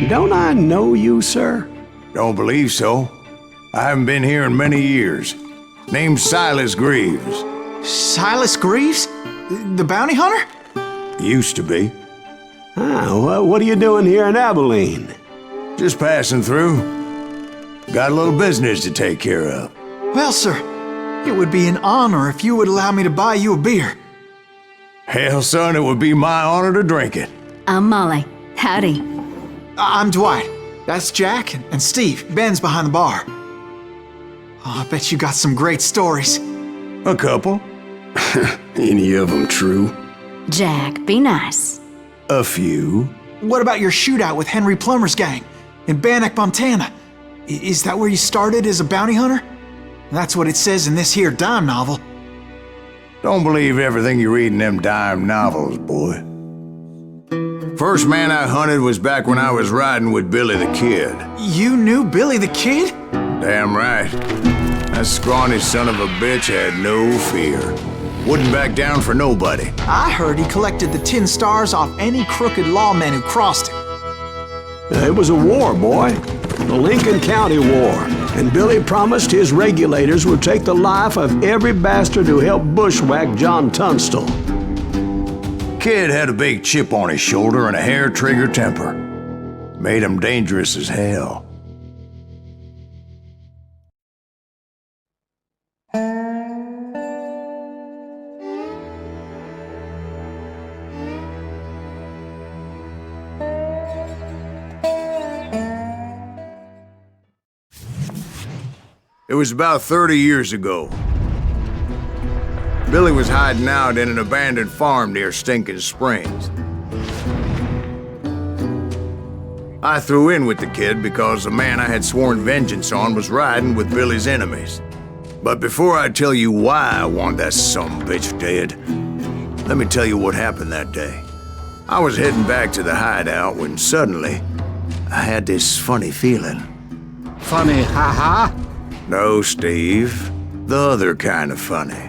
Don't I know you, sir? Don't believe so. I haven't been here in many years. Name's Silas Greaves. Silas Greaves? The bounty hunter? Used to be. What are you doing here in Abilene? Just passing through. Got a little business to take care of. Well, sir, it would be an honor if you would allow me to buy you a beer. Hell, son, it would be my honor to drink it. I'm Molly. Howdy. I'm Dwight. That's Jack and Steve. Ben's behind the bar. Oh, I bet you got some great stories. A couple. Any of them true? Jack, be nice. A few. What about your shootout with Henry Plummer's gang in Bannock, Montana? Is that where you started as a bounty hunter? That's what it says in this here dime novel. Don't believe everything you read in them dime novels, boy. First man I hunted was back when I was riding with Billy the Kid. You knew Billy the Kid? Damn right. That scrawny son of a bitch had no fear. Wouldn't back down for nobody. I heard he collected the 10 stars off any crooked lawmen who crossed him. It was a war, boy. The Lincoln County War. And Billy promised his regulators would take the life of every bastard who helped bushwhack John Tunstall. Kid had a big chip on his shoulder and a hair-trigger temper. Made him dangerous as hell. It was about 30 years ago. Billy was hiding out in an abandoned farm near Stinking Springs. I threw in with the kid because the man I had sworn vengeance on was riding with Billy's enemies. But before I tell you why I want that sumbitch dead, let me tell you what happened that day. I was heading back to the hideout when suddenly I had this funny feeling. Funny, ha-ha? No, Steve. The other kind of funny.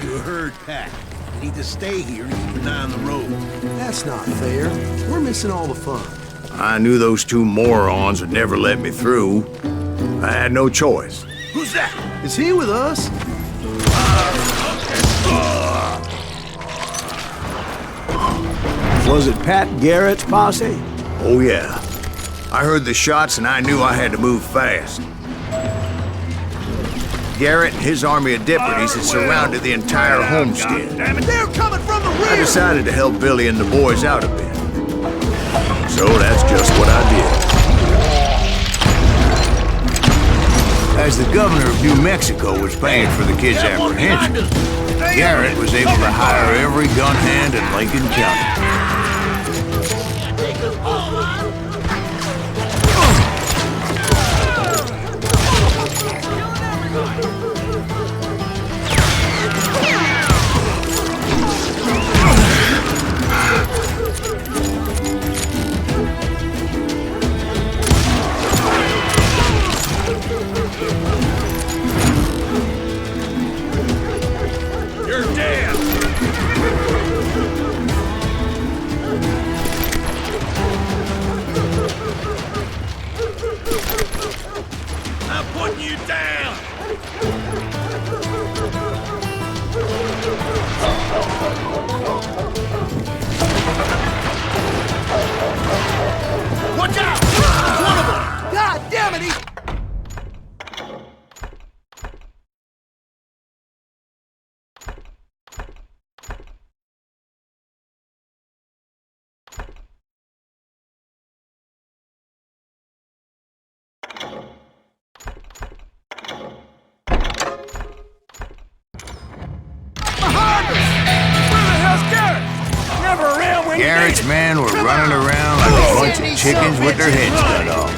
You're a herd pack. You need to stay here and keep an eye on the road. That's not fair. We're missing all the fun. I knew those two morons would never let me through. I had no choice. Who's that? Is he with us? Was it Pat Garrett's posse? Oh yeah. I heard the shots and I knew I had to move fast. Garrett and his army of deputies had surrounded the entire homestead. Damn it, they're coming from the rear! I decided to help Billy and the boys out a bit. So that's just what I did. As the governor of New Mexico was paying for the kid's apprehension, Garrett was able to hire every gun hand in Lincoln County. Watch out! One of them! God damn it, he... Garrett's men were running around like a bunch of chickens with their heads cut off.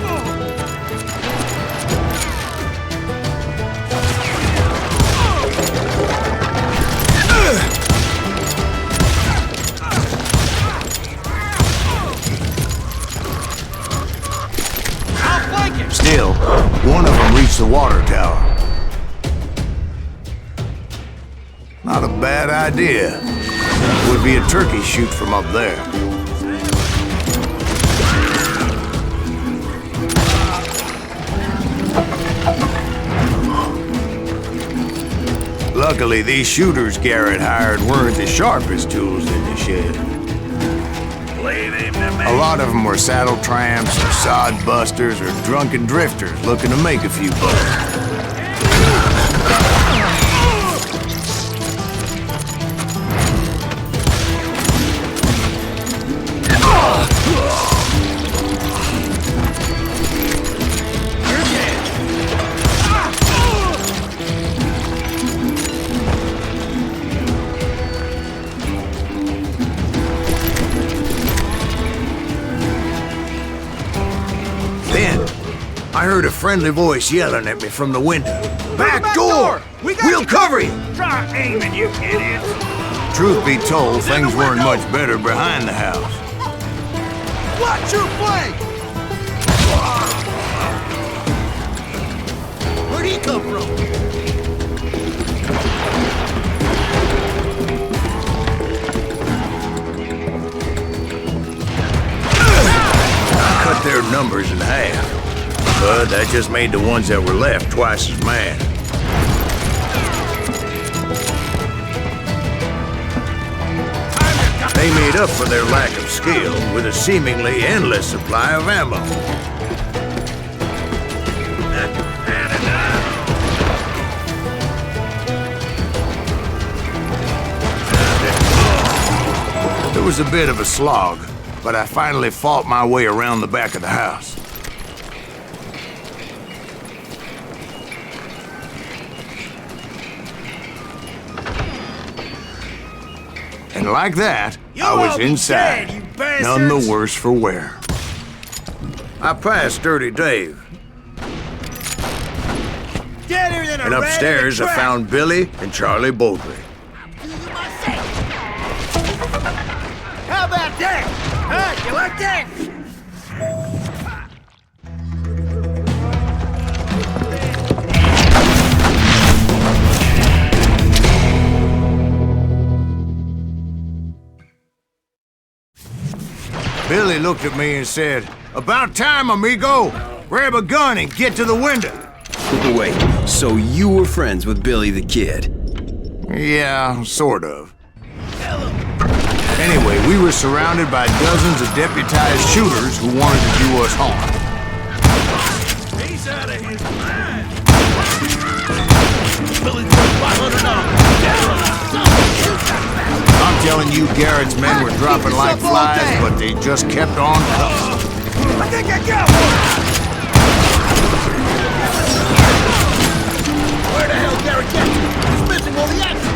Still, one of them reached the water tower. Not a bad idea. Would be a turkey shoot from up there. Luckily, these shooters Garrett hired weren't the sharpest tools in the shed. A lot of them were saddle tramps, or sod busters, or drunken drifters looking to make a few bucks. I heard a friendly voice yelling at me from the window. Back door! We'll cover you! Try aiming, you idiots! Truth be told, things weren't much better behind the house. Watch your flank! Where'd he come from? Cut their numbers in half. But that just made the ones that were left twice as mad. They made up for their lack of skill with a seemingly endless supply of ammo. It was a bit of a slog, but I finally fought my way around the back of the house. And like that, I was inside, none the worse for wear. I passed Dirty Dave. And upstairs, I found Billy and Charlie Bowdry. How about that? Huh? You like that? Billy looked at me and said, "About time, amigo. Grab a gun and get to the window." Wait, so you were friends with Billy the Kid? Yeah, sort of. Anyway, we were surrounded by dozens of deputized shooters who wanted to do us harm. He's out of his mind. Billy's worth $500. I'm telling you, Garrett's men were dropping like flies, but they just kept on coming. I think I got one! Where the hell Garrett get you? He's missing all the action!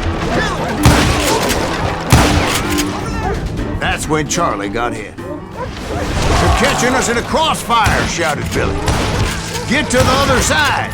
That's when Charlie got hit. "They're catching us in a crossfire," shouted Billy. "Get to the other side!"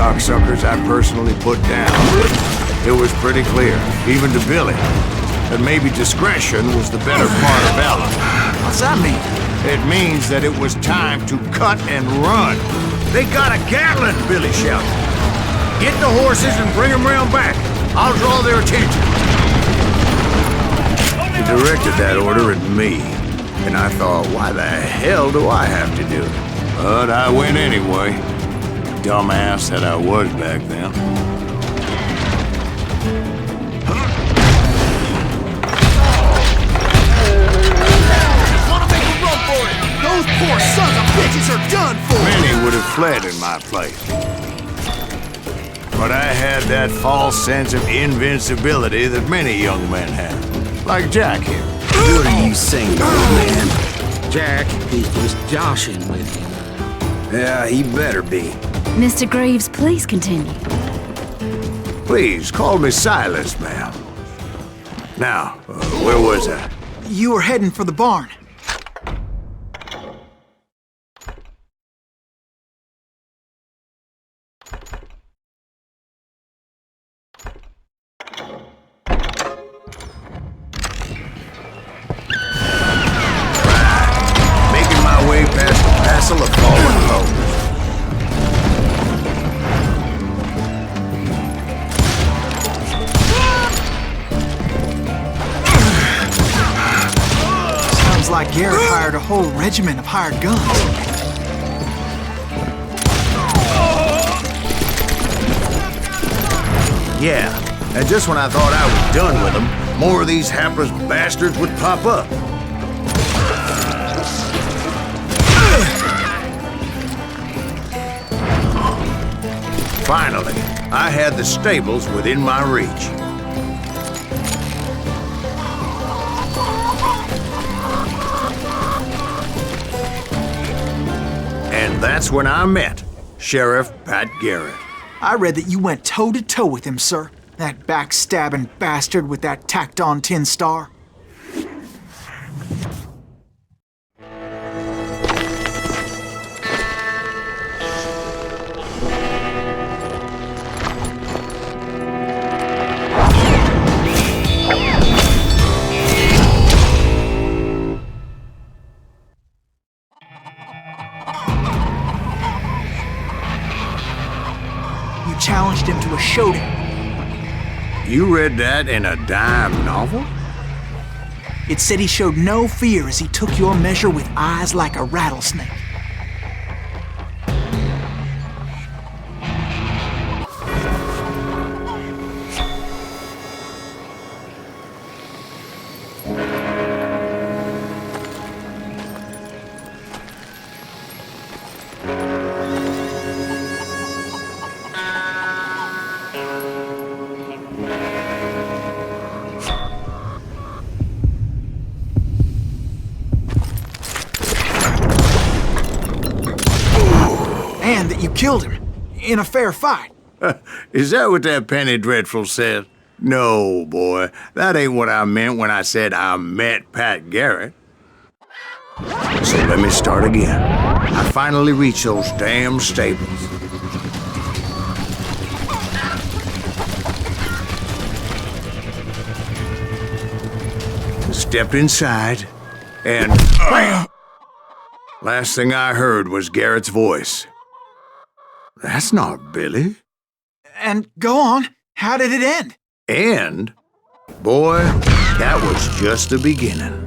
Cocksuckers I personally put down. It was pretty clear, even to Billy, that maybe discretion was the better part of valor. What's that mean? It means that it was time to cut and run. "They got a Gatlin!" Billy shouted. "Get the horses and bring them round back. I'll draw their attention." He directed that order at me, and I thought, why the hell do I have to do it? But I went anyway. Dumbass that I was back then. Those poor sons of bitches are done for! Many would have fled in my place. But I had that false sense of invincibility that many young men have. Like Jack here. What are you saying, old man? Jack, he's just joshing with you. Yeah, he better be. Mr. Greaves, please continue. Please, call me Silas, ma'am. Now, where was I? You were heading for the barn. Making my way past the passel of fallen foes. Sounds like Garrett hired a whole regiment of hired guns. Yeah, and just when I thought I was done with them, more of these hapless bastards would pop up. Finally, I had the stables within my reach. And that's when I met Sheriff Pat Garrett. I read that you went toe-to-toe with him, sir. That backstabbing bastard with that tacked-on tin star. You challenged him to a showdown. You read that in a dime novel? It said he showed no fear as he took your measure with eyes like a rattlesnake. And that you killed him in a fair fight. Is that what that penny dreadful said? No, boy. That ain't what I meant when I said I met Pat Garrett. So let me start again. I finally reached those damn stables. Stepped inside, and last thing I heard was Garrett's voice. That's not Billy. And go on, how did it end? And, boy, that was just the beginning.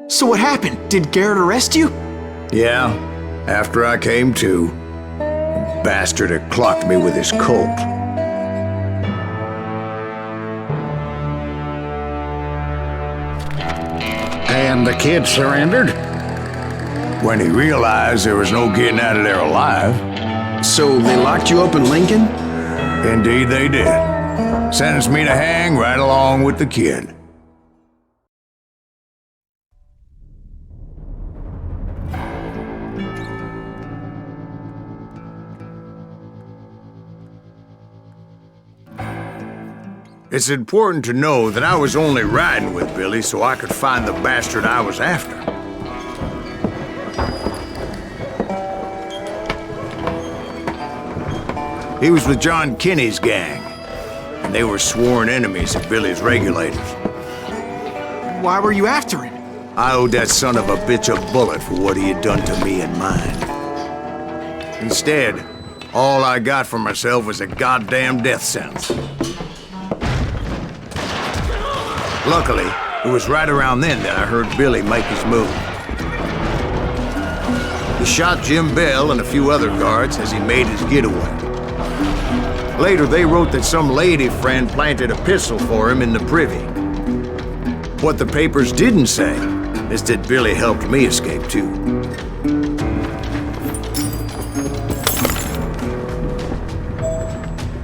So what happened? Did Garrett arrest you? Yeah, after I came to, the bastard had clocked me with his Colt. And the kid surrendered? When he realized there was no getting out of there alive. So they locked you up in Lincoln? Indeed they did. Sentenced me to hang right along with the kid. It's important to know that I was only riding with Billy so I could find the bastard I was after. He was with John Kinney's gang, and they were sworn enemies of Billy's regulators. Why were you after him? I owed that son of a bitch a bullet for what he had done to me and mine. Instead, all I got for myself was a goddamn death sentence. Luckily, it was right around then that I heard Billy make his move. He shot Jim Bell and a few other guards as he made his getaway. Later, they wrote that some lady friend planted a pistol for him in the privy. What the papers didn't say is that Billy helped me escape too.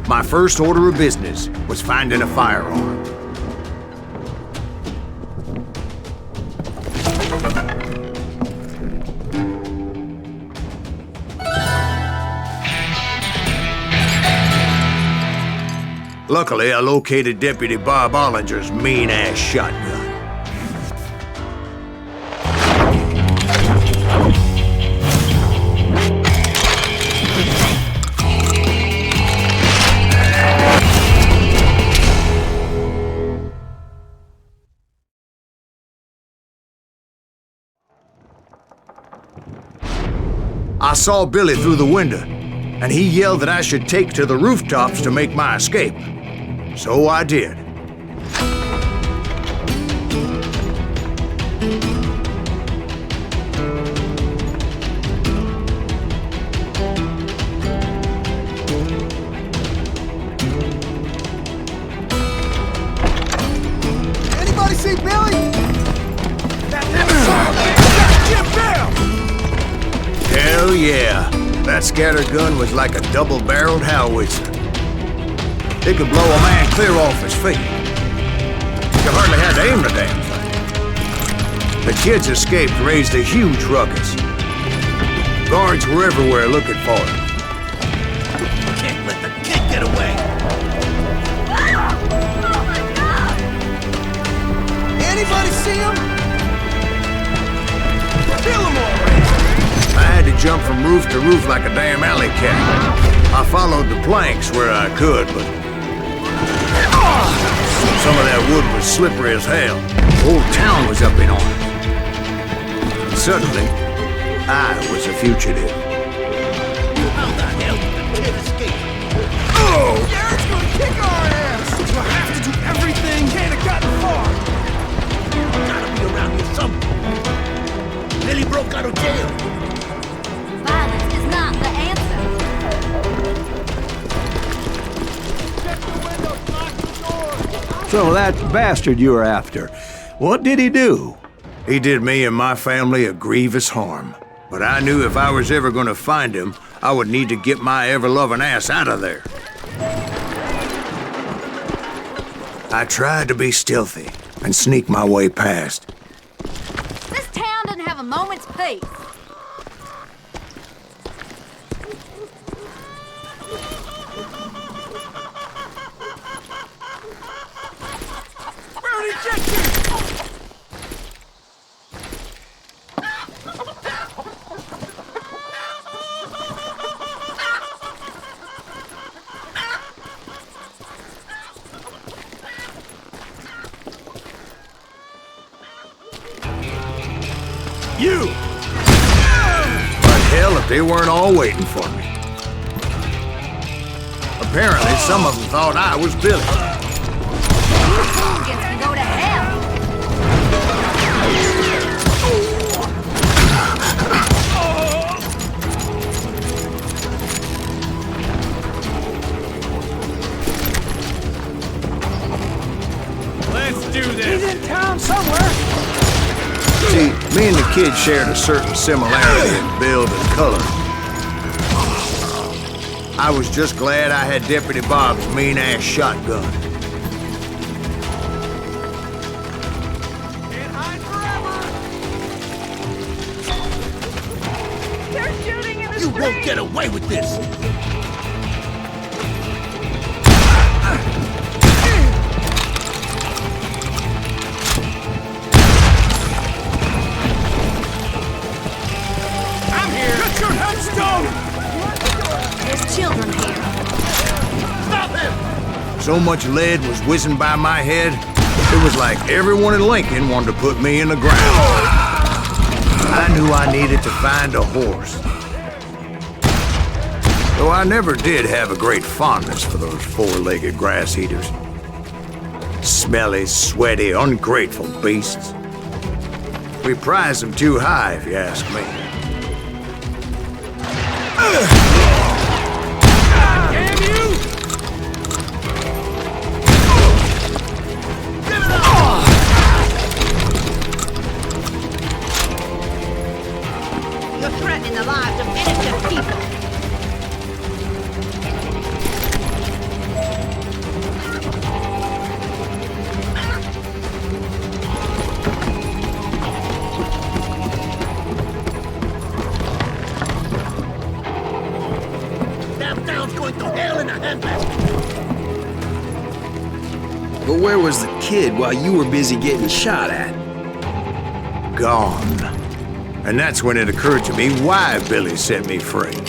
My first order of business was finding a firearm. Luckily, I located Deputy Bob Ollinger's mean-ass shotgun. I saw Billy through the window, and he yelled that I should take to the rooftops to make my escape. So I did. Anybody see Billy? Hell yeah. That scattergun was like a double-barreled howitzer. It could blow a man clear off his feet. You hardly had to aim the damn thing. The kids escaped raised a huge ruckus. Guards were everywhere looking for him. Can't let the kid get away. Anybody see him? Kill him already! I had to jump from roof to roof like a damn alley cat. I followed the planks where I could, but some of that wood was slippery as hell. The whole town was up in arms. And suddenly, I was a fugitive. How the hell did the kid escape? Oh! Garrett's gonna kick our ass! Do I have to do everything? Can't have gotten far! Gotta be around here somewhere. Billy broke out of jail. Violence is not the answer. Check the windows, lock the door! So that bastard you were after, what did he do? He did me and my family a grievous harm. But I knew if I was ever gonna find him, I would need to get my ever-loving ass out of there. I tried to be stealthy and sneak my way past. This town doesn't have a moment's peace. Where did he get you? You! But hell, if they weren't all waiting for me. Apparently, some of them thought I was Billy. You hooligans can go to hell. Let's do this! He's in town somewhere! See, me and the kid shared a certain similarity in build and color. I was just glad I had Deputy Bob's mean-ass shotgun. Can't hide forever! They're shooting in the You won't get away with this. I'm here! Get your headstone! There's children here. Stop him! So much lead was whizzing by my head, it was like everyone in Lincoln wanted to put me in the ground. I knew I needed to find a horse. Though I never did have a great fondness for those four-legged grass eaters. Smelly, sweaty, ungrateful beasts. We prize them too high, if you ask me. You're threatening the lives of innocent people. That town's going to hell in a handbasket. But where was the kid while you were busy getting shot at? Gone. And that's when it occurred to me why Billy set me free. So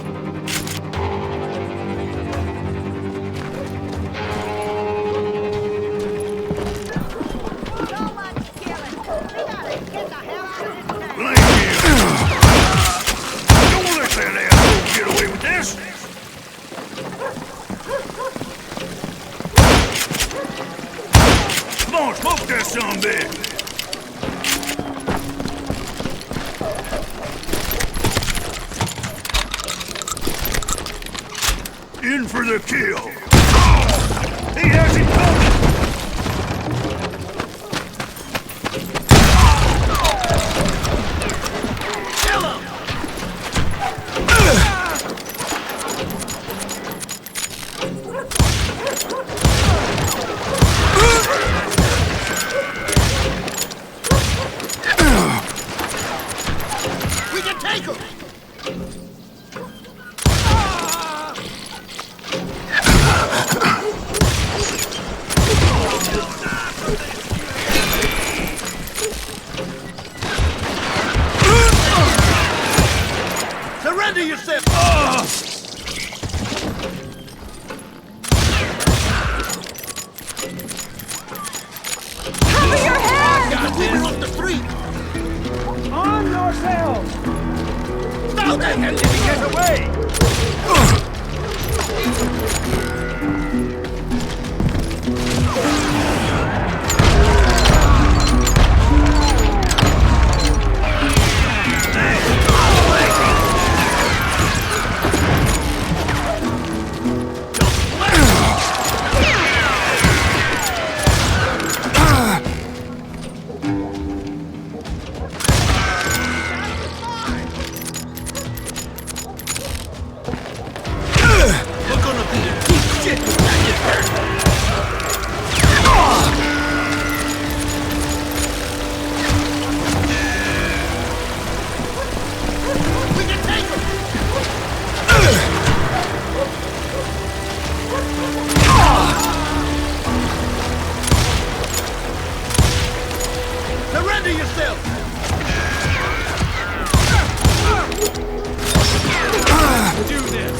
much killing. We gotta get the hell out of this town. Blame you. Don't let that asshole get away with this. Come on, smoke that sumbitch. In for the kill. He has it coming. Kill him. We can take him. Surrender yourself! Cover your head! God, we're off the street! On yourselves! Stop that! Get away! We're gonna be in deep shit with we can take him! Surrender yourself! Do this!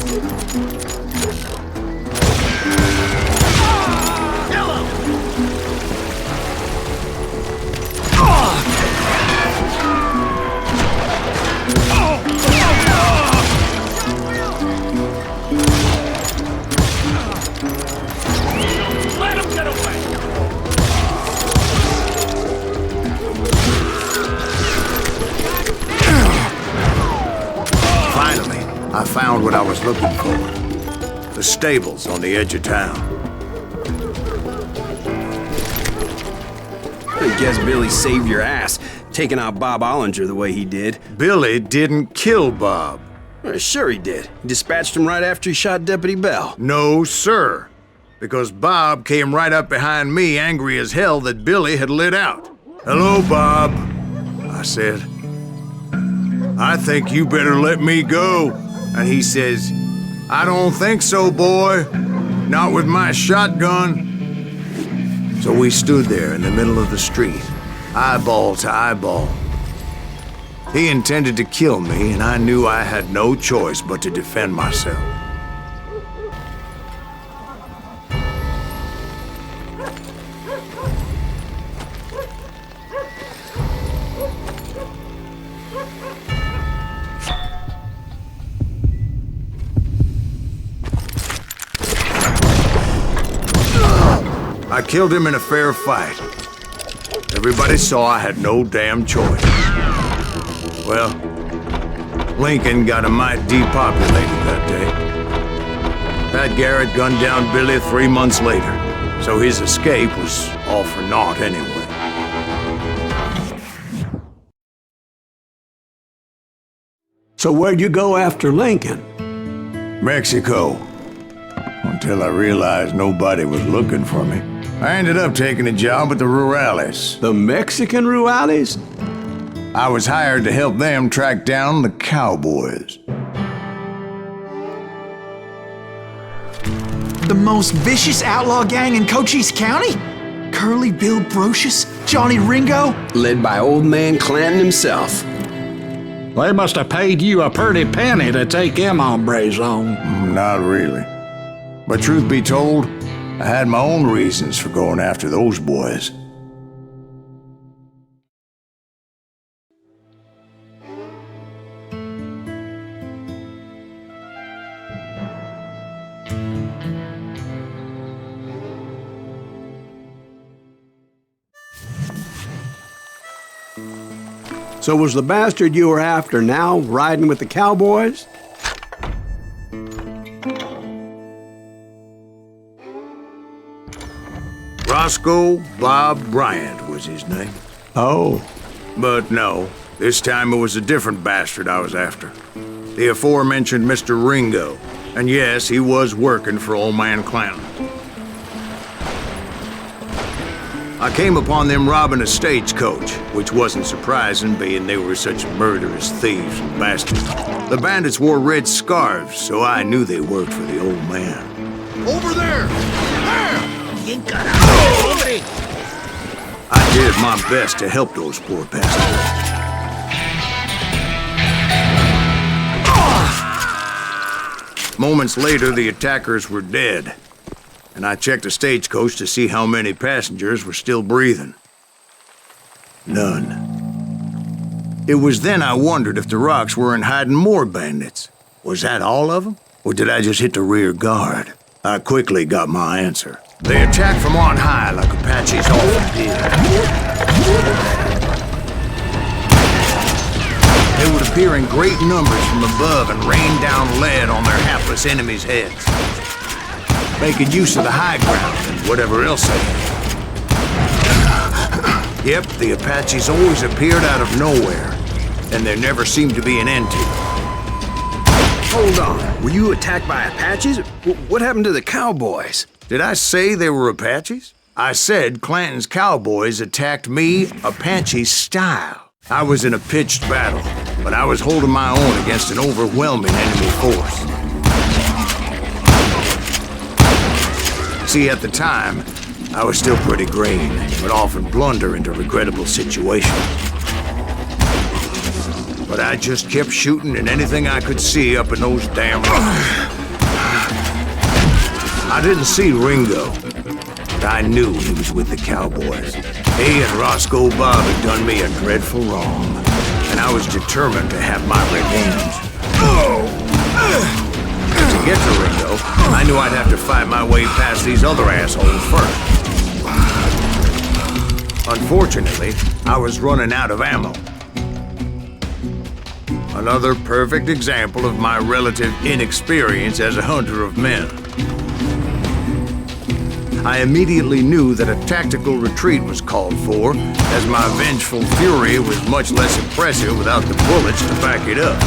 Kill him! Let him get away! Finally, I found what I was looking for. The stables on the edge of town. I guess Billy saved your ass, taking out Bob Ollinger the way he did. Billy didn't kill Bob. Well, sure he did. He dispatched him right after he shot Deputy Bell. No, sir. Because Bob came right up behind me, angry as hell that Billy had lit out. "Hello, Bob," I said. "I think you better let me go." And he says, "I don't think so, boy. Not with my shotgun." So we stood there in the middle of the street, eyeball to eyeball. He intended to kill me, and I knew I had no choice but to defend myself. I killed him in a fair fight. Everybody saw I had no damn choice. Well, Lincoln got a mite depopulated that day. Pat Garrett gunned down Billy 3 months later, so his escape was all for naught anyway. So where'd you go after Lincoln? Mexico. Until I realized nobody was looking for me. I ended up taking a job at the Rurales. The Mexican Rurales? I was hired to help them track down the cowboys. The most vicious outlaw gang in Cochise County? Curly Bill Brocious? Johnny Ringo? Led by old man Clanton himself. They must have paid you a pretty penny to take them hombres on. Not really. But truth be told, I had my own reasons for going after those boys. So was the bastard you were after now riding with the cowboys? Roscoe Bob Bryant was his name. Oh. But no, this time it was a different bastard I was after. The aforementioned Mr. Ringo. And yes, he was working for old man Clanton. I came upon them robbing a stagecoach, which wasn't surprising, being they were such murderous thieves and bastards. The bandits wore red scarves, so I knew they worked for the old man. Over there! There! I did my best to help those poor bastards. Moments later, the attackers were dead, and I checked the stagecoach to see how many passengers were still breathing. None. It was then I wondered if the rocks weren't hiding more bandits. Was that all of them? Or did I just hit the rear guard? I quickly got my answer. They attacked from on high like Apaches often did. They would appear in great numbers from above and rain down lead on their hapless enemies' heads, making use of the high ground and whatever else they had. Yep, the Apaches always appeared out of nowhere, and there never seemed to be an end to them. Hold on. Were you attacked by Apaches? What happened to the cowboys? Did I say they were Apaches? I said Clanton's cowboys attacked me Apache style. I was in a pitched battle, but I was holding my own against an overwhelming enemy force. See, at the time, I was still pretty green, but often blunder into regrettable situations. But I just kept shooting at anything I could see up in those damn rocks. I didn't see Ringo, but I knew he was with the cowboys. He and Roscoe Bob had done me a dreadful wrong, and I was determined to have my revenge. To get to Ringo, I knew I'd have to fight my way past these other assholes first. Unfortunately, I was running out of ammo. Another perfect example of my relative inexperience as a hunter of men. I immediately knew that a tactical retreat was called for, as my vengeful fury was much less impressive without the bullets to back it up.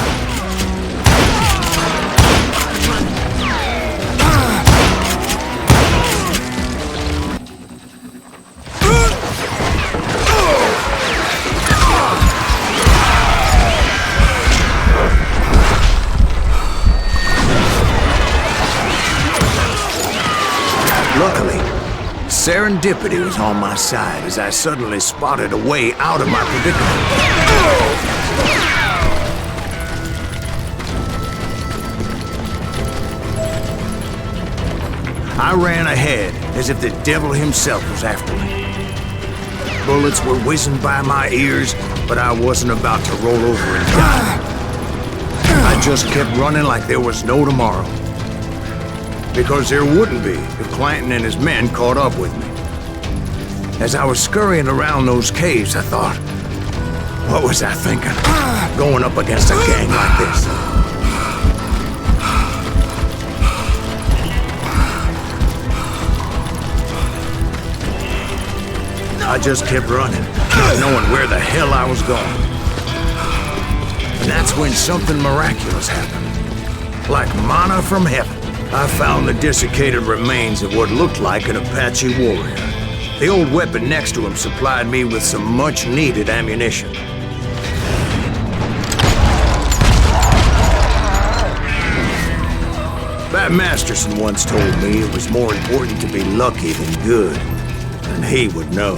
Luckily, serendipity was on my side as I suddenly spotted a way out of my predicament. I ran ahead as if the devil himself was after me. Bullets were whizzing by my ears, but I wasn't about to roll over and die. I just kept running like there was no tomorrow. Because there wouldn't be if Clanton and his men caught up with me. As I was scurrying around those caves, I thought, What was I thinking? Going up against a gang like this. I just kept running, not knowing where the hell I was going. And that's when something miraculous happened. Like manna from heaven, I found the desiccated remains of what looked like an Apache warrior. The old weapon next to him supplied me with some much-needed ammunition. Bat Masterson once told me it was more important to be lucky than good, and he would know.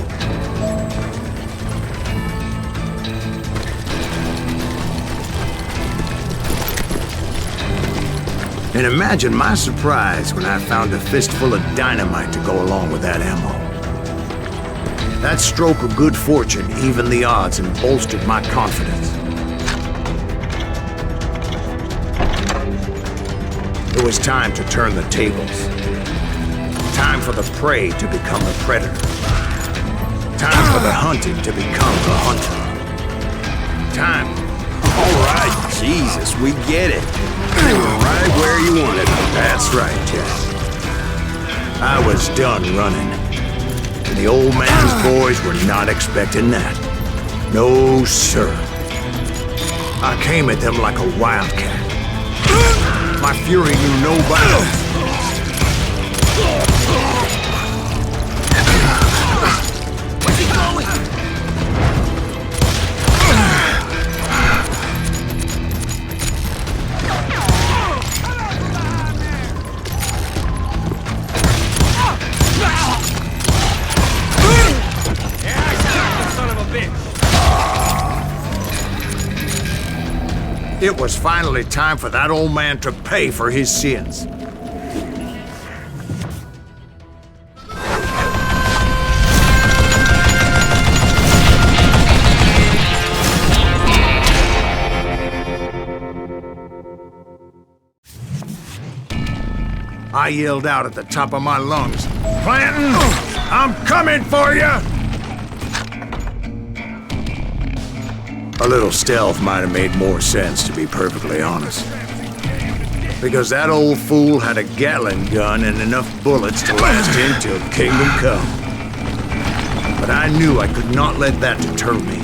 And imagine my surprise when I found a fistful of dynamite to go along with that ammo. That stroke of good fortune evened the odds and bolstered my confidence. It was time to turn the tables. Time for the prey to become the predator. Time for the hunted to become the hunter. Time. All right, Jesus, we get it. You're right where you wanted it. That's right, Jack. I was done running. And the old man's boys were not expecting that. No, sir. I came at them like a wildcat. My fury knew no bounds. Where's he going? It was finally time for that old man to pay for his sins. I yelled out at the top of my lungs, "Clanton, I'm coming for you!" A little stealth might have made more sense, to be perfectly honest. Because that old fool had a Gatling gun and enough bullets to last him till Kingdom Come. But I knew I could not let that deter me.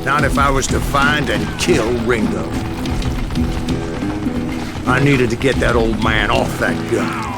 Not if I was to find and kill Ringo. I needed to get that old man off that gun.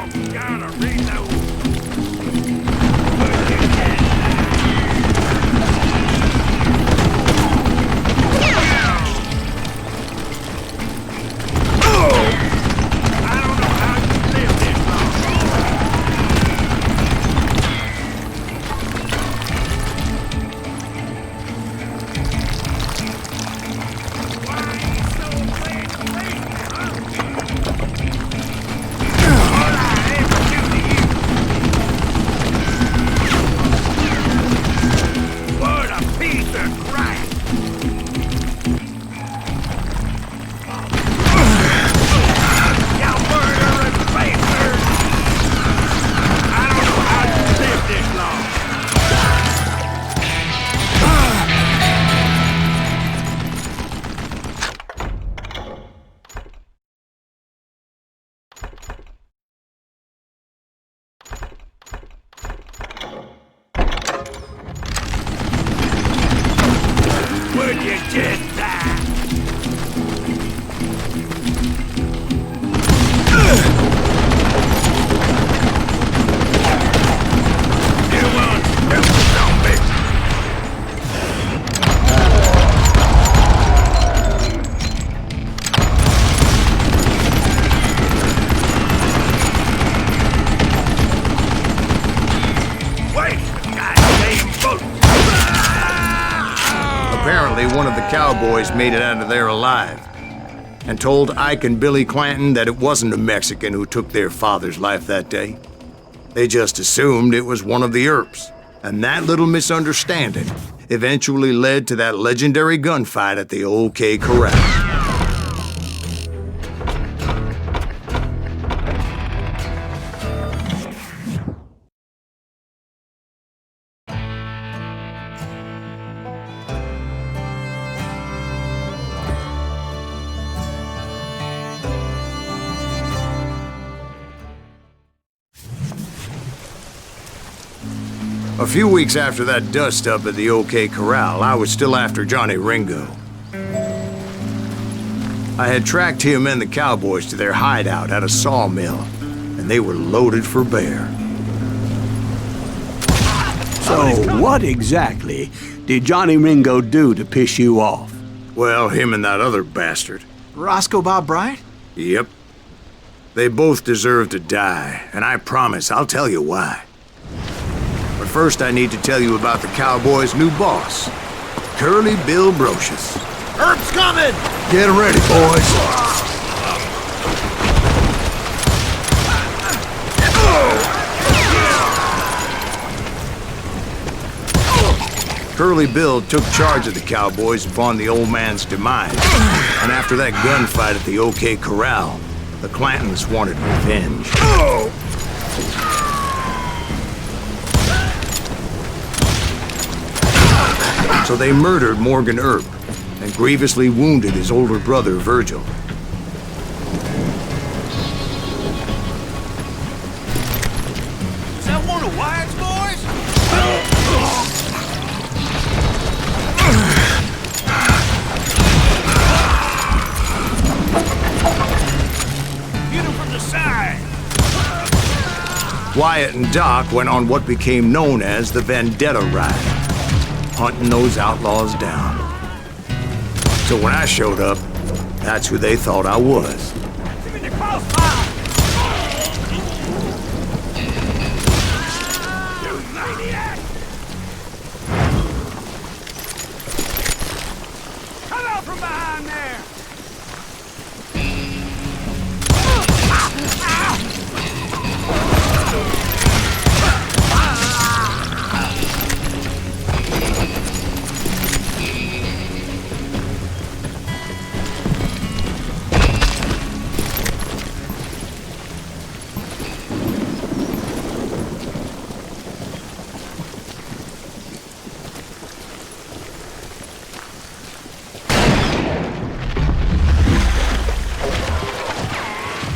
Apparently, one of the cowboys made it out of there alive and told Ike and Billy Clanton that it wasn't a Mexican who took their father's life that day. They just assumed it was one of the Earps, and that little misunderstanding eventually led to that legendary gunfight at the OK Corral. A few weeks after that dust-up at the OK Corral, I was still after Johnny Ringo. I had tracked him and the cowboys to their hideout at a sawmill, and they were loaded for bear. So what exactly did Johnny Ringo do to piss you off? Well, him and that other bastard. Roscoe Bob Bryant? Yep. They both deserve to die, and I promise I'll tell you why. But first I need to tell you about the cowboys' new boss, Curly Bill Brocious. Herb's coming! Get ready, boys. Curly Bill took charge of the cowboys upon the old man's demise, and after that gunfight at the OK Corral, the Clantons wanted revenge. So they murdered Morgan Earp and grievously wounded his older brother, Virgil. Is that one of Wyatt's boys? Get him from the side! Wyatt and Doc went on what became known as the Vendetta Ride, hunting those outlaws down. So when I showed up, that's who they thought I was. Give me the crossfire! You maniac! Come out from behind there!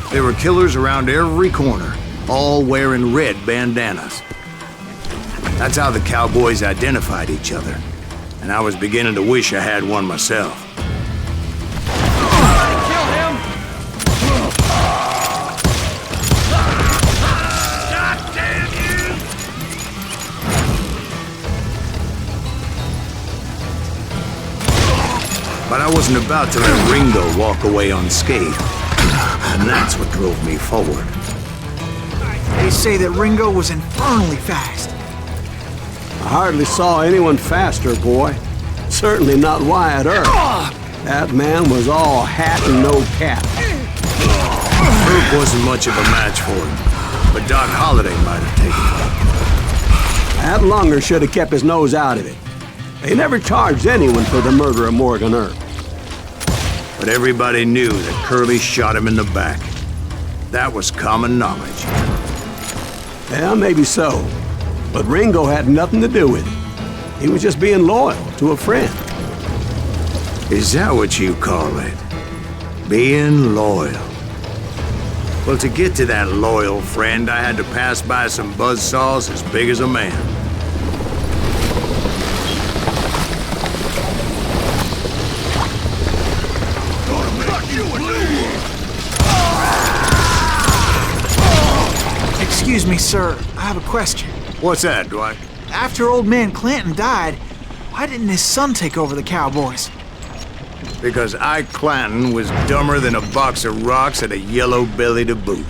There were killers around every corner, all wearing red bandanas. That's how the cowboys identified each other, and I was beginning to wish I had one myself. Kill him! God damn you! But I wasn't about to let Ringo walk away unscathed, and that's what drove me forward. They say that Ringo was infernally fast. I hardly saw anyone faster, boy. Certainly not Wyatt Earp. That man was all hat and no cap. Earp wasn't much of a match for him, but Doc Holliday might have taken him. That Lunger should have kept his nose out of it. They never charged anyone for the murder of Morgan Earp. But everybody knew that Curly shot him in the back. That was common knowledge. Yeah, maybe so. But Ringo had nothing to do with it. He was just being loyal to a friend. Is that what you call it? Being loyal? Well, to get to that loyal friend, I had to pass by some buzzsaws as big as a man. Excuse me, sir. I have a question. What's that, Dwight? After old man Clanton died, why didn't his son take over the cowboys? Because Ike Clanton was dumber than a box of rocks and a yellow belly to boot.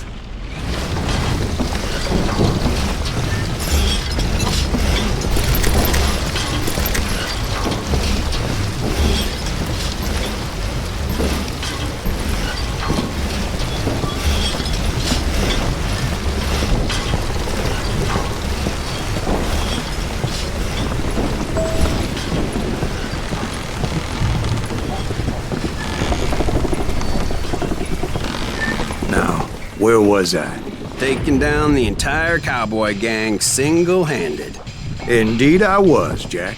Where was I? Taking down the entire cowboy gang single-handed. Indeed I was, Jack.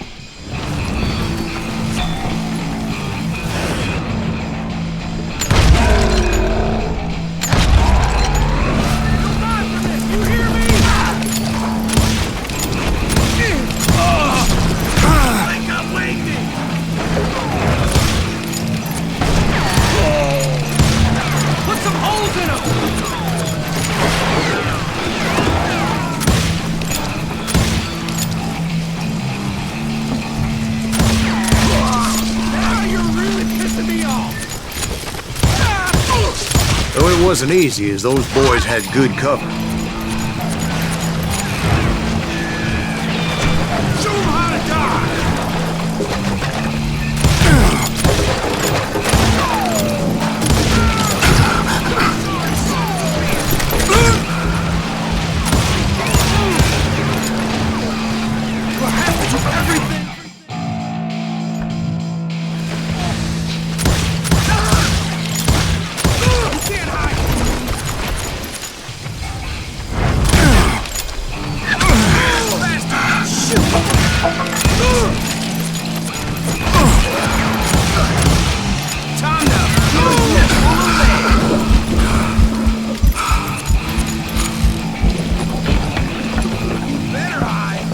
Though it wasn't easy, as those boys had good cover. Show 'em how to die! We'll have to do everything! You can't hide! Time now! Better hide!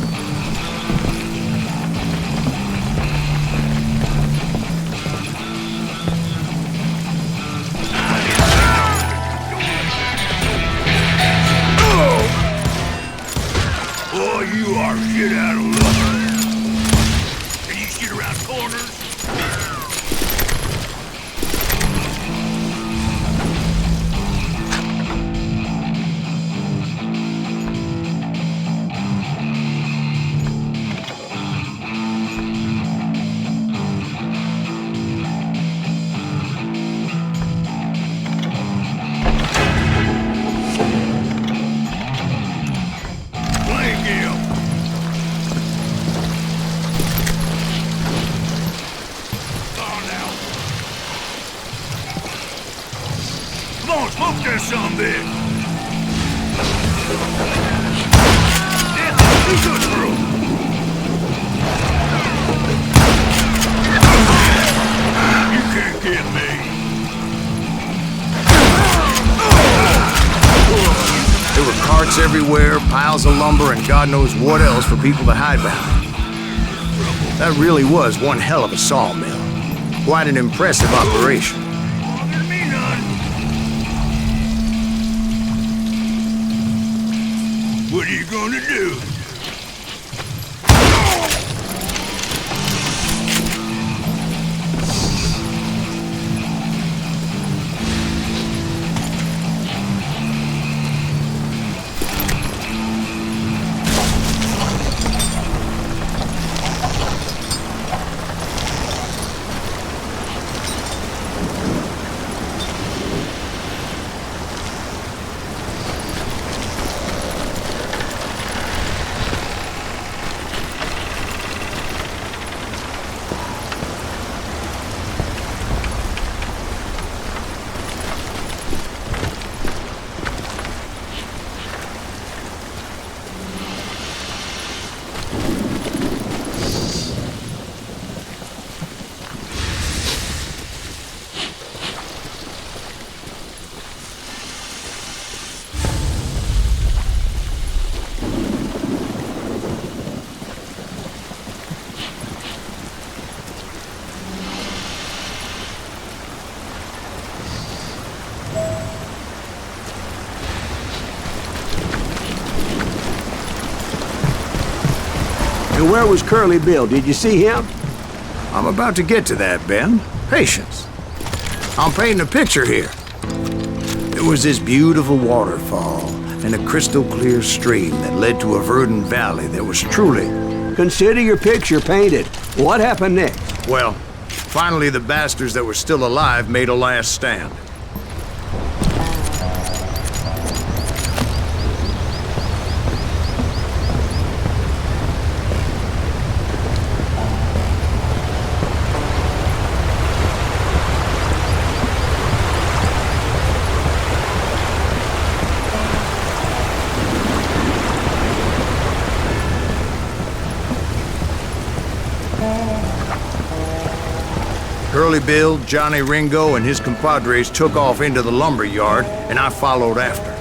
Boy, you are shit out of luck. Can you shoot around corners? Playing game. Oh, now. Come on, smoke that sumbitch. Yeah, he's good through. You can't get me. There were carts everywhere, piles of lumber, and God knows what else for people to hide behind. That really was one hell of a sawmill. Quite an impressive operation. Bother me none. What are you gonna do? And where was Curly Bill? Did you see him? I'm about to get to that, Ben. Patience. I'm painting a picture here. There was this beautiful waterfall and a crystal clear stream that led to a verdant valley that was truly... Consider your picture painted. What happened next? Well, finally the bastards that were still alive made a last stand. Curly Bill, Johnny Ringo, and his compadres took off into the lumber yard, and I followed after.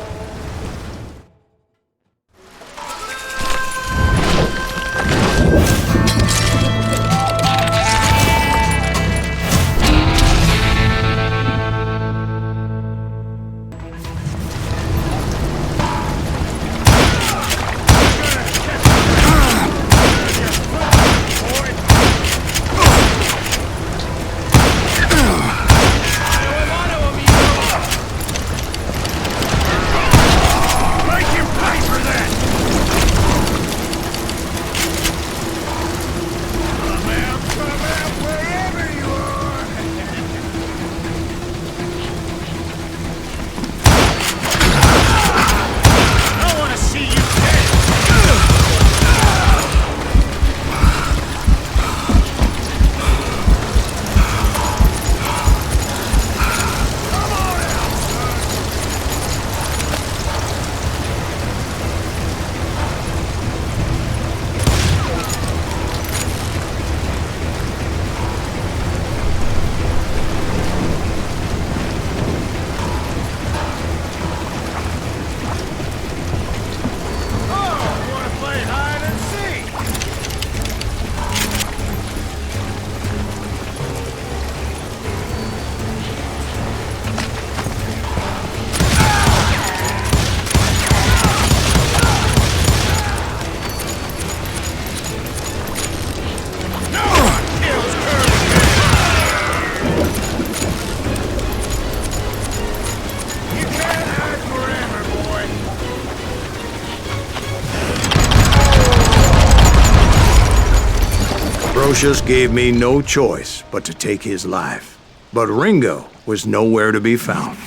Lucius gave me no choice but to take his life. But Ringo was nowhere to be found.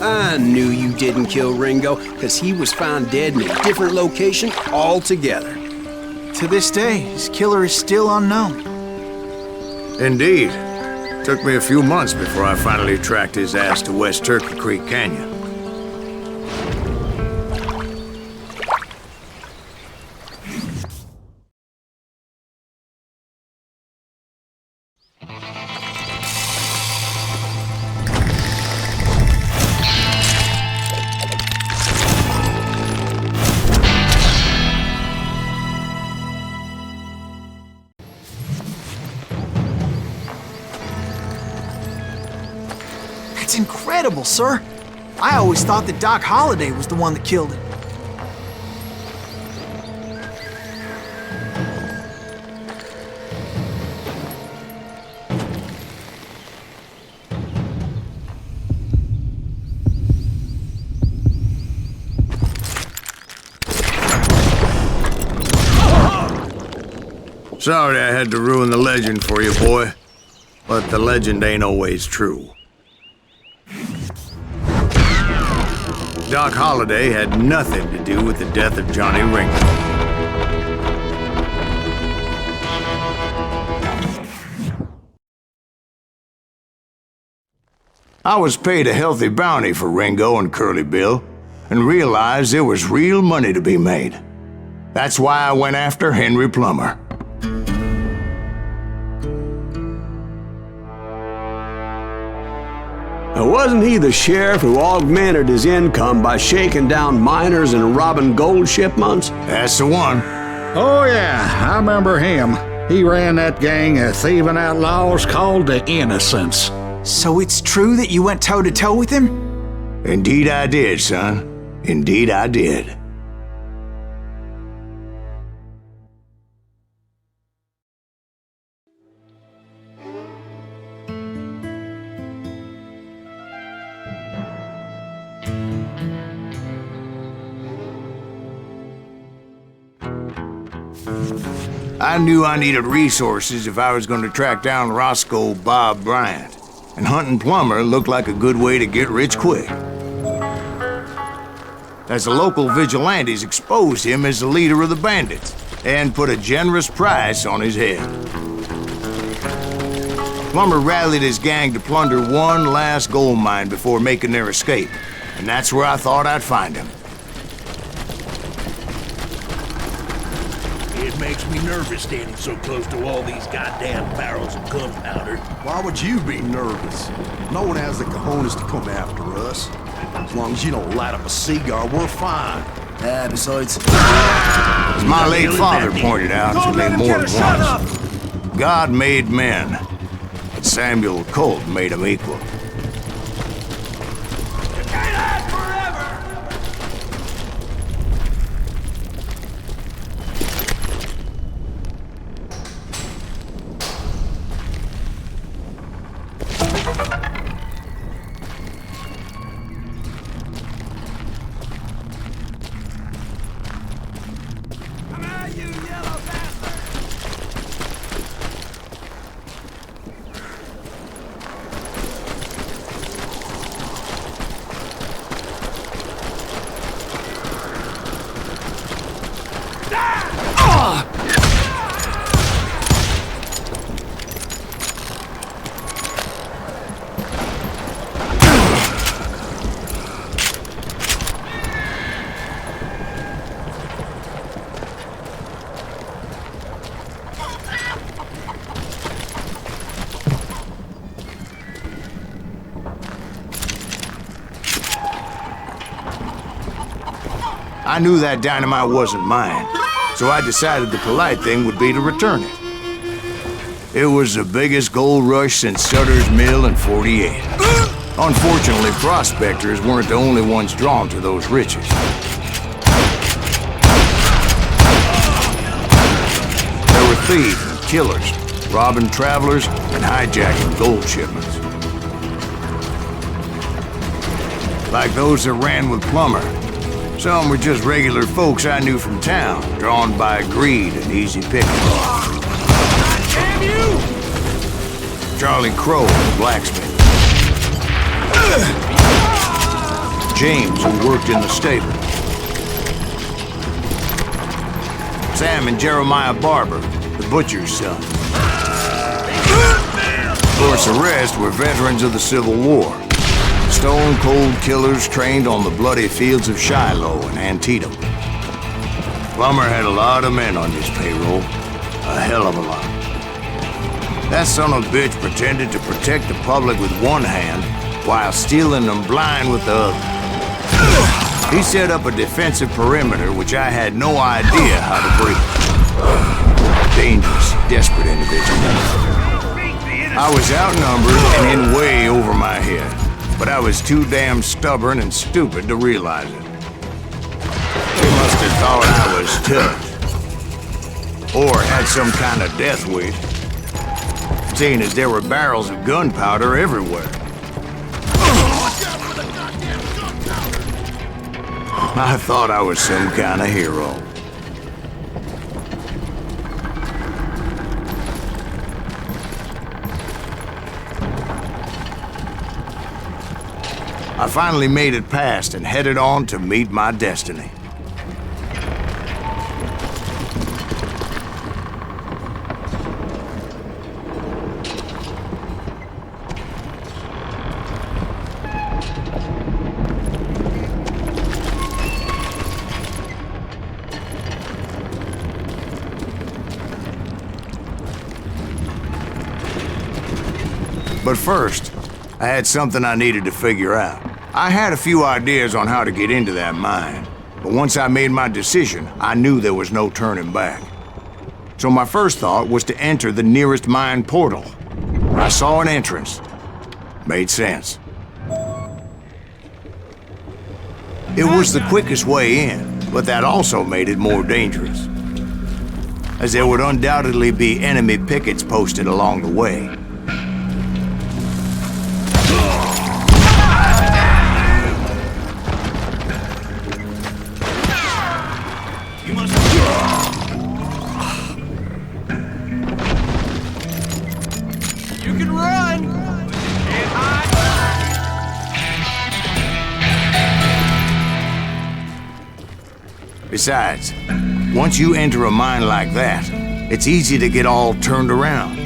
I knew you didn't kill Ringo, because he was found dead in a different location altogether. To this day, his killer is still unknown. Indeed. Took me a few months before I finally tracked his ass to West Turkey Creek Canyon. That's incredible, sir. I always thought that Doc Holliday was the one that killed him. Sorry I had to ruin the legend for you, boy. But the legend ain't always true. Doc Holliday had nothing to do with the death of Johnny Ringo. I was paid a healthy bounty for Ringo and Curly Bill, and realized there was real money to be made. That's why I went after Henry Plummer. Now, wasn't he the sheriff who augmented his income by shaking down miners and robbing gold shipments? That's the one. Oh, yeah, I remember him. He ran that gang of thieving outlaws called the Innocents. So it's true that you went toe-to-toe with him? Indeed I did, son. Indeed I did. I knew I needed resources if I was going to track down Roscoe Bob Bryant, and hunting Plummer looked like a good way to get rich quick. As the local vigilantes exposed him as the leader of the bandits, and put a generous price on his head. Plummer rallied his gang to plunder one last gold mine before making their escape, and that's where I thought I'd find him. It makes me nervous standing so close to all these goddamn barrels of gunpowder. Why would you be nervous? No one has the cojones to come after us. As long as you don't light up a cigar, we're fine. Besides... As my late father pointed out to me more than once, God made men, but Samuel Colt made them equal. I knew that dynamite wasn't mine, so I decided the polite thing would be to return it. It was the biggest gold rush since Sutter's Mill in '48. Unfortunately, prospectors weren't the only ones drawn to those riches. There were thieves and killers, robbing travelers and hijacking gold shipments. Like those that ran with Plummer. Some were just regular folks I knew from town, drawn by greed and easy picking. Damn you! Charlie Crow, the blacksmith. James, who worked in the stable. Sam and Jeremiah Barber, the butcher's son. Of course, the rest were veterans of the Civil War. Stone-cold killers trained on the bloody fields of Shiloh and Antietam. Plummer had a lot of men on his payroll. A hell of a lot. That son of a bitch pretended to protect the public with one hand while stealing them blind with the other. He set up a defensive perimeter which I had no idea how to breach. Dangerous, desperate individual. I was outnumbered and in way over my head, but I was too damn stubborn and stupid to realize it. They must have thought I was tough. Or had some kind of death wish. Seeing as there were barrels of gunpowder everywhere. I thought I was some kind of hero. I finally made it past and headed on to meet my destiny. But first, I had something I needed to figure out. I had a few ideas on how to get into that mine, but once I made my decision, I knew there was no turning back. So my first thought was to enter the nearest mine portal. I saw an entrance. Made sense. It was the quickest way in, but that also made it more dangerous, as there would undoubtedly be enemy pickets posted along the way. Besides, once you enter a mine like that, it's easy to get all turned around.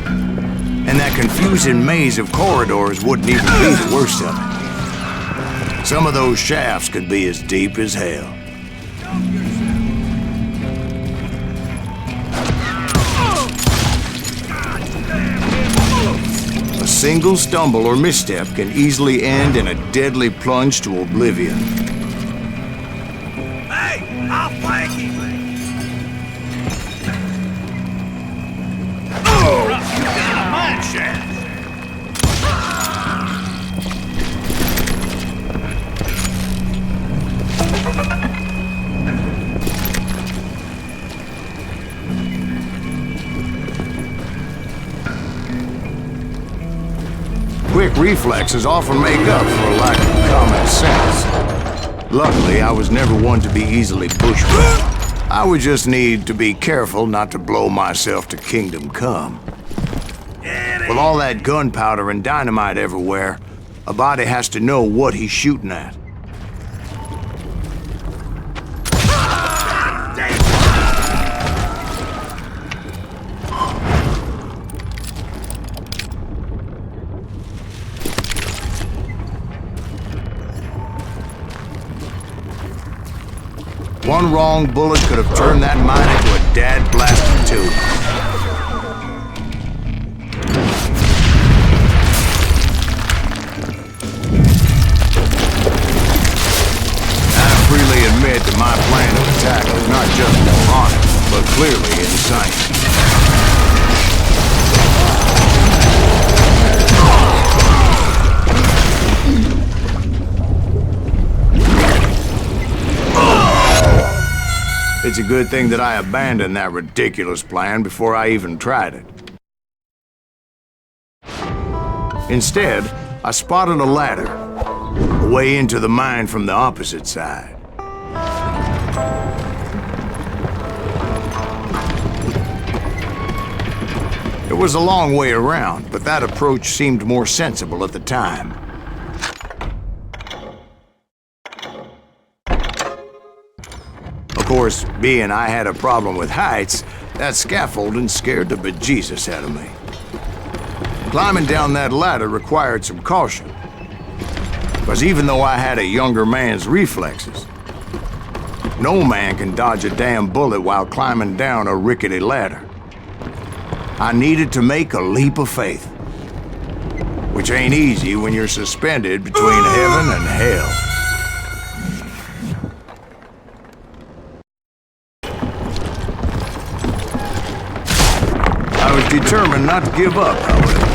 And that confusing maze of corridors wouldn't even be the worst of it. Some of those shafts could be as deep as hell. A single stumble or misstep can easily end in a deadly plunge to oblivion. I'll flank him! Oh! You got a mine shaft! Quick reflexes often make up for a lack of common sense. Luckily, I was never one to be easily bushwhacked. I would just need to be careful not to blow myself to kingdom come. With all that gunpowder and dynamite everywhere, a body has to know what he's shooting at. One wrong bullet could have turned that mine into a dad-blasted tube. I freely admit that my plan of attack was not just moronic, but clearly insane. It's a good thing that I abandoned that ridiculous plan before I even tried it. Instead, I spotted a ladder. A way into the mine from the opposite side. It was a long way around, but that approach seemed more sensible at the time. Of course, being I had a problem with heights, that scaffolding scared the bejesus out of me. Climbing down that ladder required some caution, because even though I had a younger man's reflexes, no man can dodge a damn bullet while climbing down a rickety ladder. I needed to make a leap of faith, which ain't easy when you're suspended between heaven and hell. I was determined not to give up, however.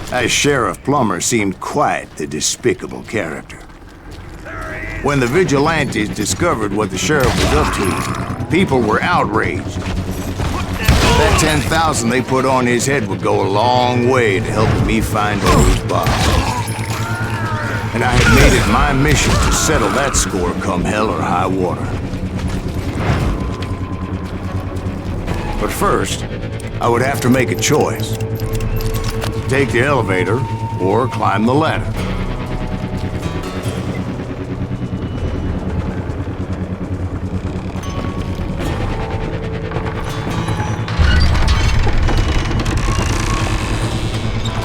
As Sheriff Plummer seemed quite the despicable character. When the vigilantes discovered what the sheriff was up to, people were outraged. That 10,000 they put on his head would go a long way to helping me find those bodies. And I had made it my mission to settle that score come hell or high water. But first, I would have to make a choice. Take the elevator or climb the ladder.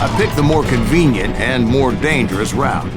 I picked the more convenient and more dangerous route.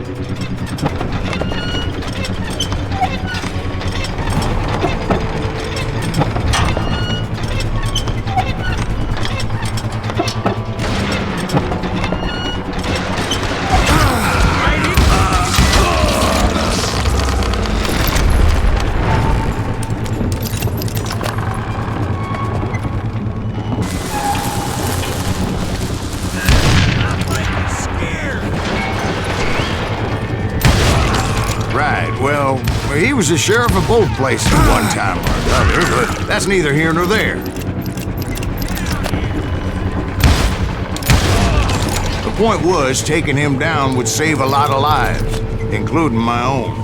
Well, he was the sheriff of both places at one time or another, but that's neither here nor there. The point was, taking him down would save a lot of lives, including my own.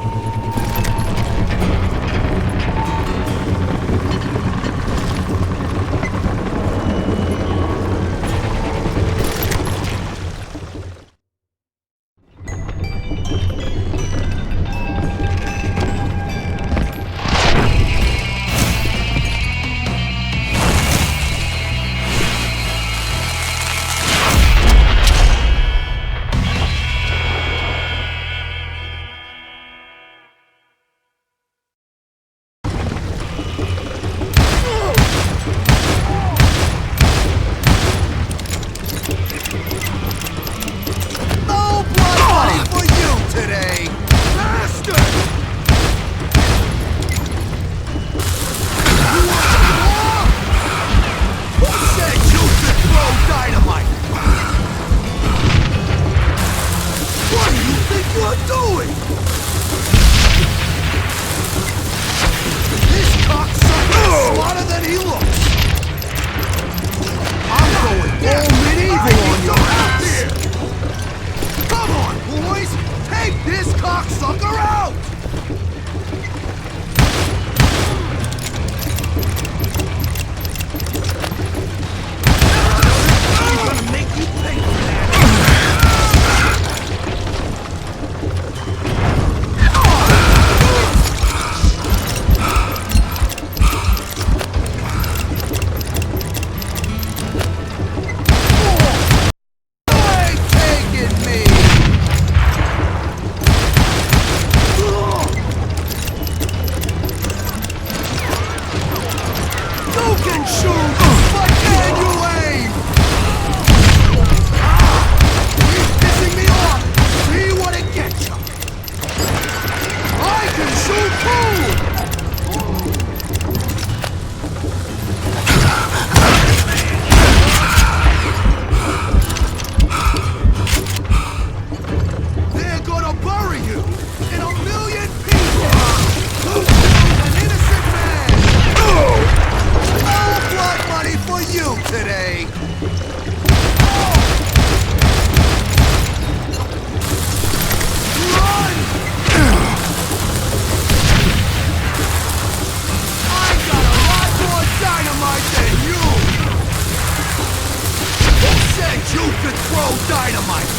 You could throw dynamite!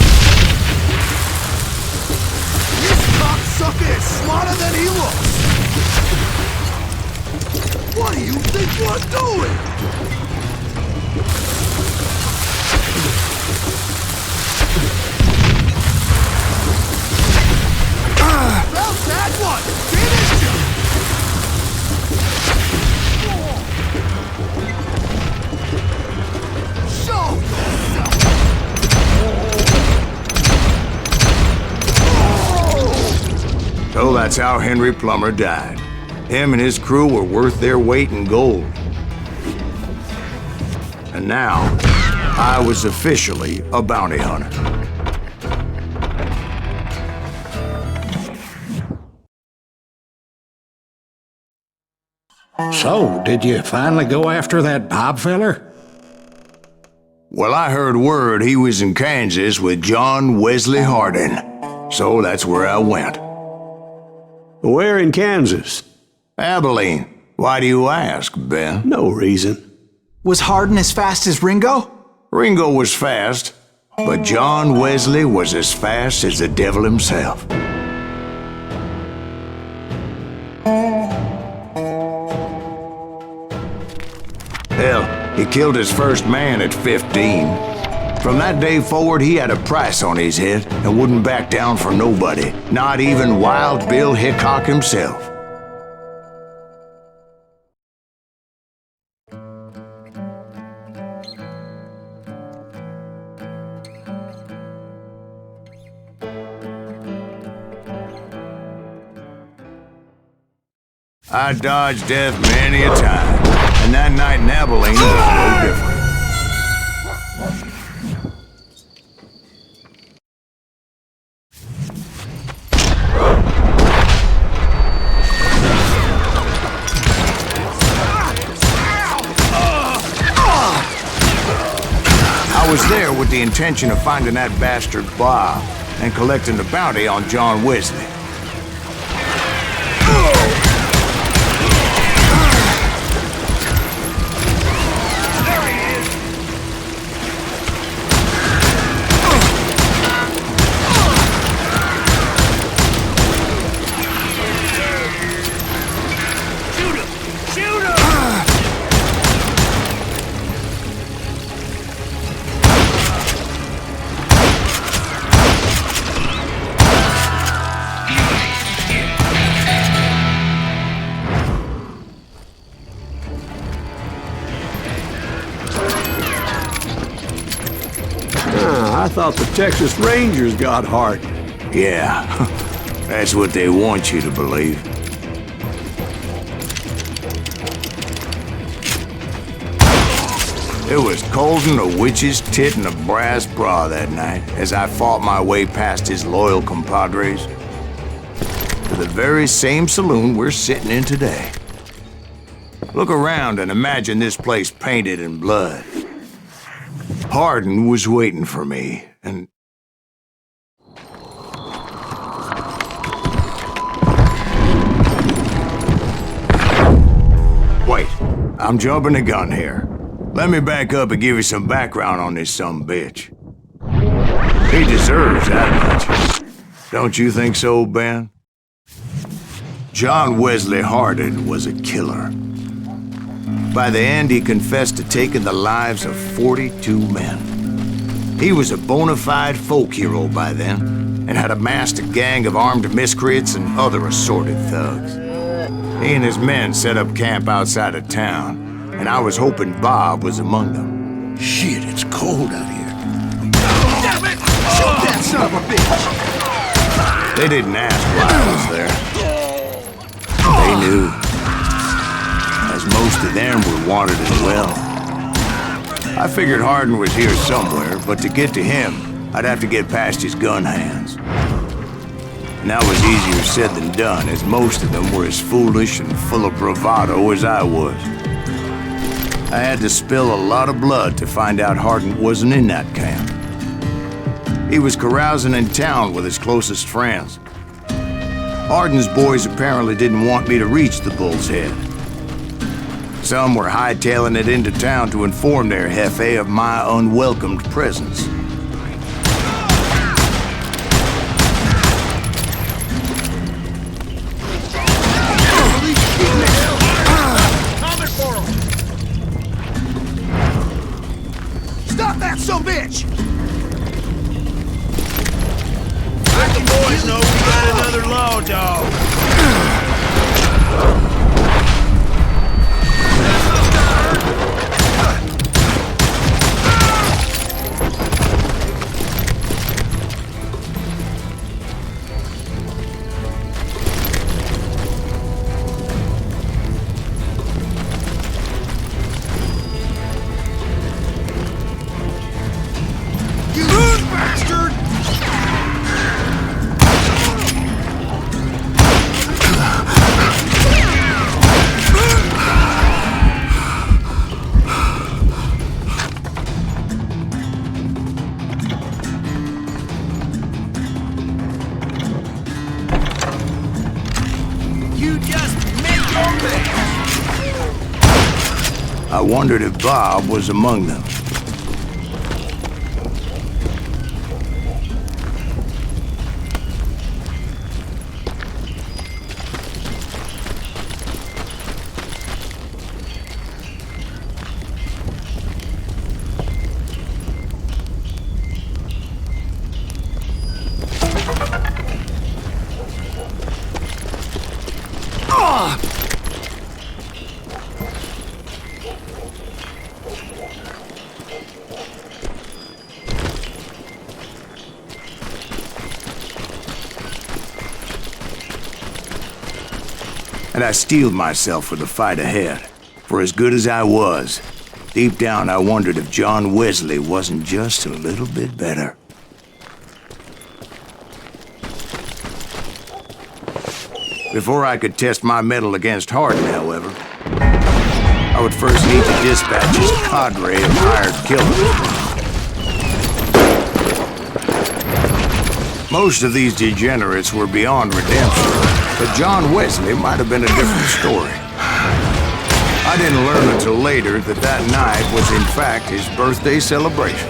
This cocksucker is smarter than he looks! What do you think you're doing? Well, that one! Finish him! Show yourself! So that's how Henry Plummer died. Him and his crew were worth their weight in gold. And now, I was officially a bounty hunter. So, did you finally go after that Bob feller? Well, I heard word he was in Kansas with John Wesley Hardin. So that's where I went. Where in Kansas? Abilene. Why do you ask, Ben? No reason. Was Hardin as fast as Ringo? Ringo was fast, but John Wesley was as fast as the devil himself. Hell, he killed his first man at 15. From that day forward, he had a price on his head and wouldn't back down for nobody, not even Wild Bill Hickok himself. I dodged death many a time, and that night in Abilene was no different. I was there with the intention of finding that bastard Bob and collecting the bounty on John Wesley. I thought the Texas Rangers got Hardin. Yeah, that's what they want you to believe. It was cold in a witch's tit and a brass bra that night as I fought my way past his loyal compadres to the very same saloon we're sitting in today. Look around and imagine this place painted in blood. Hardin was waiting for me, and... Wait, I'm jumping the gun here. Let me back up and give you some background on this sumbitch. He deserves that much. Don't you think so, Ben? John Wesley Hardin was a killer. By the end, he confessed to taking the lives of 42 men. He was a bona fide folk hero by then, and had amassed a gang of armed miscreants and other assorted thugs. He and his men set up camp outside of town, and I was hoping Bob was among them. Shit, it's cold out here. Damn it! Shoot that son of a bitch! They didn't ask why I was there. They knew. As most of them were wanted as well. I figured Hardin was here somewhere, but to get to him, I'd have to get past his gun hands. And that was easier said than done, as most of them were as foolish and full of bravado as I was. I had to spill a lot of blood to find out Hardin wasn't in that camp. He was carousing in town with his closest friends. Hardin's boys apparently didn't want me to reach the Bull's Head. Some were hightailing it into town to inform their jefe of my unwelcomed presence. Stop that sumbitch! Let the boys know we got another law dog. You bastard! You just make your bed. I wondered if Bob was among them. And I steeled myself for the fight ahead. For as good as I was, deep down I wondered if John Wesley wasn't just a little bit better. Before I could test my mettle against Hardin, however, I would first need to dispatch his cadre of hired killers. Most of these degenerates were beyond redemption, but John Wesley might have been a different story. I didn't learn until later that that night was in fact his birthday celebration.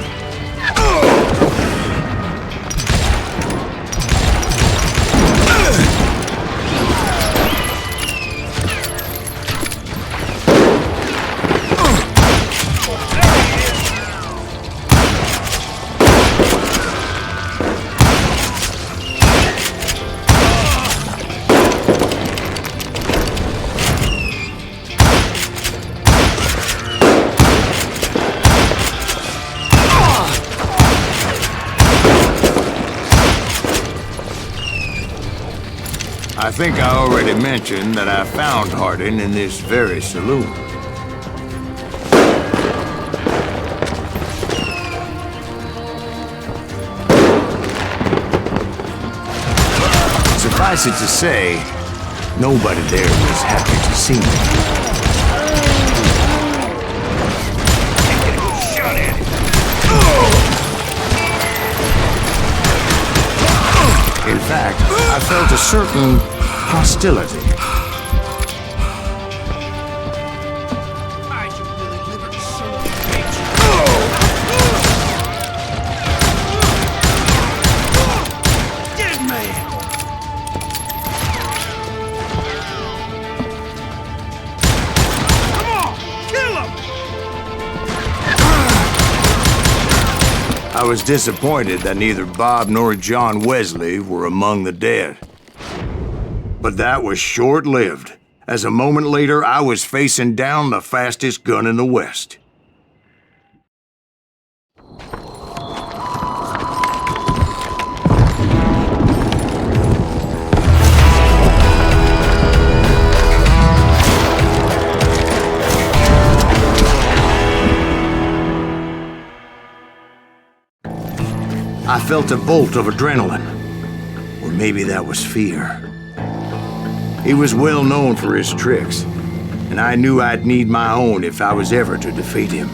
I think I already mentioned that I found Hardin in this very saloon. Suffice it to say, nobody there was happy to see me. In fact, I felt a certain hostility. I was disappointed that neither Bob nor John Wesley were among the dead. But that was short-lived, as a moment later I was facing down the fastest gun in the West. I felt a bolt of adrenaline, or maybe that was fear. He was well known for his tricks, and I knew I'd need my own if I was ever to defeat him.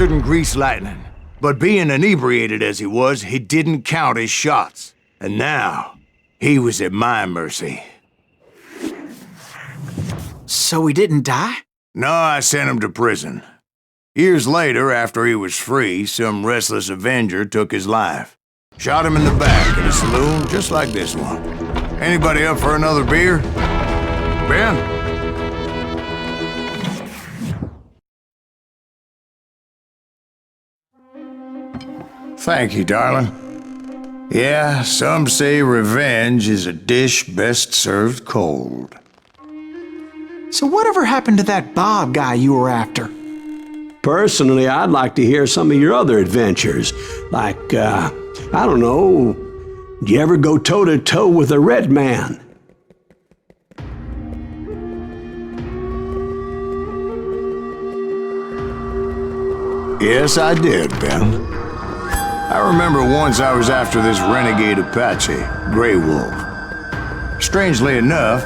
faster than greased lightning. But being inebriated as he was, he didn't count his shots. And now, he was at my mercy. So he didn't die? No, I sent him to prison. Years later, after he was free, some restless avenger took his life. Shot him in the back at a saloon just like this one. Anybody up for another beer? Ben? Thank you, darling. Yeah, some say revenge is a dish best served cold. So whatever happened to that Bob guy you were after? Personally, I'd like to hear some of your other adventures. Like, I don't know, did you ever go toe-to-toe with a red man? Yes, I did, Ben. I remember once I was after this renegade Apache, Grey Wolf. Strangely enough,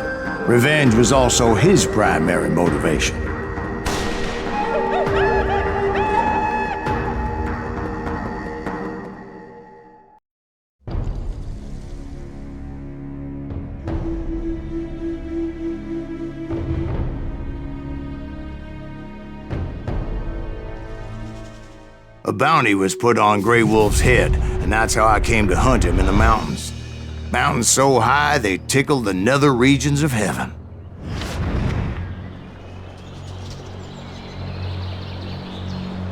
revenge was also his primary motivation. A bounty was put on Grey Wolf's head, and that's how I came to hunt him in the mountains. Mountains so high they tickled the nether regions of heaven.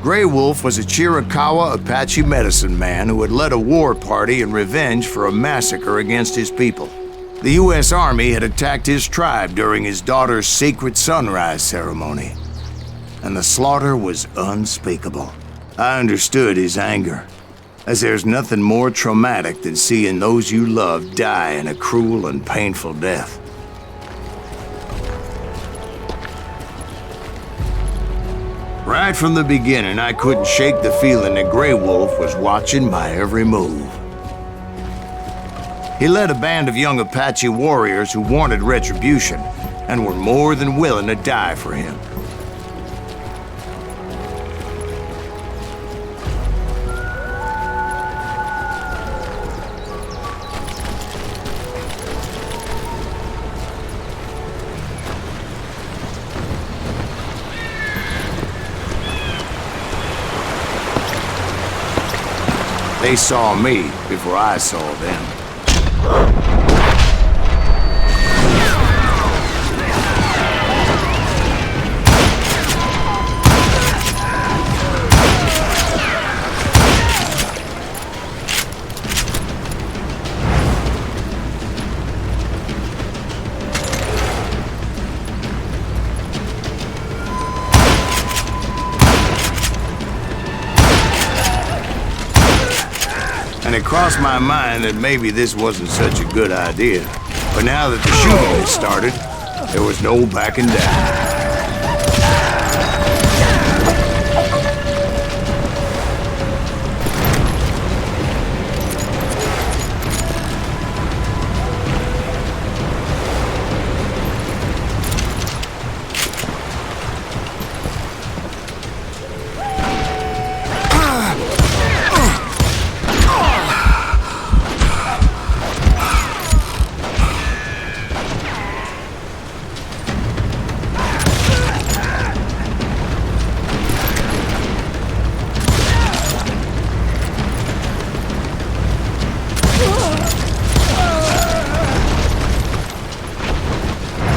Grey Wolf was a Chiricahua Apache medicine man who had led a war party in revenge for a massacre against his people. The U.S. Army had attacked his tribe during his daughter's sacred sunrise ceremony, and the slaughter was unspeakable. I understood his anger, as there's nothing more traumatic than seeing those you love die in a cruel and painful death. Right from the beginning, I couldn't shake the feeling that Grey Wolf was watching my every move. He led a band of young Apache warriors who wanted retribution and were more than willing to die for him. They saw me before I saw them. And it crossed my mind that maybe this wasn't such a good idea. But now that the shooting had started, there was no backing down.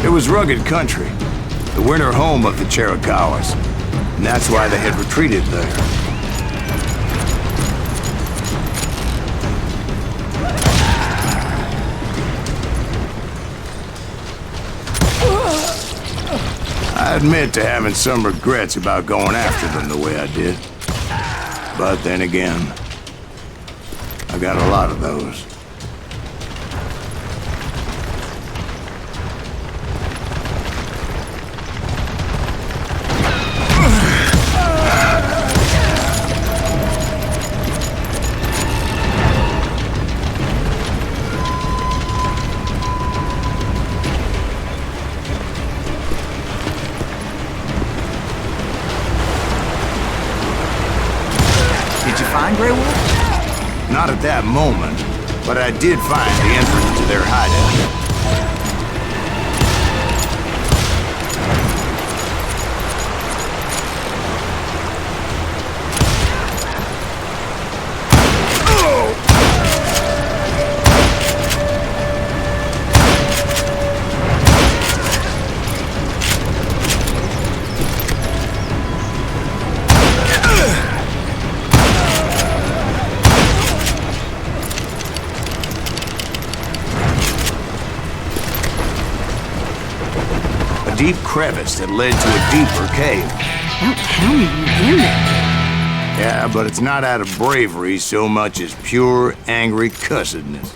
It was rugged country, the winter home of the Chiricahuas, and that's why they had retreated there. I admit to having some regrets about going after them the way I did. But then again, I got a lot of those. Not at that moment, but I did find the entrance to their hideout. Deep crevice that led to a deeper cave. Don't tell me you're in there. Yeah, but it's not out of bravery so much as pure, angry cussedness.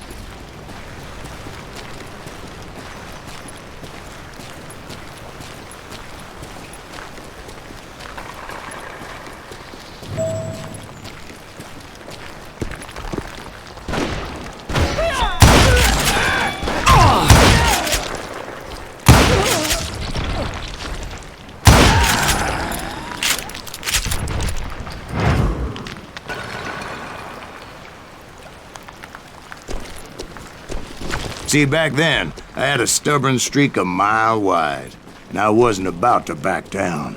See, back then, I had a stubborn streak a mile wide, and I wasn't about to back down.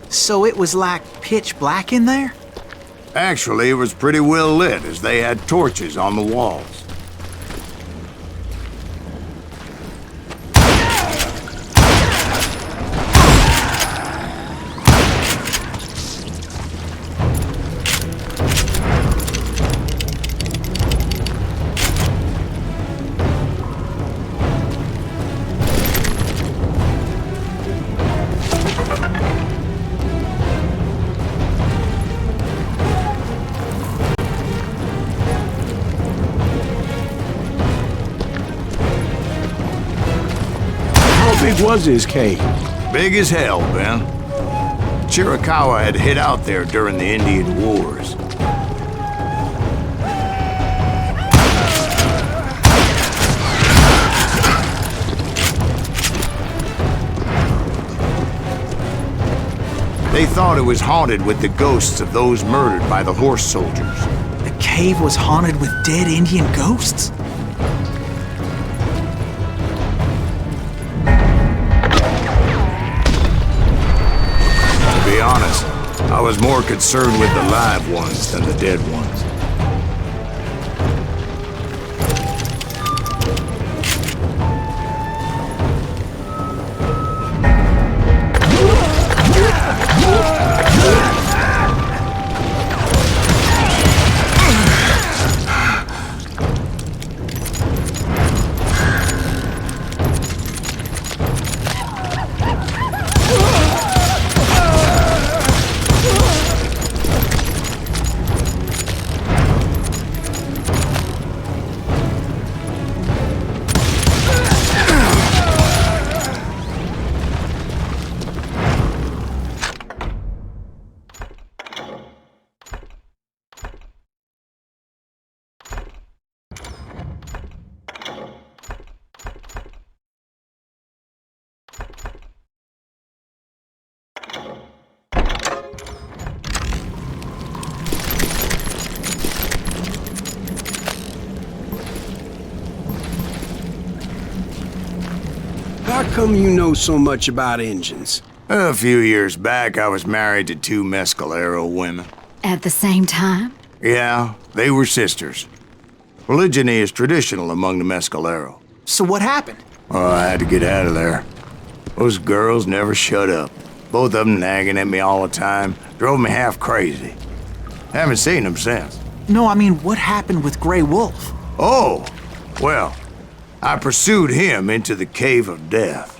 So it was like pitch black in there? Actually, it was pretty well lit, as they had torches on the walls. How big was his cave? Big as hell, Ben. Chiricahua had hid out there during the Indian Wars. They thought it was haunted with the ghosts of those murdered by the horse soldiers. The cave was haunted with dead Indian ghosts? To be honest, I was more concerned with the live ones than the dead ones. How come you know so much about engines? A few years back, I was married to two Mescalero women. At the same time? Yeah, they were sisters. Polygyny is traditional among the Mescalero. So what happened? Oh, I had to get out of there. Those girls never shut up. Both of them nagging at me all the time. Drove me half crazy. Haven't seen them since. No, I mean, what happened with Grey Wolf? Oh, well, I pursued him into the Cave of Death.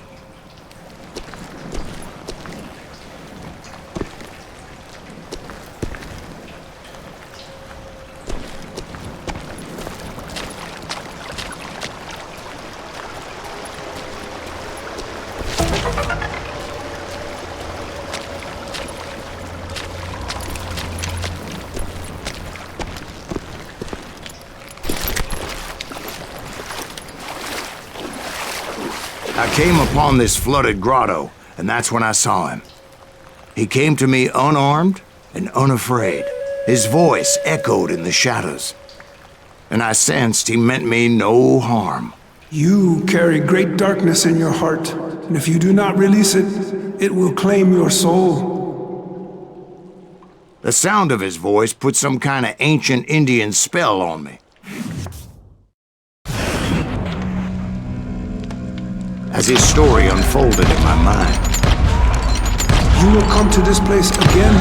I came upon this flooded grotto, and that's when I saw him. He came to me unarmed and unafraid. His voice echoed in the shadows. and I sensed he meant me no harm. You carry great darkness in your heart, and if you do not release it, it will claim your soul. The sound of his voice put some kind of ancient Indian spell on me. As his story unfolded in my mind, You will come to this place again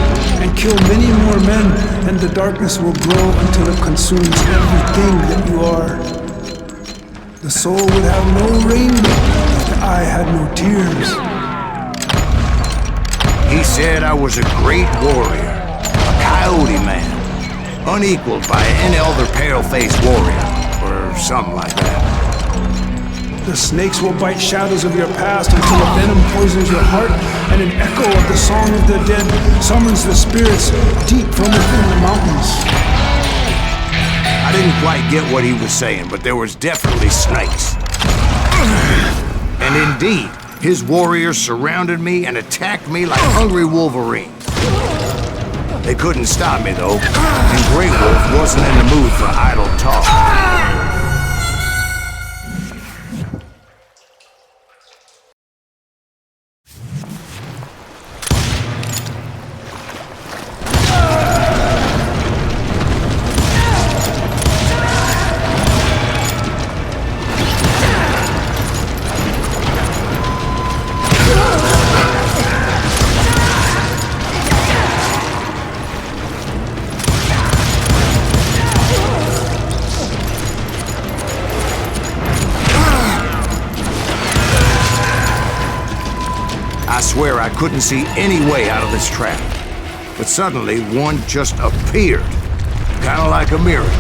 and kill many more men, and the darkness will grow until it consumes everything that you are. The soul would have no rainbow if the eye had no tears. he said I was a great warrior, a coyote man, unequaled by any other pale-faced warrior, or something like that. The snakes will bite shadows of your past until a venom poisons your heart, and an echo of the song of the dead summons the spirits deep from within the mountains. I didn't quite get what he was saying, but there was definitely snakes. And indeed, his warriors surrounded me and attacked me like hungry wolverines. They couldn't stop me, though, and Grey Wolf wasn't in the mood for idle talk. I swear I couldn't see any way out of this trap. But suddenly, one just appeared. Kind of like a miracle.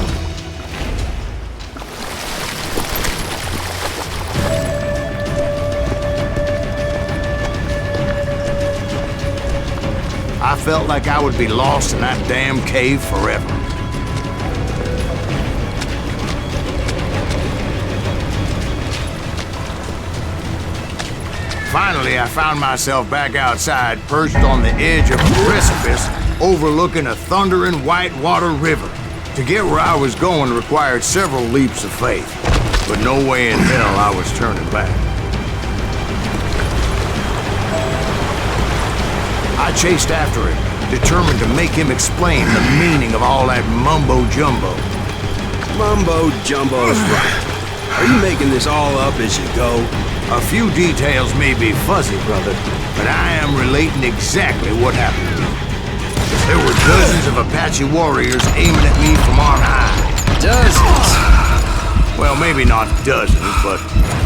I felt like I would be lost in that damn cave forever. Finally, I found myself back outside, perched on the edge of a precipice, overlooking a thundering whitewater river. To get where I was going required several leaps of faith, but no way in hell I was turning back. I chased after him, determined to make him explain the meaning of all that mumbo-jumbo. Mumbo-jumbo's right. Are you making this all up as you go? A few details may be fuzzy, brother, but I am relating exactly what happened to me. There were dozens of Apache warriors aiming at me from on high. Dozens? Well, maybe not dozens, but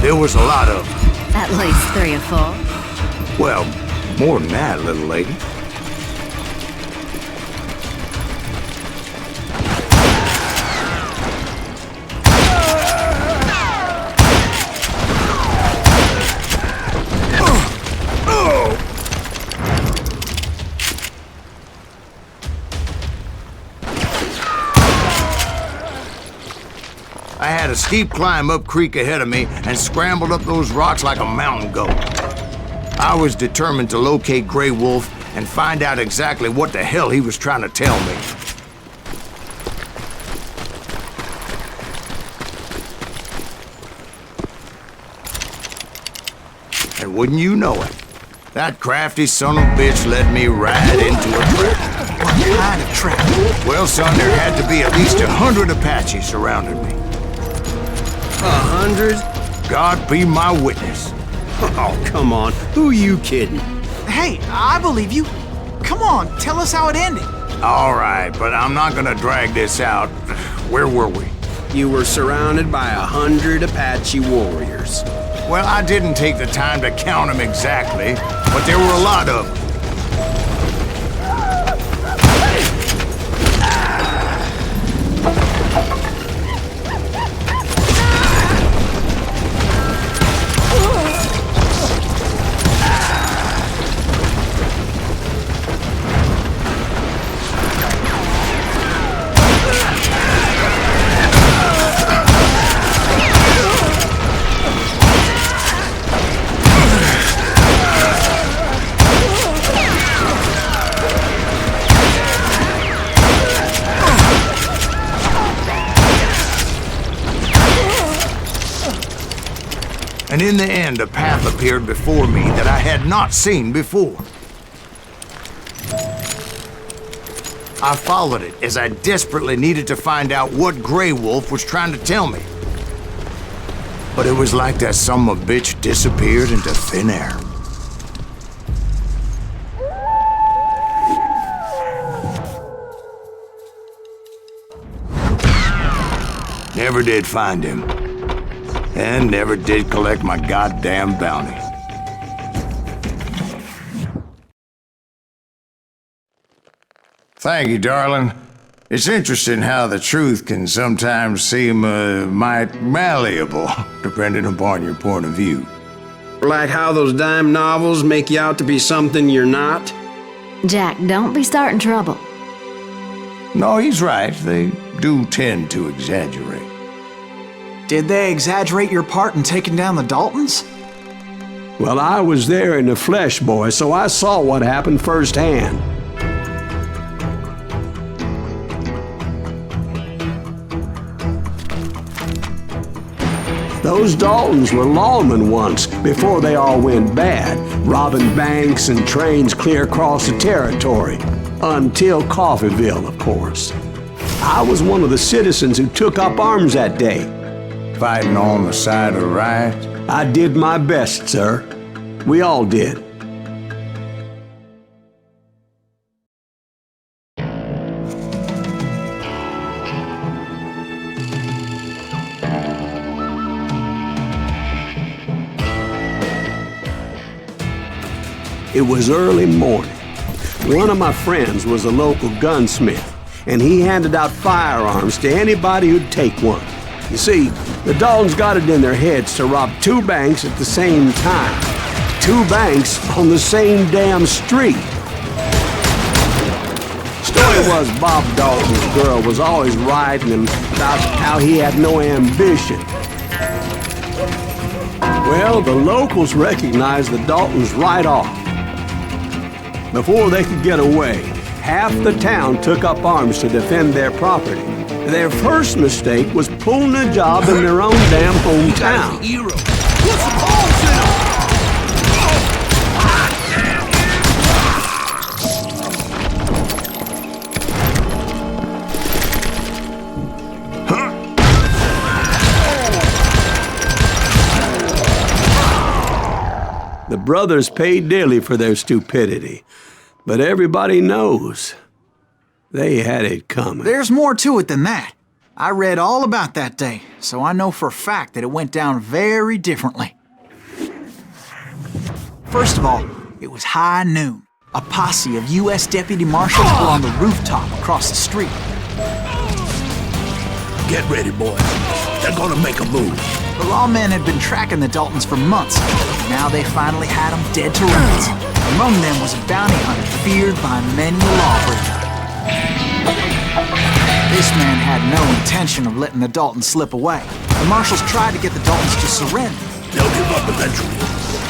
there was a lot of them. At least 3 or 4. Well, more than that, little lady. I had a steep climb up creek ahead of me and scrambled up those rocks like a mountain goat. I was determined to locate Grey Wolf and find out exactly what the hell he was trying to tell me. And wouldn't you know it, that crafty son of a bitch led me right into a trap. What kind of trap? Well, son, there had to be at least 100 Apaches surrounding me. 100? God be my witness. Oh, come on. Who are you kidding? Hey, I believe you. Come on, tell us how it ended. All right, but I'm not gonna drag this out. Where were we? You were surrounded by 100 Apache warriors. Well, I didn't take the time to count them exactly, but there were a lot of them. And in the end, a path appeared before me that I had not seen before. I followed it as I desperately needed to find out what Grey Wolf was trying to tell me. But it was like that son-of-a-bitch disappeared into thin air. Never did find him. And never did collect my goddamn bounty. Thank you, darling. It's interesting how the truth can sometimes seem might malleable, depending upon your point of view. Like how those dime novels make you out to be something you're not? Jack, don't be starting trouble. No, he's right. They do tend to exaggerate. Did they exaggerate your part in taking down the Daltons? Well, I was there in the flesh, boy, so I saw what happened firsthand. Those Daltons were lawmen once, before they all went bad, robbing banks and trains clear across the territory. Until Coffeeville, of course. I was one of the citizens who took up arms that day. Fighting on the side of right? I did my best, sir. We all did. It was early morning. One of my friends was a local gunsmith, and he handed out firearms to anybody who'd take one. You see, the Daltons got it in their heads to rob 2 banks at the same time. 2 banks on the same damn street. Story was Bob Dalton's girl was always writing him about how he had no ambition. Well, the locals recognized the Daltons right off. Before they could get away, half the town took up arms to defend their property. Their first mistake was pulling a job in their own damn hometown. Hero. Put some holes in him! The brothers paid dearly for their stupidity, but everybody knows they had it coming. There's more to it than that. I read all about that day, so I know for a fact that it went down very differently. First of all, it was high noon. A posse of U.S. deputy marshals were on the rooftop across the street. Get ready, boys. They're gonna make a move. The lawmen had been tracking the Daltons for months. Now they finally had them dead to rights. Among them was a bounty hunter feared by many a lawbreaker. This man had no intention of letting the Daltons slip away. The marshals tried to get the Daltons to surrender. They'll give up eventually.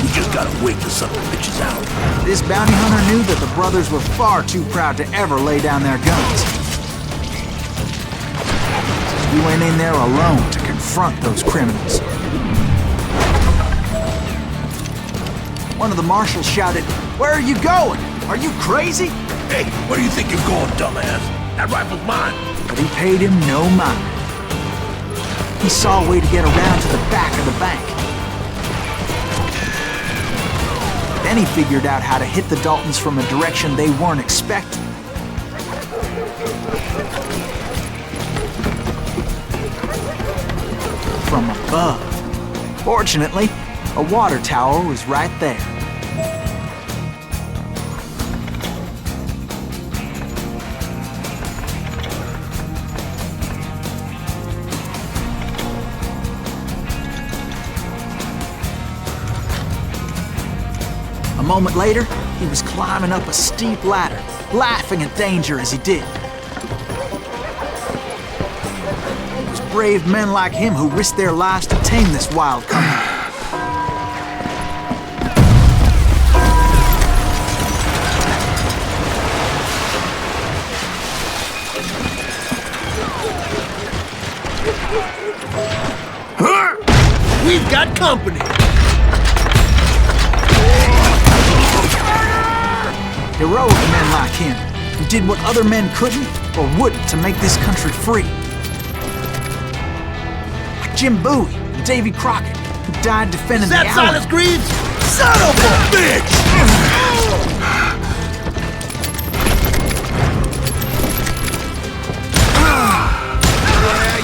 We just gotta wait till something bitches out. This bounty hunter knew that the brothers were far too proud to ever lay down their guns. He went in there alone to confront those criminals. One of the marshals shouted, "Where are you going? Are you crazy?" Hey, where do you think you're going, dumbass? That rifle's mine. But he paid him no mind. He saw a way to get around to the back of the bank. Then he figured out how to hit the Daltons from a direction they weren't expecting. From above. Fortunately, a water tower was right there. A moment later, he was climbing up a steep ladder, laughing at danger as he did. It was brave men like him who risked their lives to tame this wild country. We've got company. Heroic men like him, who did what other men couldn't or wouldn't to make this country free. Like Jim Bowie and Davy Crockett, who died defending the Is that Alamo. Silas Greaves? Son of a bitch!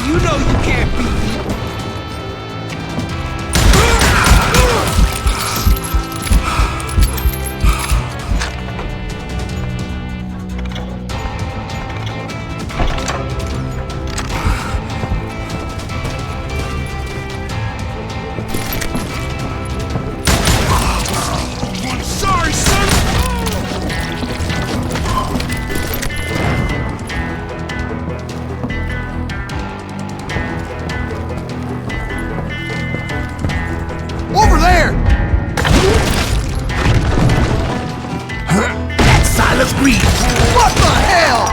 You know you can't beat me. Sorry, son! Over there! That's Silas Greaves! What the hell?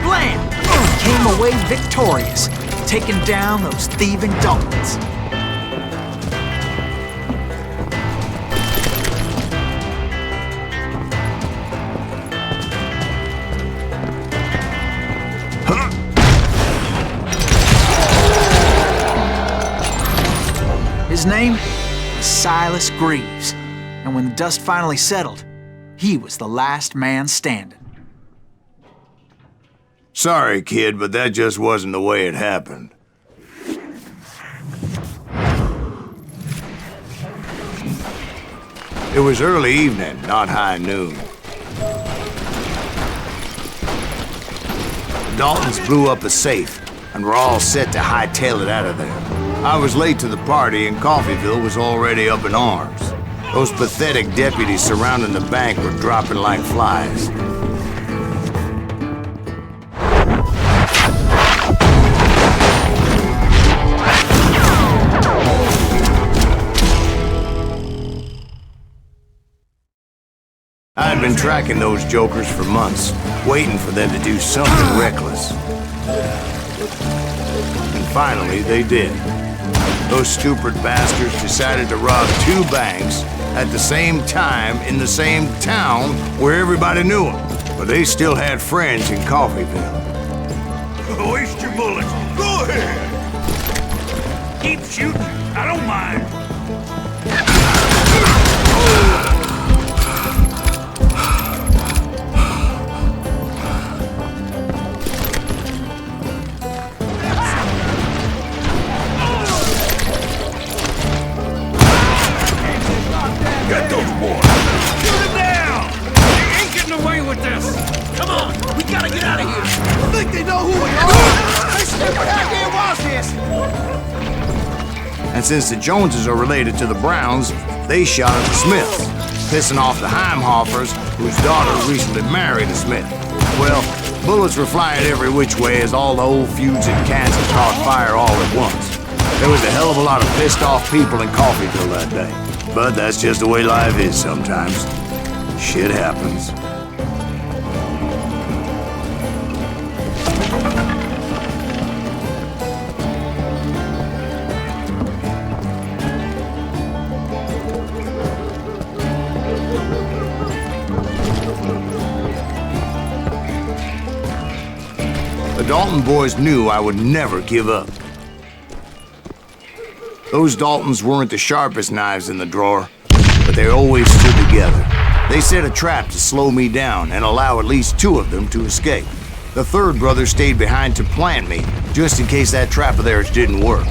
Bland! Came away victorious, taking down those thieving Daltons. His name was Silas Greaves, and when the dust finally settled, he was the last man standing. Sorry, kid, but that just wasn't the way it happened. It was early evening, not high noon. The Daltons blew up a safe, and were all set to hightail it out of there. I was late to the party, and Coffeyville was already up in arms. Those pathetic deputies surrounding the bank were dropping like flies. I had been tracking those jokers for months, waiting for them to do something reckless. And finally, they did. Those stupid bastards decided to rob 2 banks at the same time in the same town where everybody knew them. But they still had friends in Coffeyville. Waste your bullets. Go ahead. Keep shooting. I don't mind. Get those boys. Shoot him down. They ain't getting away with this. Come on. We gotta get out of here. I think they know who we are. They stupid how was this. And since the Joneses are related to the Browns, they shot at the Smiths, pissing off the Heimhoffers, whose daughter recently married a Smith. Well, bullets were flying every which way as all the old feuds in Kansas caught fire all at once. There was a hell of a lot of pissed off people in Coffeyville that day. But that's just the way life is sometimes. Shit happens. The Dalton boys knew I would never give up. Those Daltons weren't the sharpest knives in the drawer, but they always stood together. They set a trap to slow me down and allow at least 2 of them to escape. The third brother stayed behind to plant me, just in case that trap of theirs didn't work.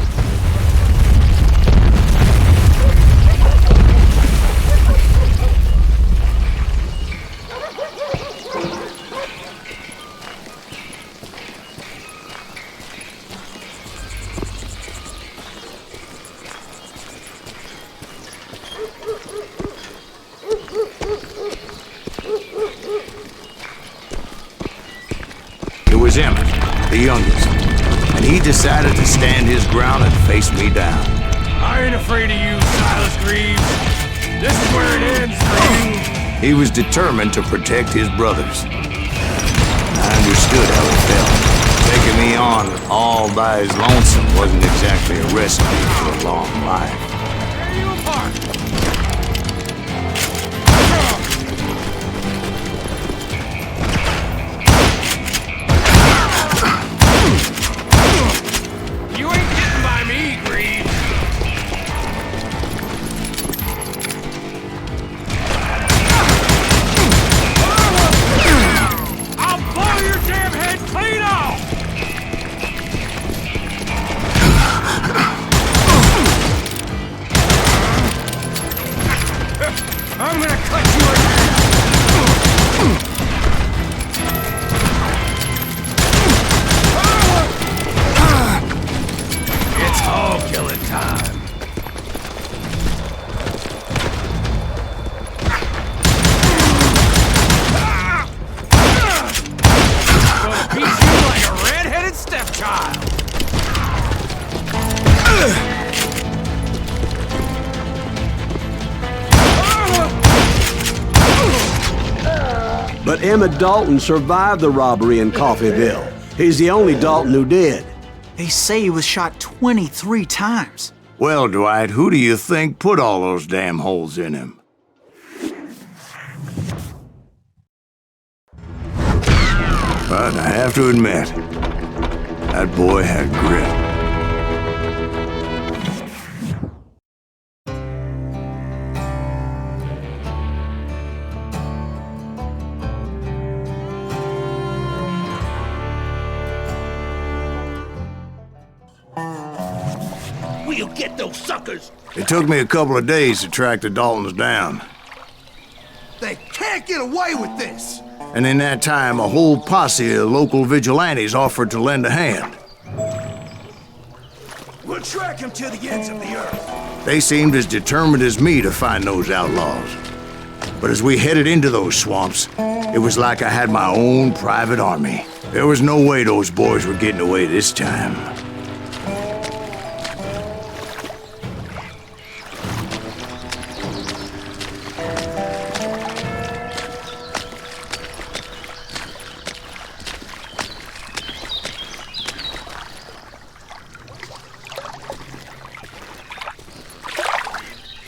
It was Emmett, the youngest, and he decided to stand his ground and face me down. I ain't afraid of you, Silas Greaves. This is where it ends for you. He was determined to protect his brothers. I understood how it felt. Taking me on all by his lonesome wasn't exactly a recipe for a long life. Tear you apart. But Emmett Dalton survived the robbery in Coffeyville. He's the only Dalton who did. They say he was shot 23 times. Well, Dwight, who do you think put all those damn holes in him? But I have to admit, that boy had grit. We'll get those suckers! It took me a couple of days to track the Daltons down. They can't get away with this! And in that time, a whole posse of local vigilantes offered to lend a hand. We'll track him to the ends of the earth. They seemed as determined as me to find those outlaws. But as we headed into those swamps, it was like I had my own private army. There was no way those boys were getting away this time.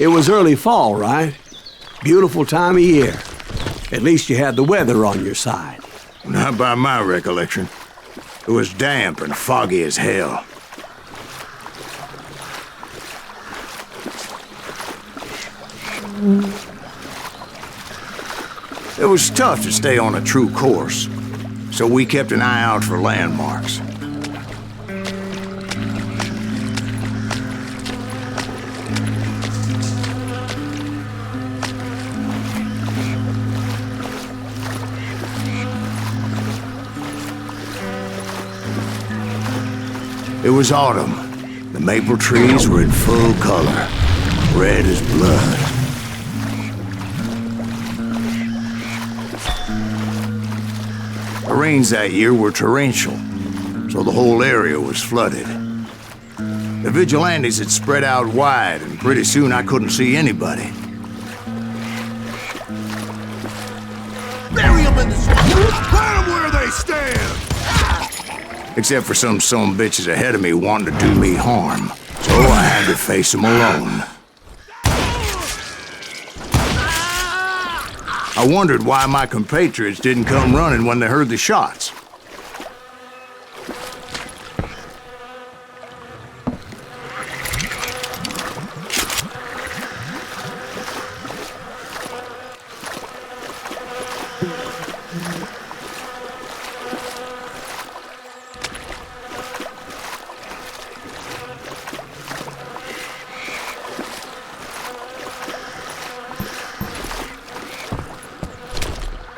It was early fall, right? Beautiful time of year. At least you had the weather on your side. Not by my recollection. It was damp and foggy as hell. It was tough to stay on a true course, so we kept an eye out for landmarks. It was autumn. The maple trees were in full color, red as blood. The rains that year were torrential, so the whole area was flooded. The vigilantes had spread out wide, and pretty soon I couldn't see anybody. Bury them in the swamp! Plant them where they stand! Except for some bitches ahead of me wanting to do me harm. So I had to face them alone. I wondered why my compatriots didn't come running when they heard the shots.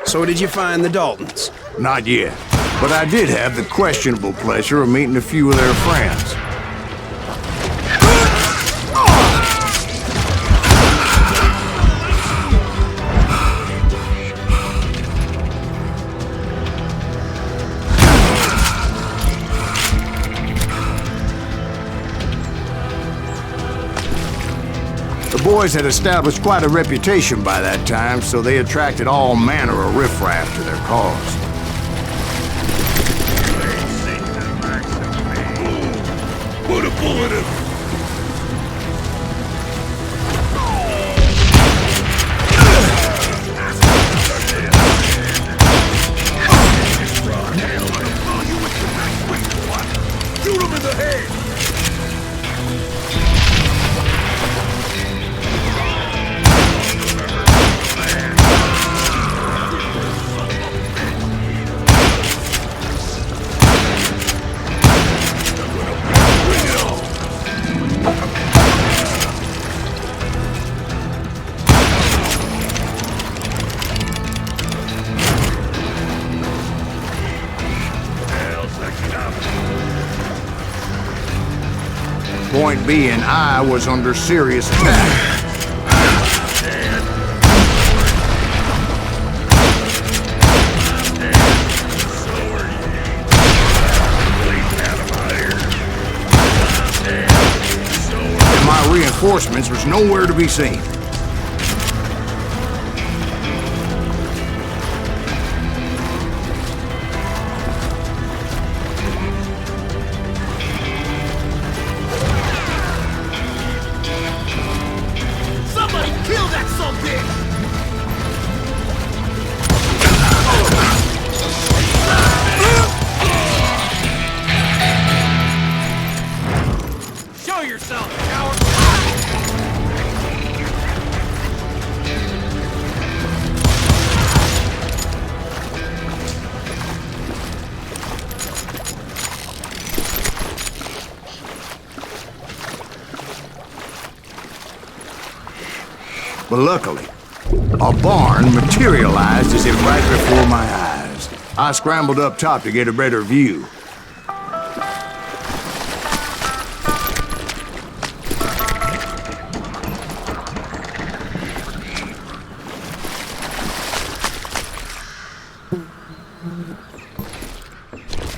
So did you find the Daltons? Not yet, but I did have the questionable pleasure of meeting a few of their friends. The boys had established quite a reputation by that time, so they attracted all manner of riffraff to their cause. Put a bullet in him! Shoot him in the head! Point being, I was under serious attack. And my reinforcements was nowhere to be seen. Show yourself, coward! But luckily, a barn materialized as if right before my eyes. I scrambled up top to get a better view.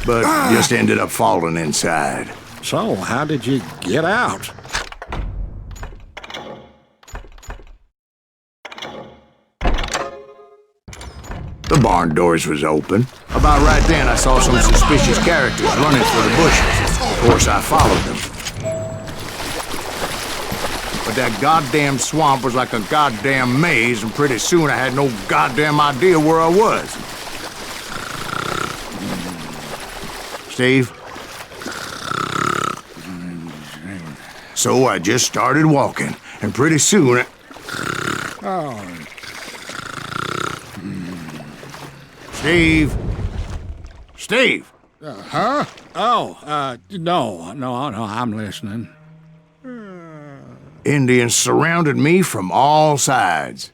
But just ended up falling inside. So, how did you get out? The barn doors was open. About right then, I saw some suspicious characters running for the bushes. Of course, I followed them. But that goddamn swamp was like a goddamn maze, and pretty soon I had no goddamn idea where I was. Steve? So I just started walking, and pretty soon... Steve? Steve! Huh? Oh, no, I'm listening. Indians surrounded me from all sides.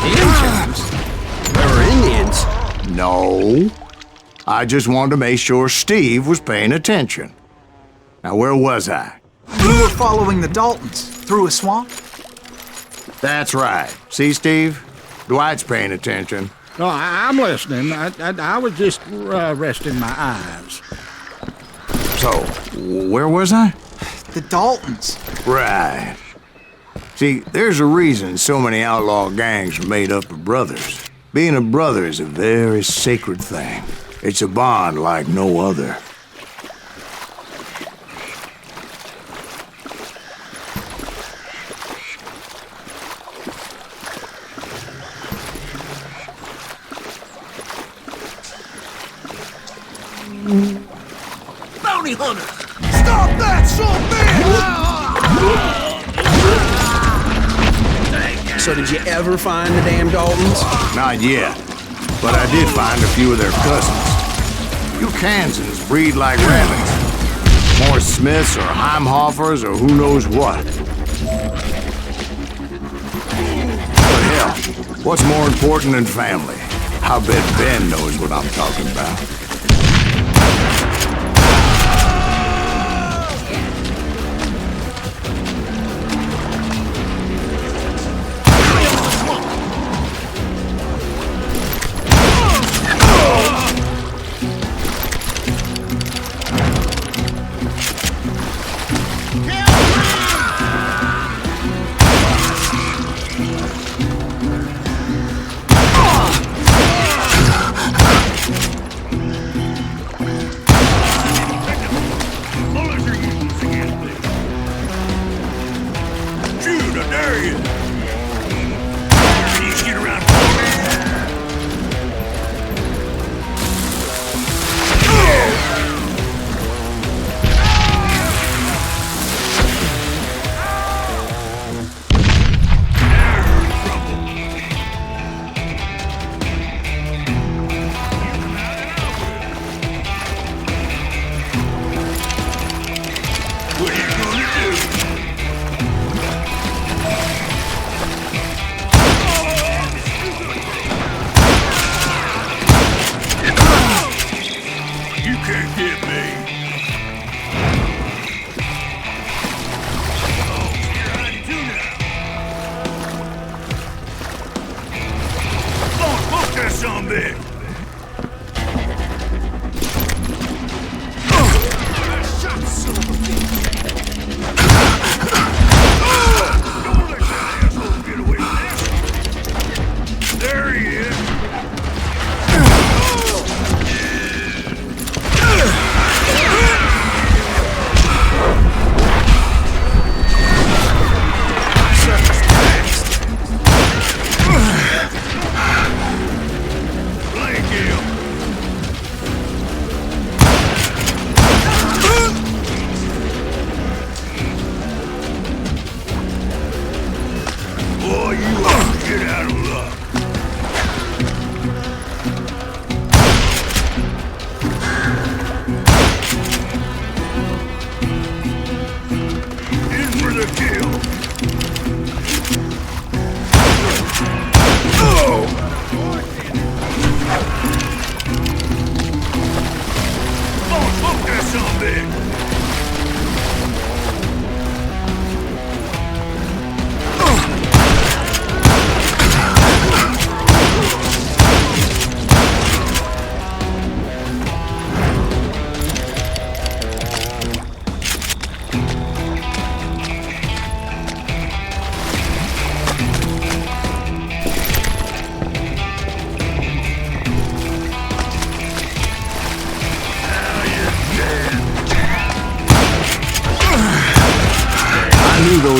Indians? There were Indians? No. I just wanted to make sure Steve was paying attention. Now, where was I? You were following the Daltons through a swamp? That's right. See, Steve? Dwight's paying attention. No, I'm listening. I was just resting my eyes. So, where was I? The Daltons. Right. See, there's a reason so many outlaw gangs are made up of brothers. Being a brother is a very sacred thing. It's a bond like no other. Bounty hunter! Stop that, son man! So did you ever find the damn Daltons? Not yet, but I did find a few of their cousins. You Kansans breed like rabbits. More Smiths or Heimhoffers or who knows what. But hell, what's more important than family? I bet Ben knows what I'm talking about.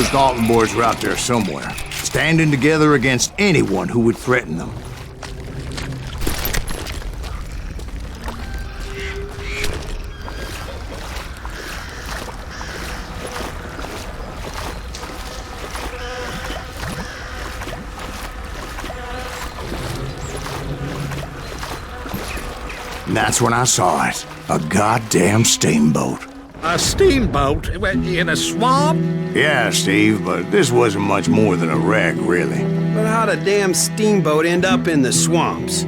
those Dalton boys were out there somewhere, standing together against anyone who would threaten them. And that's when I saw it. A goddamn steamboat. A steamboat in a swamp? Yeah, Steve, but this wasn't much more than a wreck, really. But how'd a damn steamboat end up in the swamps?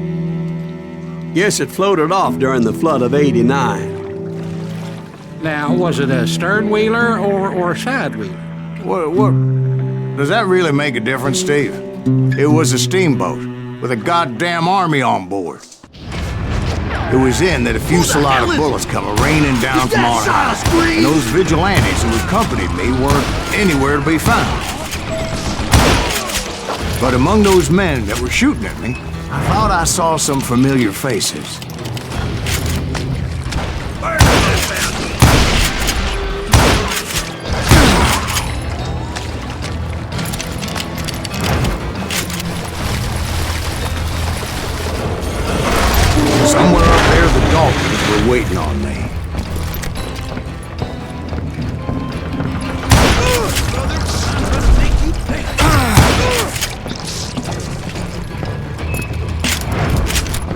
Guess it floated off during the flood of '89. Now, was it a stern-wheeler or a side-wheeler? What? Does that really make a difference, Steve? It was a steamboat with a goddamn army on board. It was then that a fusillade of bullets come raining down from on high, and those vigilantes who accompanied me weren't anywhere to be found. But among those men that were shooting at me, I thought I saw some familiar faces. Somewhere up there, the Daltons were waiting on me.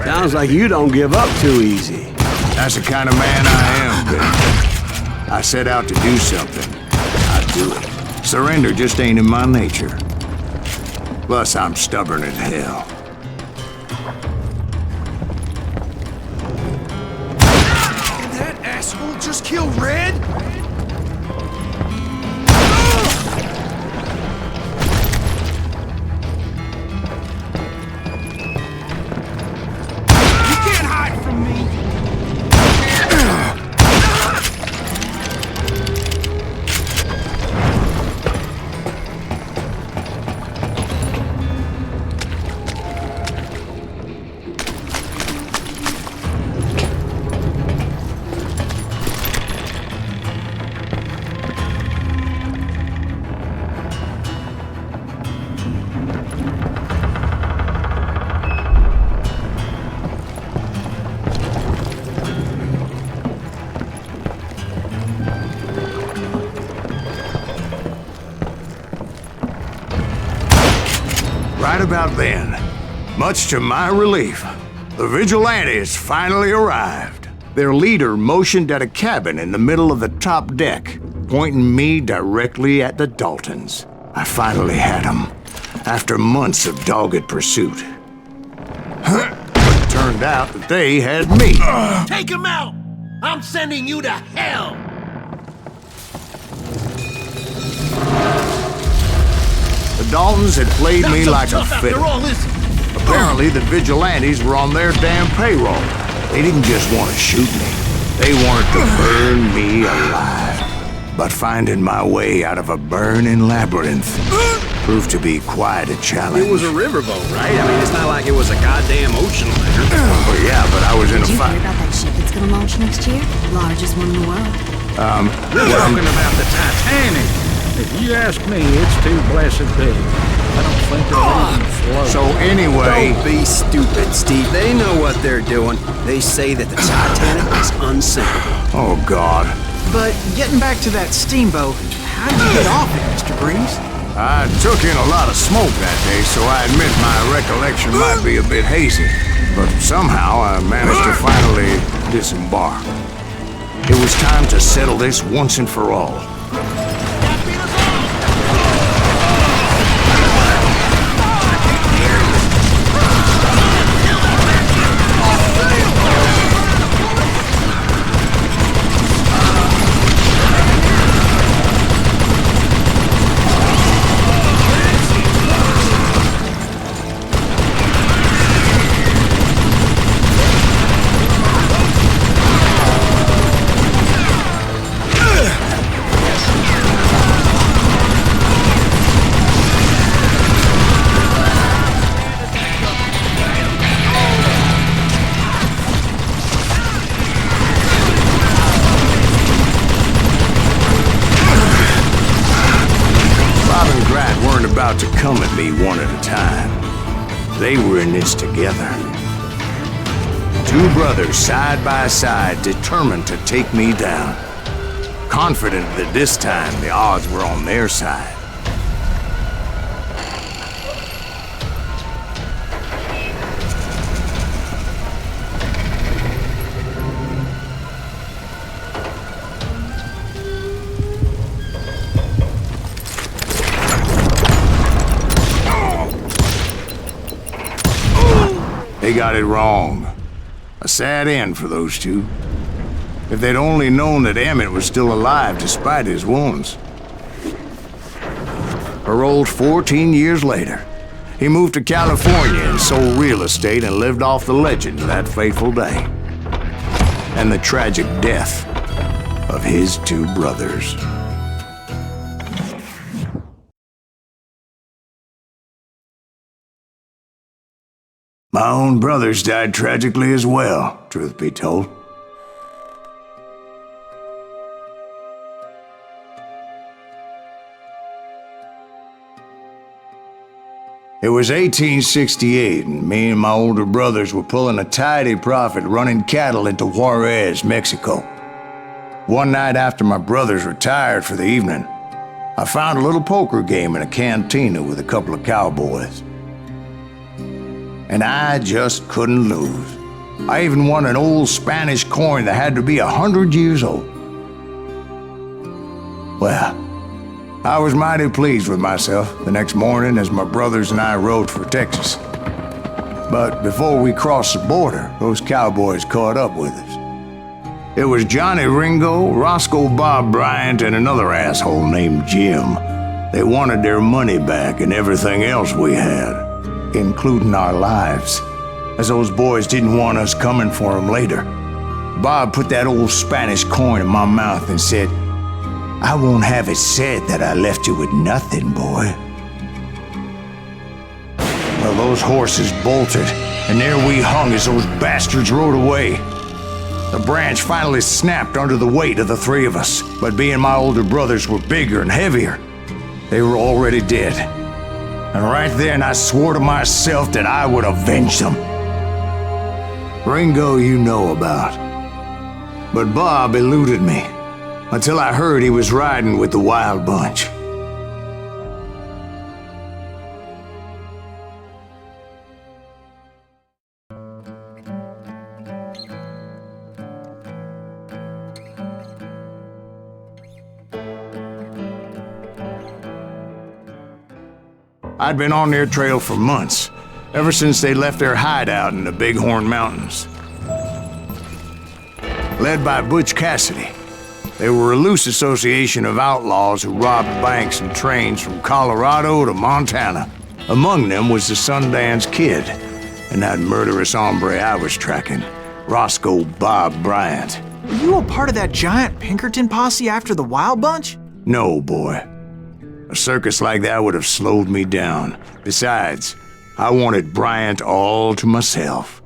Sounds like you don't give up too easy. That's the kind of man I am, Bill. I set out to do something. I do it. Surrender just ain't in my nature. Plus, I'm stubborn as hell. Asshole just killed Red? You can't hide from me! Right about then, much to my relief, the vigilantes finally arrived. Their leader motioned at a cabin in the middle of the top deck, pointing me directly at the Daltons. I finally had them, after months of dogged pursuit. But it turned out that they had me. Take him out! I'm sending you to hell! The Daltons had played me like a fiddle. Apparently, the vigilantes were on their damn payroll. They didn't just want to shoot me. They wanted to burn me alive. But finding my way out of a burning labyrinth proved to be quite a challenge. It was a riverboat, right? I mean, it's not like it was a goddamn ocean liner. Well, yeah, but I was in a Did you fight. hear about that ship that's gonna launch next year? Largest one in the world. We're talking about the Titanic. If you ask me, it's too blessed big. I don't think it'll even float. So anyway... Don't be stupid, Steve. They know what they're doing. They say that the Titanic is unsinkable. Oh, God. But getting back to that steamboat, how did you get off it, Mr. Breeze? I took in a lot of smoke that day, so I admit my recollection might be a bit hazy. But somehow I managed to finally disembark. It was time to settle this once and for all. about to come at me one at a time. They were in this together. Two brothers side by side, determined to take me down. Confident that this time the odds were on their side. They got it wrong. A sad end for those two. If they'd only known that Emmett was still alive despite his wounds. Paroled 14 years later, he moved to California and sold real estate and lived off the legend of that fateful day. And the tragic death of his two brothers. My own brothers died tragically as well, truth be told. It was 1868, and me and my older brothers were pulling a tidy profit running cattle into Juarez, Mexico. One night after my brothers retired for the evening, I found a little poker game in a cantina with a couple of cowboys. And I just couldn't lose. I even won an old Spanish coin that had to be 100 years old. Well, I was mighty pleased with myself the next morning as my brothers and I rode for Texas. But before we crossed the border, those cowboys caught up with us. It was Johnny Ringo, Roscoe Bob Bryant, and another asshole named Jim. They wanted their money back and everything else we had, including our lives, as those boys didn't want us coming for them later. Bob put that old Spanish coin in my mouth and said, "I won't have it said that I left you with nothing, boy." Well, those horses bolted, and there we hung as those bastards rode away. The branch finally snapped under the weight of the three of us, but being my older brothers were bigger and heavier, they were already dead. And right then I swore to myself that I would avenge them. Ringo you know about. But Bob eluded me, until I heard he was riding with the Wild Bunch. I'd been on their trail for months, ever since they left their hideout in the Bighorn Mountains. Led by Butch Cassidy, they were a loose association of outlaws who robbed banks and trains from Colorado to Montana. Among them was the Sundance Kid, and that murderous hombre I was tracking, Roscoe Bob Bryant. Were you a part of that giant Pinkerton posse after the Wild Bunch? No, boy. A circus like that would have slowed me down. Besides, I wanted Bryant all to myself.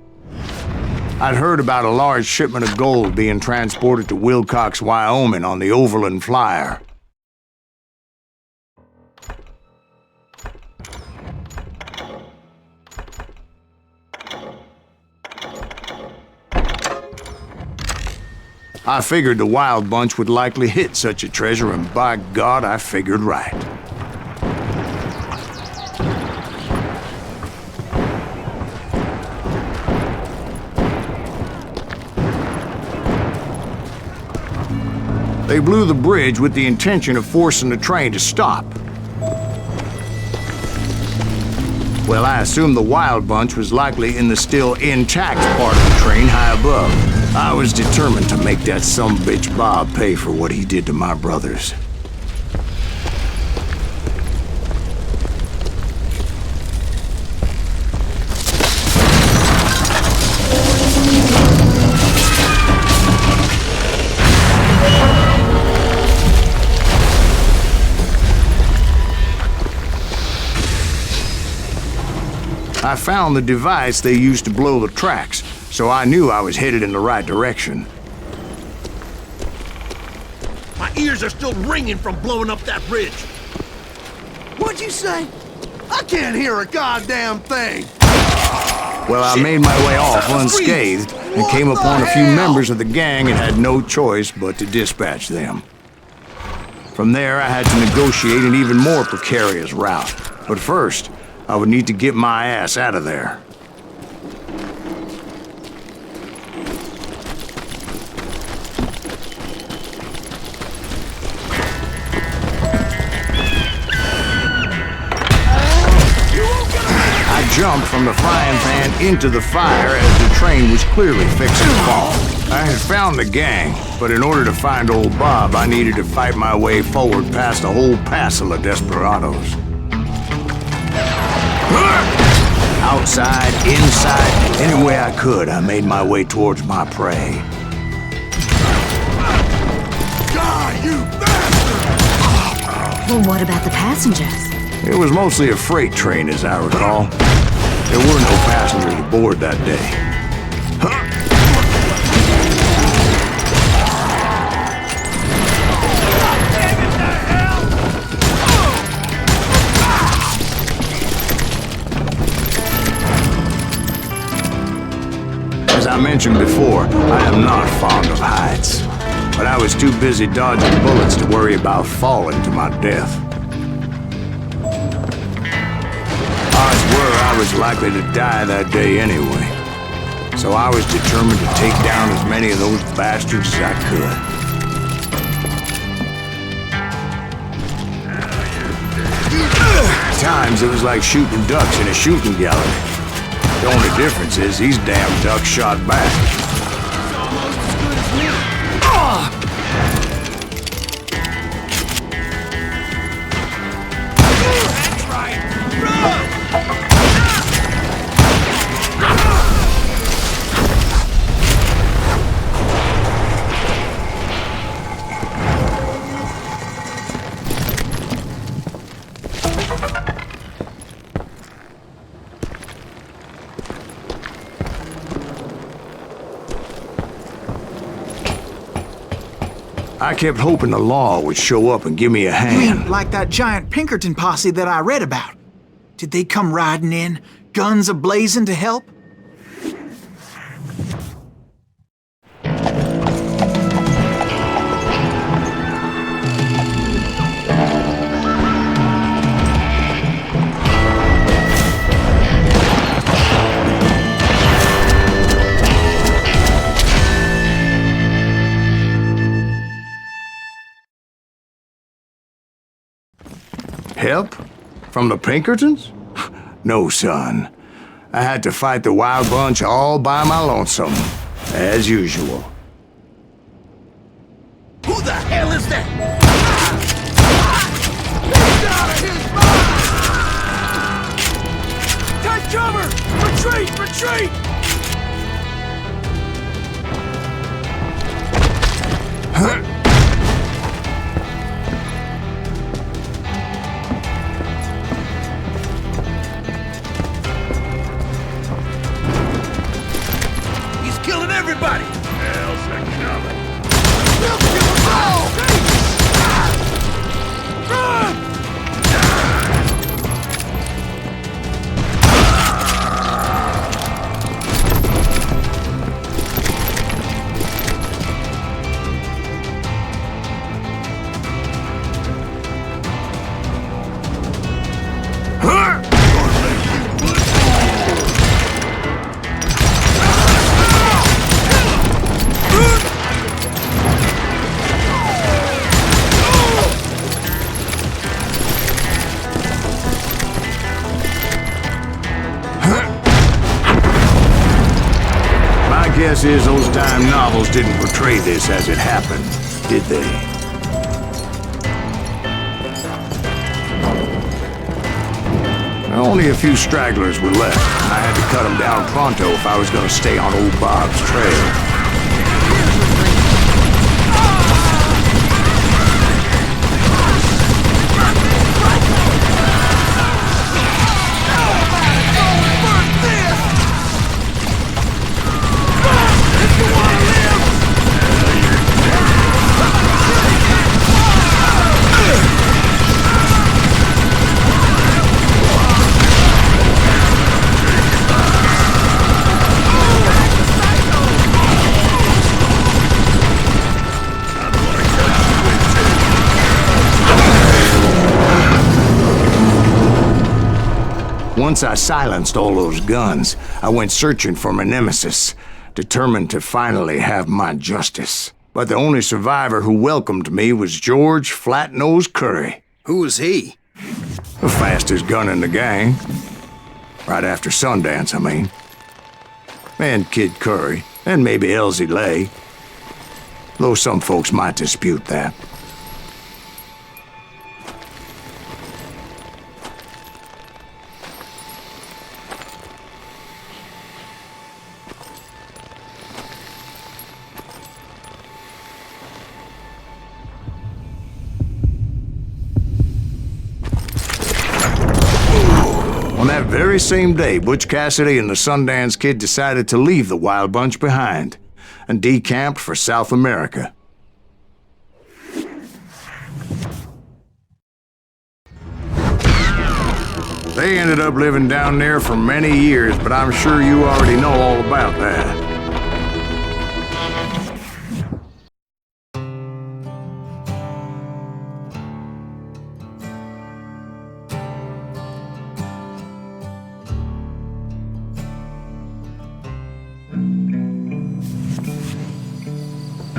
I'd heard about a large shipment of gold being transported to Wilcox, Wyoming on the Overland Flyer. I figured the Wild Bunch would likely hit such a treasure, and by God, I figured right. They blew the bridge with the intention of forcing the train to stop. Well, I assumed the Wild Bunch was likely in the still intact part of the train high above. I was determined to make that sumbitch Bob pay for what he did to my brothers. I found the device they used to blow the tracks, so I knew I was headed in the right direction. My ears are still ringing from blowing up that bridge. What'd you say? I can't hear a goddamn thing! Well, I made my way off unscathed and came upon a few members of the gang and had no choice but to dispatch them. From there, I had to negotiate an even more precarious route. But first, I would need to get my ass out of there. I jumped from the frying pan into the fire as the train was clearly fixing to fall. I had found the gang, but in order to find old Bob, I needed to fight my way forward past a whole passel of desperados. Outside, inside, any way I could, I made my way towards my prey. Die, you bastard! Well, what about the passengers? It was mostly a freight train, as I recall. There were no passengers aboard that day. As I mentioned before, I am not fond of heights. But I was too busy dodging bullets to worry about falling to my death. Odds were I was likely to die that day anyway. So I was determined to take down as many of those bastards as I could. At times it was like shooting ducks in a shooting gallery. The only difference is these damn ducks shot back. Almost as good as me. That's right. Run! I kept hoping the law would show up and give me a You hand. mean like that giant Pinkerton posse that I read about? Did they come riding in, guns a-blazing to help? Help? From the Pinkertons? No, son. I had to fight the wild bunch all by my lonesome, as usual. Who the hell is that? Get out of his mind! Take cover! Retreat! Retreat! He's killing everybody! Hell's a coming! We'll kill them all! Run! Guess is those dime novels didn't portray this as it happened, did they? Only a few stragglers were left, and I had to cut them down pronto if I was going to stay on old Bob's trail. Once I silenced all those guns, I went searching for my nemesis, determined to finally have my justice. But the only survivor who welcomed me was George Flat-Nosed Curry. Who was he? The fastest gun in the gang. Right after Sundance, I mean. And Kid Curry, and maybe Elsie Lay. Though some folks might dispute that. On that very same day, Butch Cassidy and the Sundance Kid decided to leave the Wild Bunch behind and decamped for South America. They ended up living down there for many years, but I'm sure you already know all about that.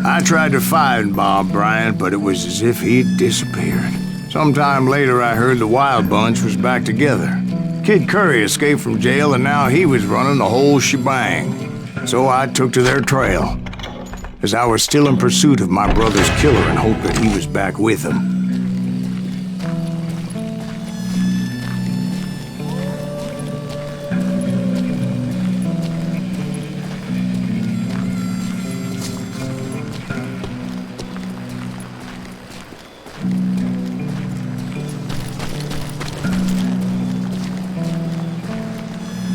I tried to find Bob Bryant, but it was as if he'd disappeared. Sometime later, I heard the Wild Bunch was back together. Kid Curry escaped from jail, and now he was running the whole shebang. So I took to their trail, as I was still in pursuit of my brother's killer and hoped that he was back with him.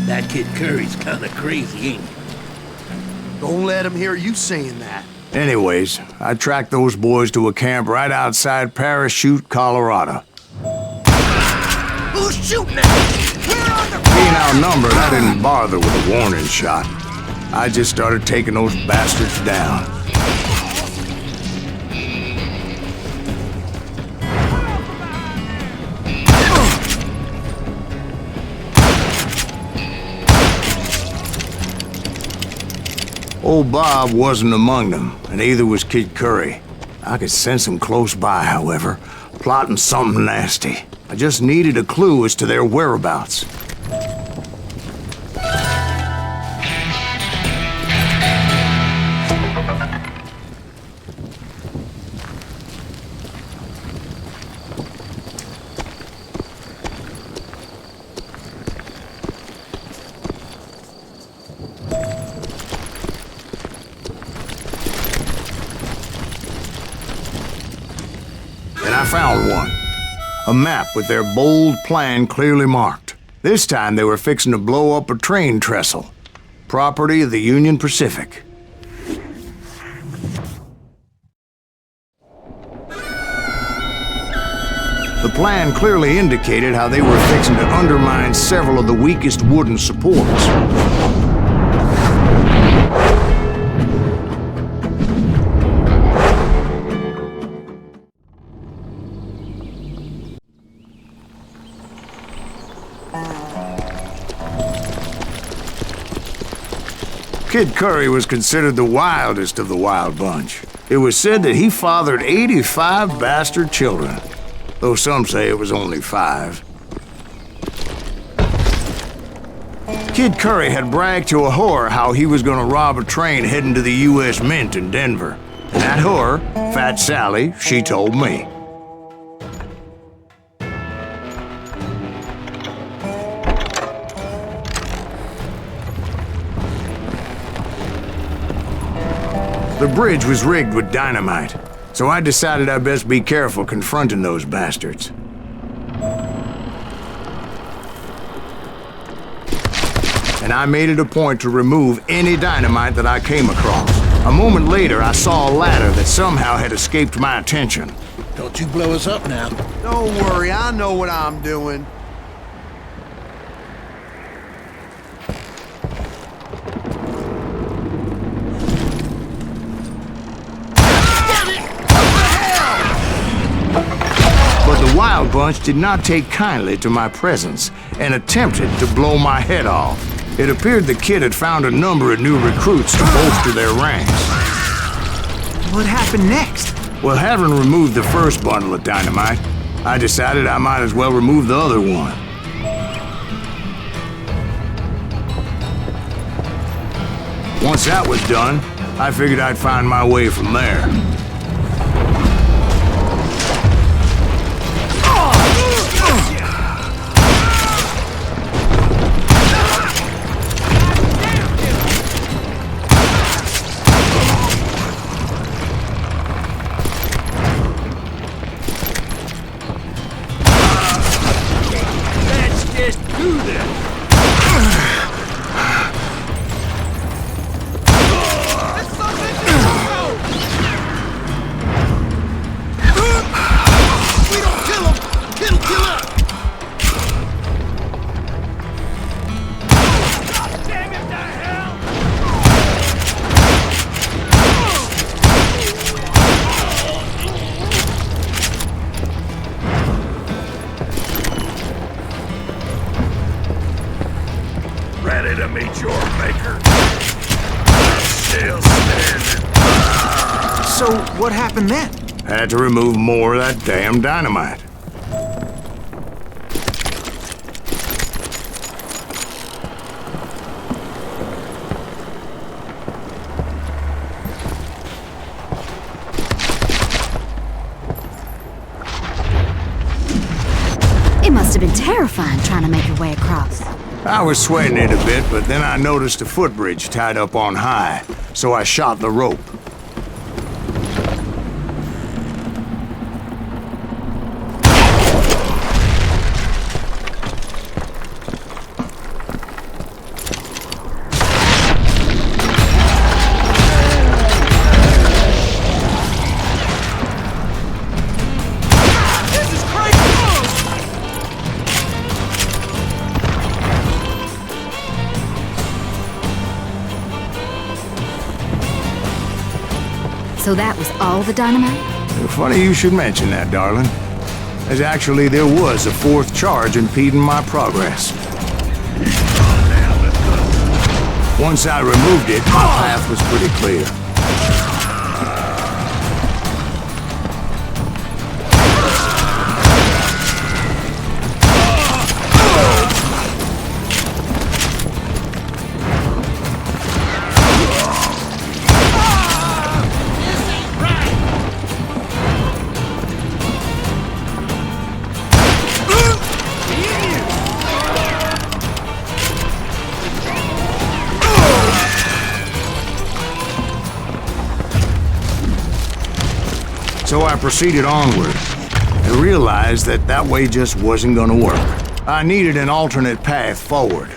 That Kid Curry's kinda crazy, ain't he? Don't let him hear you saying that. Anyways, I tracked those boys to a camp right outside Parachute, Colorado. Who's shooting at us? We're under fire! Being outnumbered, I didn't bother with a warning shot. I just started taking those bastards down. Old Bob wasn't among them, and neither was Kid Curry. I could sense him close by, however, plotting something nasty. I just needed a clue as to their whereabouts. I found one. A map with their bold plan clearly marked. This time they were fixing to blow up a train trestle. Property of the Union Pacific. The plan clearly indicated how they were fixing to undermine several of the weakest wooden supports. Kid Curry was considered the wildest of the Wild Bunch. It was said that he fathered 85 bastard children, though some say it was only 5. Kid Curry had bragged to a whore how he was gonna rob a train heading to the U.S. Mint in Denver. And that whore, Fat Sally, she told me. The bridge was rigged with dynamite, so I decided I'd best be careful confronting those bastards. And I made it a point to remove any dynamite that I came across. A moment later, I saw a ladder that somehow had escaped my attention. Don't you blow us up now. Don't worry, I know what I'm doing. But the Wild bunch did not take kindly to my presence and attempted to blow my head off. It appeared the kid had found a number of new recruits to bolster their ranks. What happened next? Well, having removed the first bundle of dynamite, I decided I might as well remove the other one. Once that was done, I figured I'd find my way from there. Ready to meet your maker. Still standing. So, what happened then? Had to remove more of that damn dynamite. It must have been terrifying trying to make your way across. I was sweating it a bit, but then I noticed a footbridge tied up on high, so I shot the rope. So that was all the dynamite? Funny you should mention that, darling. As actually there was a fourth charge impeding my progress. Once I removed it, my path was pretty clear. So I proceeded onward and realized that that way just wasn't gonna work. I needed an alternate path forward.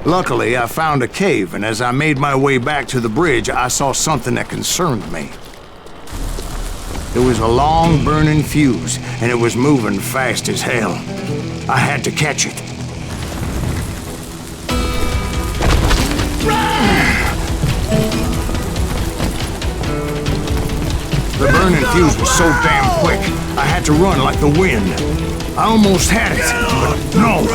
Luckily, I found a cave, and as I made my way back to the bridge, I saw something that concerned me. It was a long, burning fuse, and it was moving fast as hell. I had to catch it. The burning fuse was so damn quick, I had to run like the wind. I almost had it, but no.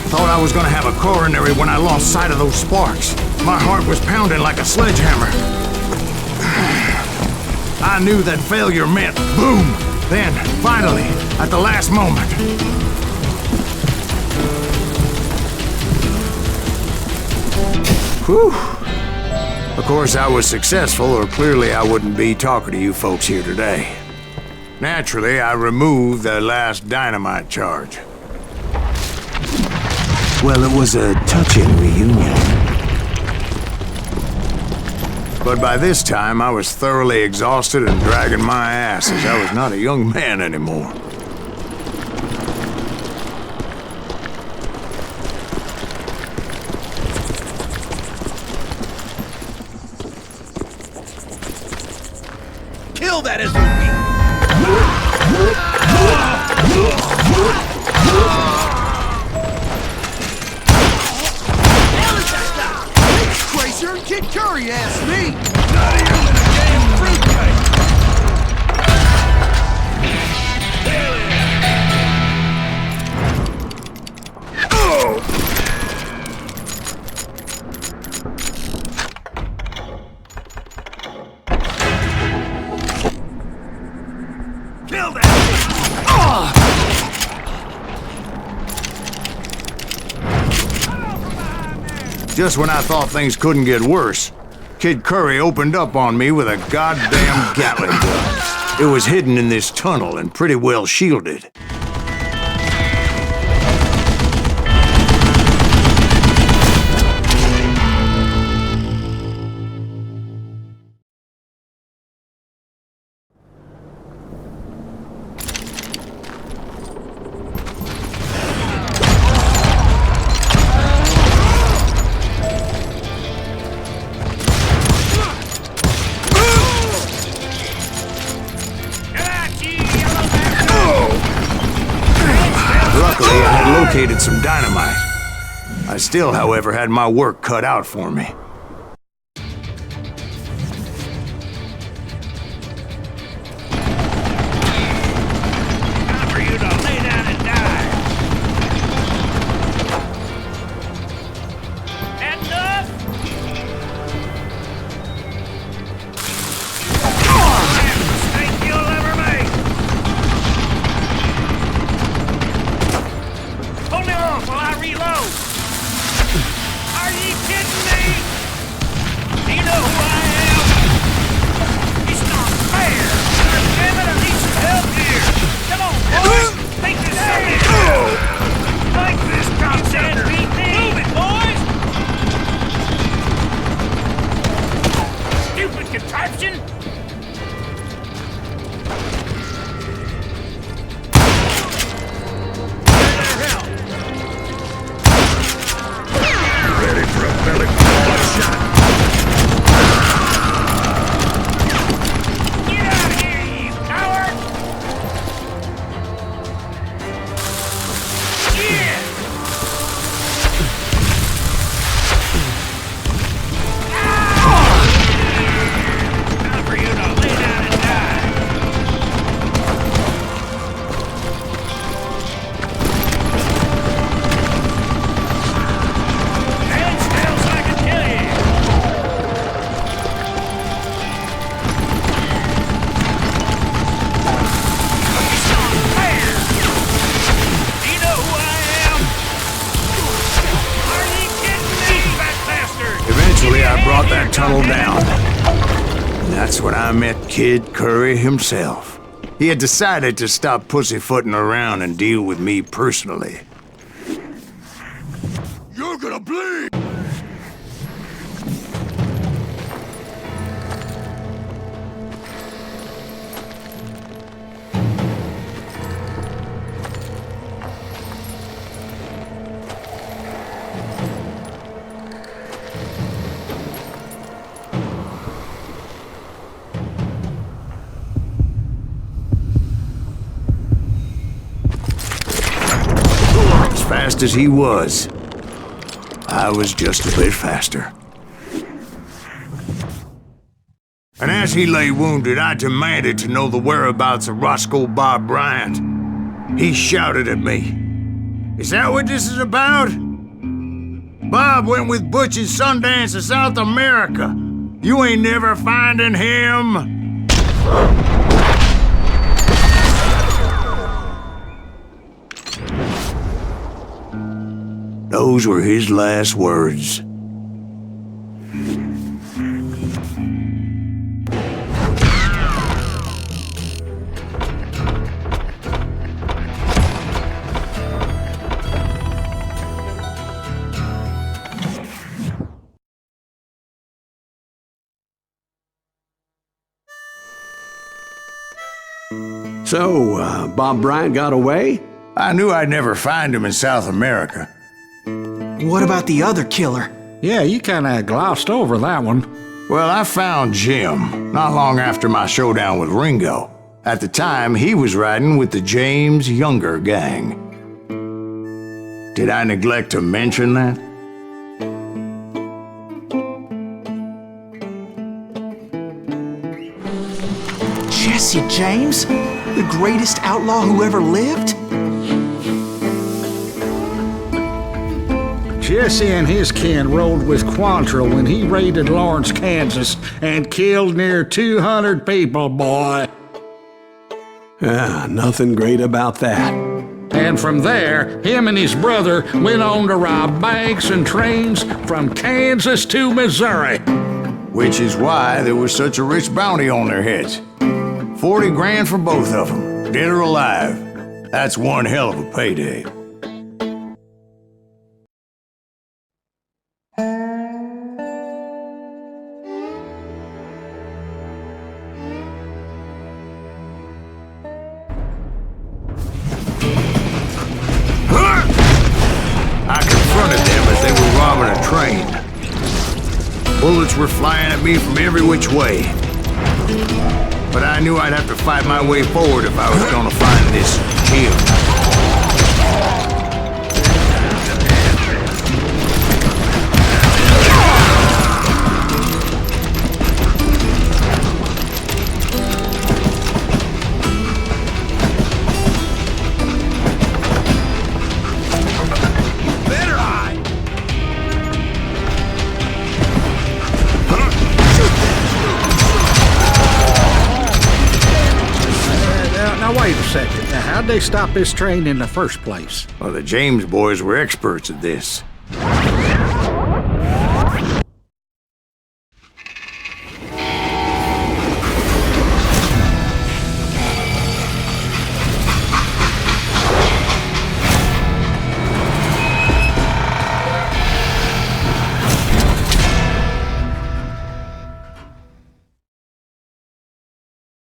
Thought I was gonna have a coronary when I lost sight of those sparks. My heart was pounding like a sledgehammer. I knew that failure meant boom. Then, finally, at the last moment. Whew. Of course, I was successful, or clearly I wouldn't be talking to you folks here today. Naturally, I removed the last dynamite charge. Well, it was a touching reunion. But by this time, I was thoroughly exhausted and dragging my ass as I was not a young man anymore. Kill that SOB! Crazier than Kid Curry asked me! Not even a damn fruitcake! Kill that! Just when I thought things couldn't get worse, Kid Curry opened up on me with a goddamn Gatling gun. It was hidden in this tunnel and pretty well shielded. Luckily, I had located some dynamite. I still, however, had my work cut out for me. Time for you to lay down and die! That enough? Last mistake you'll ever make! Hold him off while I reload! Are you kidding me? Do you know who I am? It's not fair! Damn it, I need some help here! Come on, boys! Take this something! Like this, cocksucker! Move it, boys! Stupid contraption! Ready for a belly shot? Get out of here, you coward! Yeah! Time for you to lay down and die! Head smells like a chili! It's not fair! Do you know who I am? Are you kidding me, fat bastard? Eventually, I brought that tunnel down. And that's when I met Kid Curry himself. He had decided to stop pussyfooting around and deal with me personally. You're gonna bleed! As fast as he was, I was just a bit faster. And as he lay wounded, I demanded to know the whereabouts of Roscoe Bob Bryant. He shouted at me. Is that what this is about? Bob went with Butch and Sundance to South America. You ain't never finding him. Those were his last words. So, Bob Bryant got away? I knew I'd never find him in South America. What about the other killer? Yeah, you kinda glossed over that one. Well, I found Jim not long after my showdown with Ringo. At the time, he was riding with the James Younger gang. Did I neglect to mention that? Jesse James? The greatest outlaw who ever lived? Jesse and his kin rode with Quantrill when he raided Lawrence, Kansas, and killed near 200 people, boy. Nothing great about that. And from there, him and his brother went on to rob banks and trains from Kansas to Missouri. Which is why there was such a rich bounty on their heads. 40 grand for both of them, dead or alive. That's one hell of a payday. I confronted them as they were robbing a train. Bullets were flying at me from every which way. But I knew I'd have to fight my way forward if I was gonna find this Jim. Now wait a second. Now, how'd they stop this train in the first place? Well, the James boys were experts at this.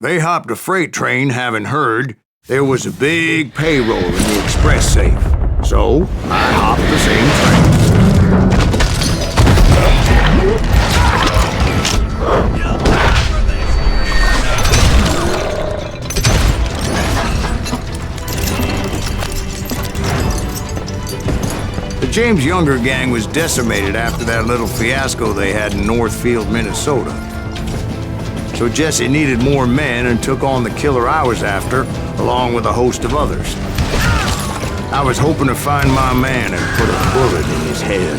They hopped a freight train having heard there was a big payroll in the express safe. So, I hopped the same train. The James Younger gang was decimated after that little fiasco they had in Northfield, Minnesota. So Jesse needed more men and took on the killer I was after, along with a host of others. I was hoping to find my man and put a bullet in his head.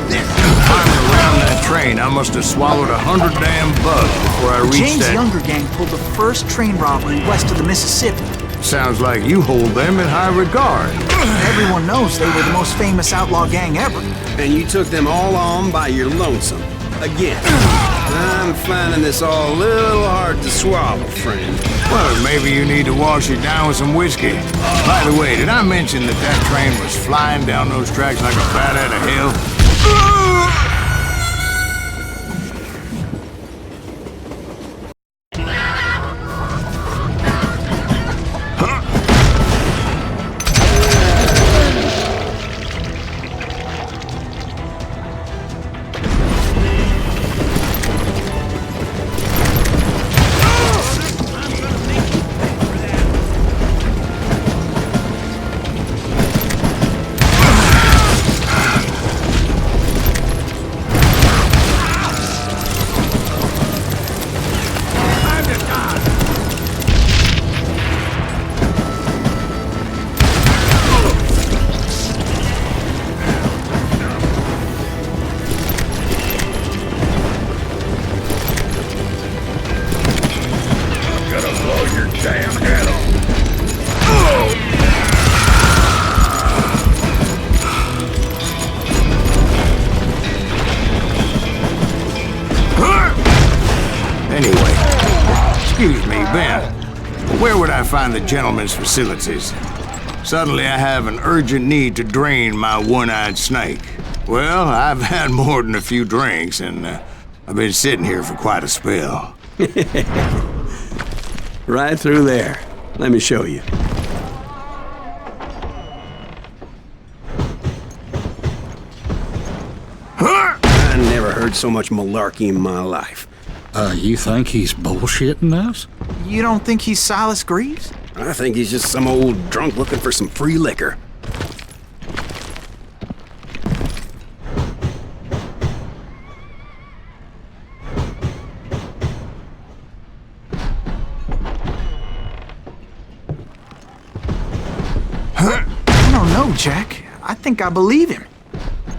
Climbing around that train, I must have swallowed 100 damn bugs before I reached James that... Younger gang pulled the first train robbery west of the Mississippi. Sounds like you hold them in high regard. Everyone knows they were the most famous outlaw gang ever. And you took them all on by your lonesome. Again. I'm finding this all a little hard to swallow, friend. Well, maybe you need to wash it down with some whiskey. By the way, did I mention that that train was flying down those tracks like a bat out of hell? Excuse me, Ben. Where would I find the gentleman's facilities? Suddenly I have an urgent need to drain my one-eyed snake. Well, I've had more than a few drinks, and I've been sitting here for quite a spell. Right through there. Let me show you. I never heard so much malarkey in my life. You think he's bullshitting us? You don't think he's Silas Greaves? I think he's just some old drunk looking for some free liquor. I don't know, Jack. I think I believe him.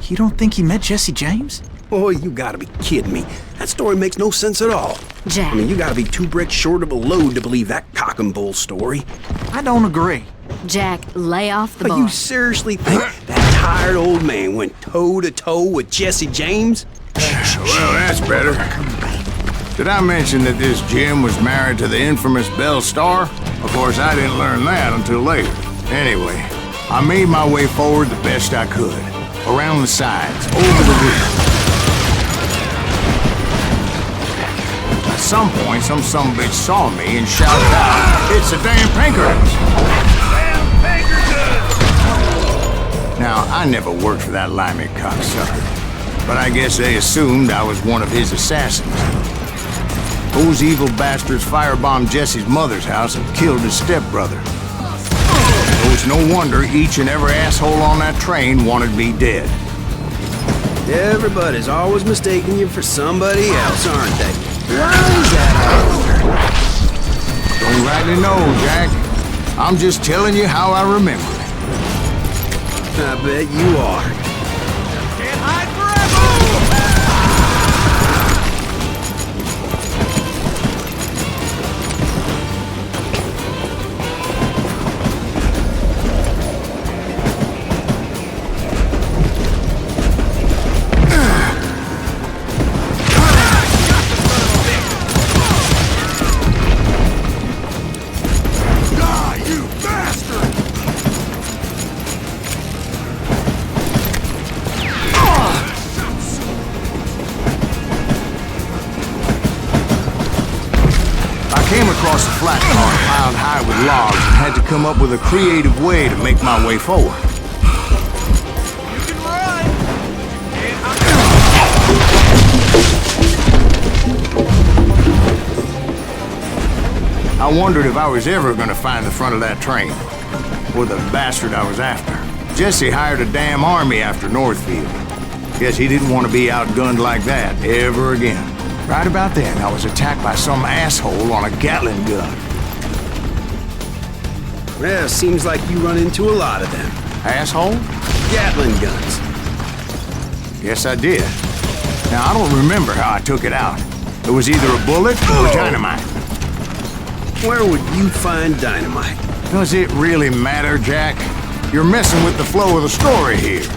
You don't think he met Jesse James? Oh, you gotta be kidding me. That story makes no sense at all. Jack. I mean, you gotta be 2 bricks short of a load to believe that cock and bull story. I don't agree. Jack, lay off the But bar. you seriously think that tired old man went toe-to-toe with Jesse James? Well, that's better. Did I mention that this Jim was married to the infamous Belle Starr? Of course, I didn't learn that until later. Anyway, I made my way forward the best I could. Around the sides, over the roof. At some point, some sumbitch saw me and shouted out, "It's the damn Pinkertons!" Damn Pinkertons! Now, I never worked for that limey cocksucker, but I guess they assumed I was one of his assassins. Those evil bastards firebombed Jesse's mother's house and killed his stepbrother. So it's no wonder each and every asshole on that train wanted me dead. Everybody's always mistaking you for somebody else, aren't they? Why is that, I wonder? Don't rightly know, Jack. I'm just telling you how I remember it. I bet you are. Can't hide forever! Across a flat car piled high with logs and had to come up with a creative way to make my way forward. You can run! I wondered if I was ever going to find the front of that train, or the bastard I was after. Jesse hired a damn army after Northfield. Guess he didn't want to be outgunned like that ever again. Right about then, I was attacked by some asshole on a Gatling gun. Well, seems like you run into a lot of them. Asshole? Gatling guns. Yes, I did. Now, I don't remember how I took it out. It was either a bullet or dynamite. Where would you find dynamite? Does it really matter, Jack? You're messing with the flow of the story here.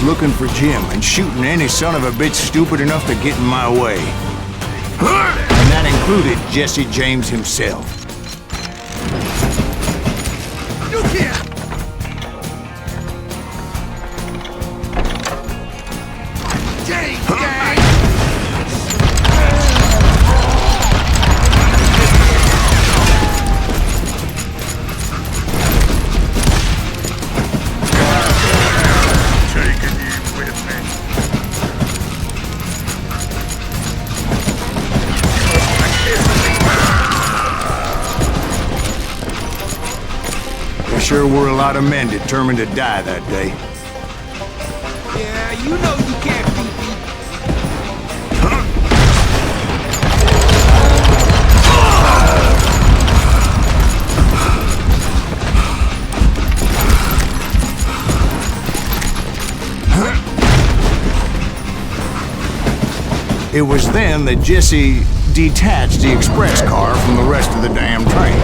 looking for Jim and shooting any son of a bitch stupid enough to get in my way. And that included Jesse James himself. You can't! James gang! Taking you with me. There sure were a lot of men determined to die that day. Yeah, you know you can't beat me. It was then that Jesse detached the express car from the rest of the damn train.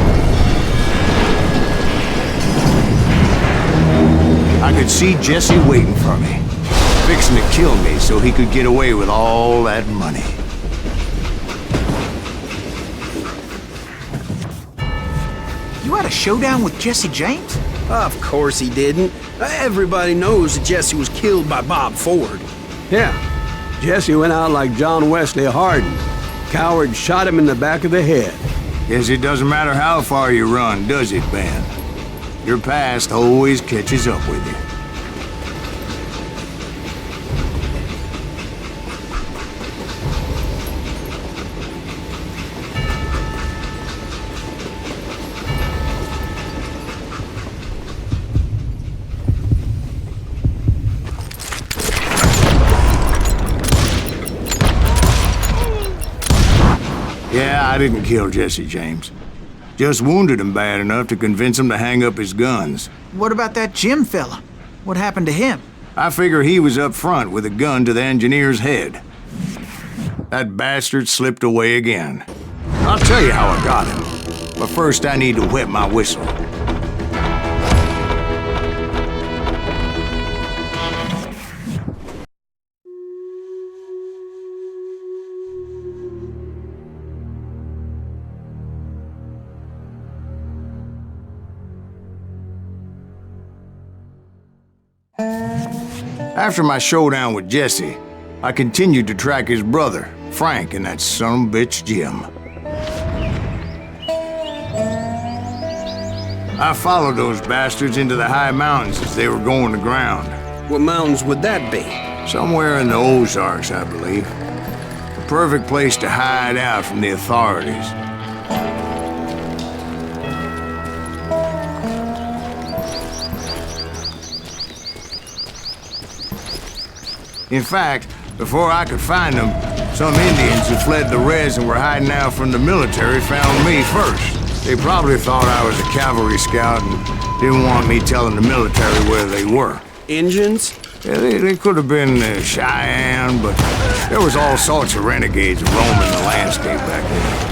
I could see Jesse waiting for me, fixing to kill me so he could get away with all that money. You had a showdown with Jesse James? Of course he didn't. Everybody knows that Jesse was killed by Bob Ford. Yeah, Jesse went out like John Wesley Hardin. Coward shot him in the back of the head. Guess it doesn't matter how far you run, does it, Ben? Your past always catches up with you. Yeah, I didn't kill Jesse James. Just wounded him bad enough to convince him to hang up his guns. What about that Jim fella? What happened to him? I figure he was up front with a gun to the engineer's head. That bastard slipped away again. I'll tell you how I got him. But first I need to wet my whistle. After my showdown with Jesse, I continued to track his brother, Frank, and that sumbitch Jim. I followed those bastards into the high mountains as they were going to ground. What mountains would that be? Somewhere in the Ozarks, I believe. The perfect place to hide out from the authorities. In fact, before I could find them, some Indians who fled the res and were hiding out from the military found me first. They probably thought I was a cavalry scout and didn't want me telling the military where they were. Injuns? Yeah, they could have been Cheyenne, but there was all sorts of renegades roaming the landscape back then.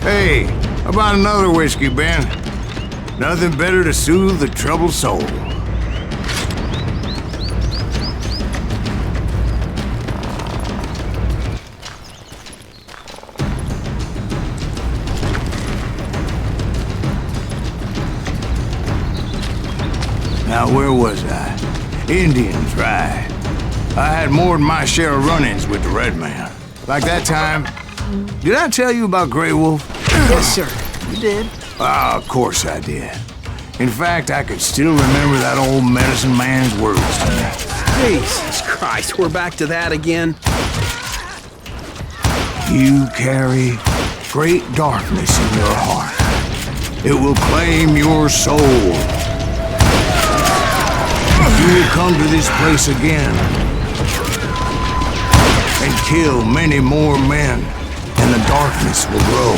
Hey, how about another whiskey, Ben? Nothing better to soothe the troubled soul. Now, where was I? Indians, right. I had more than my share of run-ins with the Red Man. Like that time... Did I tell you about Grey Wolf? Yes, sir. You did. Ah, of course I did. In fact, I could still remember that old medicine man's words to me. Jesus Christ, we're back to that again? You carry great darkness in your heart. It will claim your soul. You will come to this place again and kill many more men, and the darkness will grow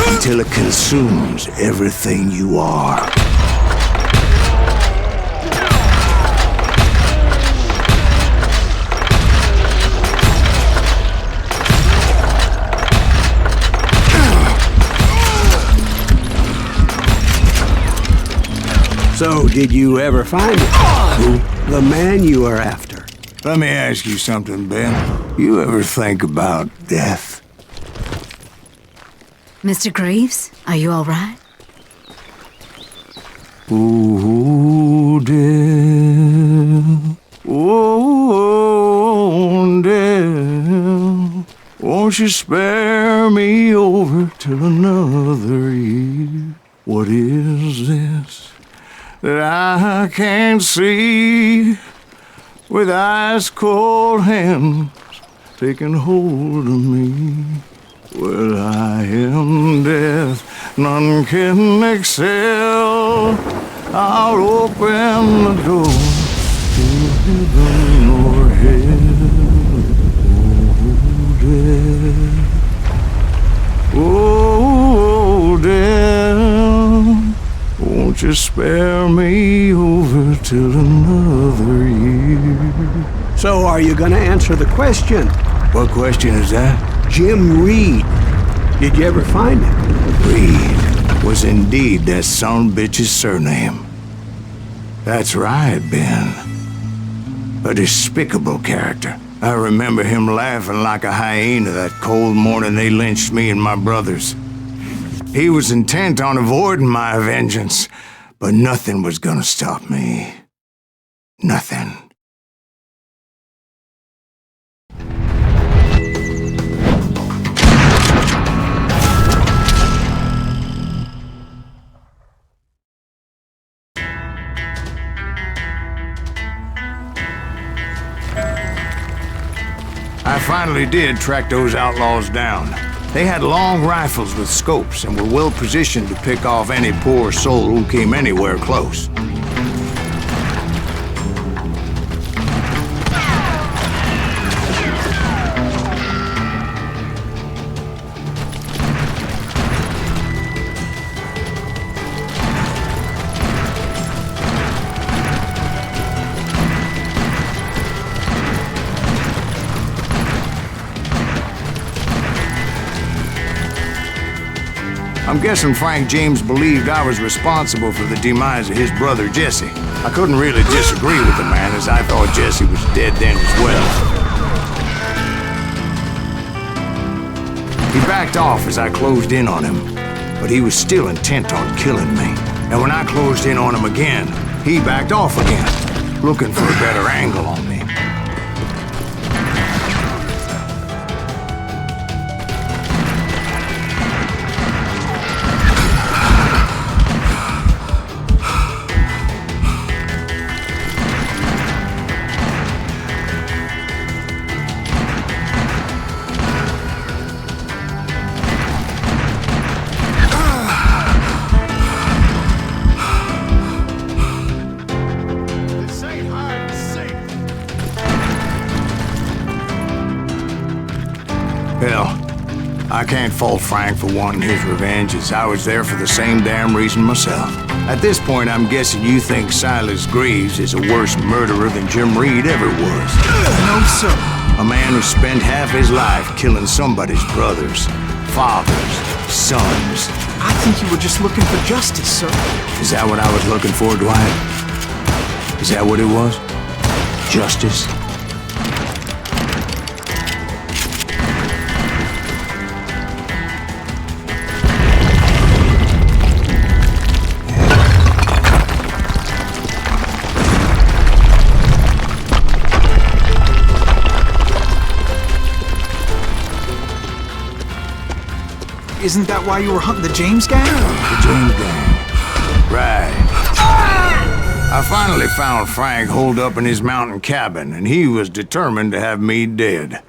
until it consumes everything you are. So, did you ever find it? The man you are after? Let me ask you something, Ben. You ever think about death? Mr. Greaves, are you all right? Ooh, death. Oh, death. Won't you spare me over till another year? What is this that I can't see, with ice cold hands taking hold of me? Well, I am death, none can excel. I'll open the door to heaven or hell. Oh, death, oh, death. Won't you spare me over till another year? So, are you gonna answer the question? What question is that? Jim Reed. Did you ever find him? Reed was indeed that son-bitch's surname. That's right, Ben. A despicable character. I remember him laughing like a hyena that cold morning they lynched me and my brothers. He was intent on avoiding my vengeance, but nothing was gonna stop me. Nothing. I finally did track those outlaws down. They had long rifles with scopes and were well positioned to pick off any poor soul who came anywhere close. I'm guessing Frank James believed I was responsible for the demise of his brother Jesse. I couldn't really disagree with the man, as I thought Jesse was dead then as well. He backed off as I closed in on him, but he was still intent on killing me. And when I closed in on him again, he backed off again, looking for a better angle on me. Hell, I can't fault Frank for wanting his revenge, as I was there for the same damn reason myself. At this point, I'm guessing you think Silas Greaves is a worse murderer than Jim Reed ever was. No, sir. A man who spent half his life killing somebody's brothers, fathers, sons. I think you were just looking for justice, sir. Is that what I was looking for, Dwight? Is that what it was? Justice? Isn't that why you were hunting the James gang? The James gang. Right. I finally found Frank holed up in his mountain cabin, and he was determined to have me dead.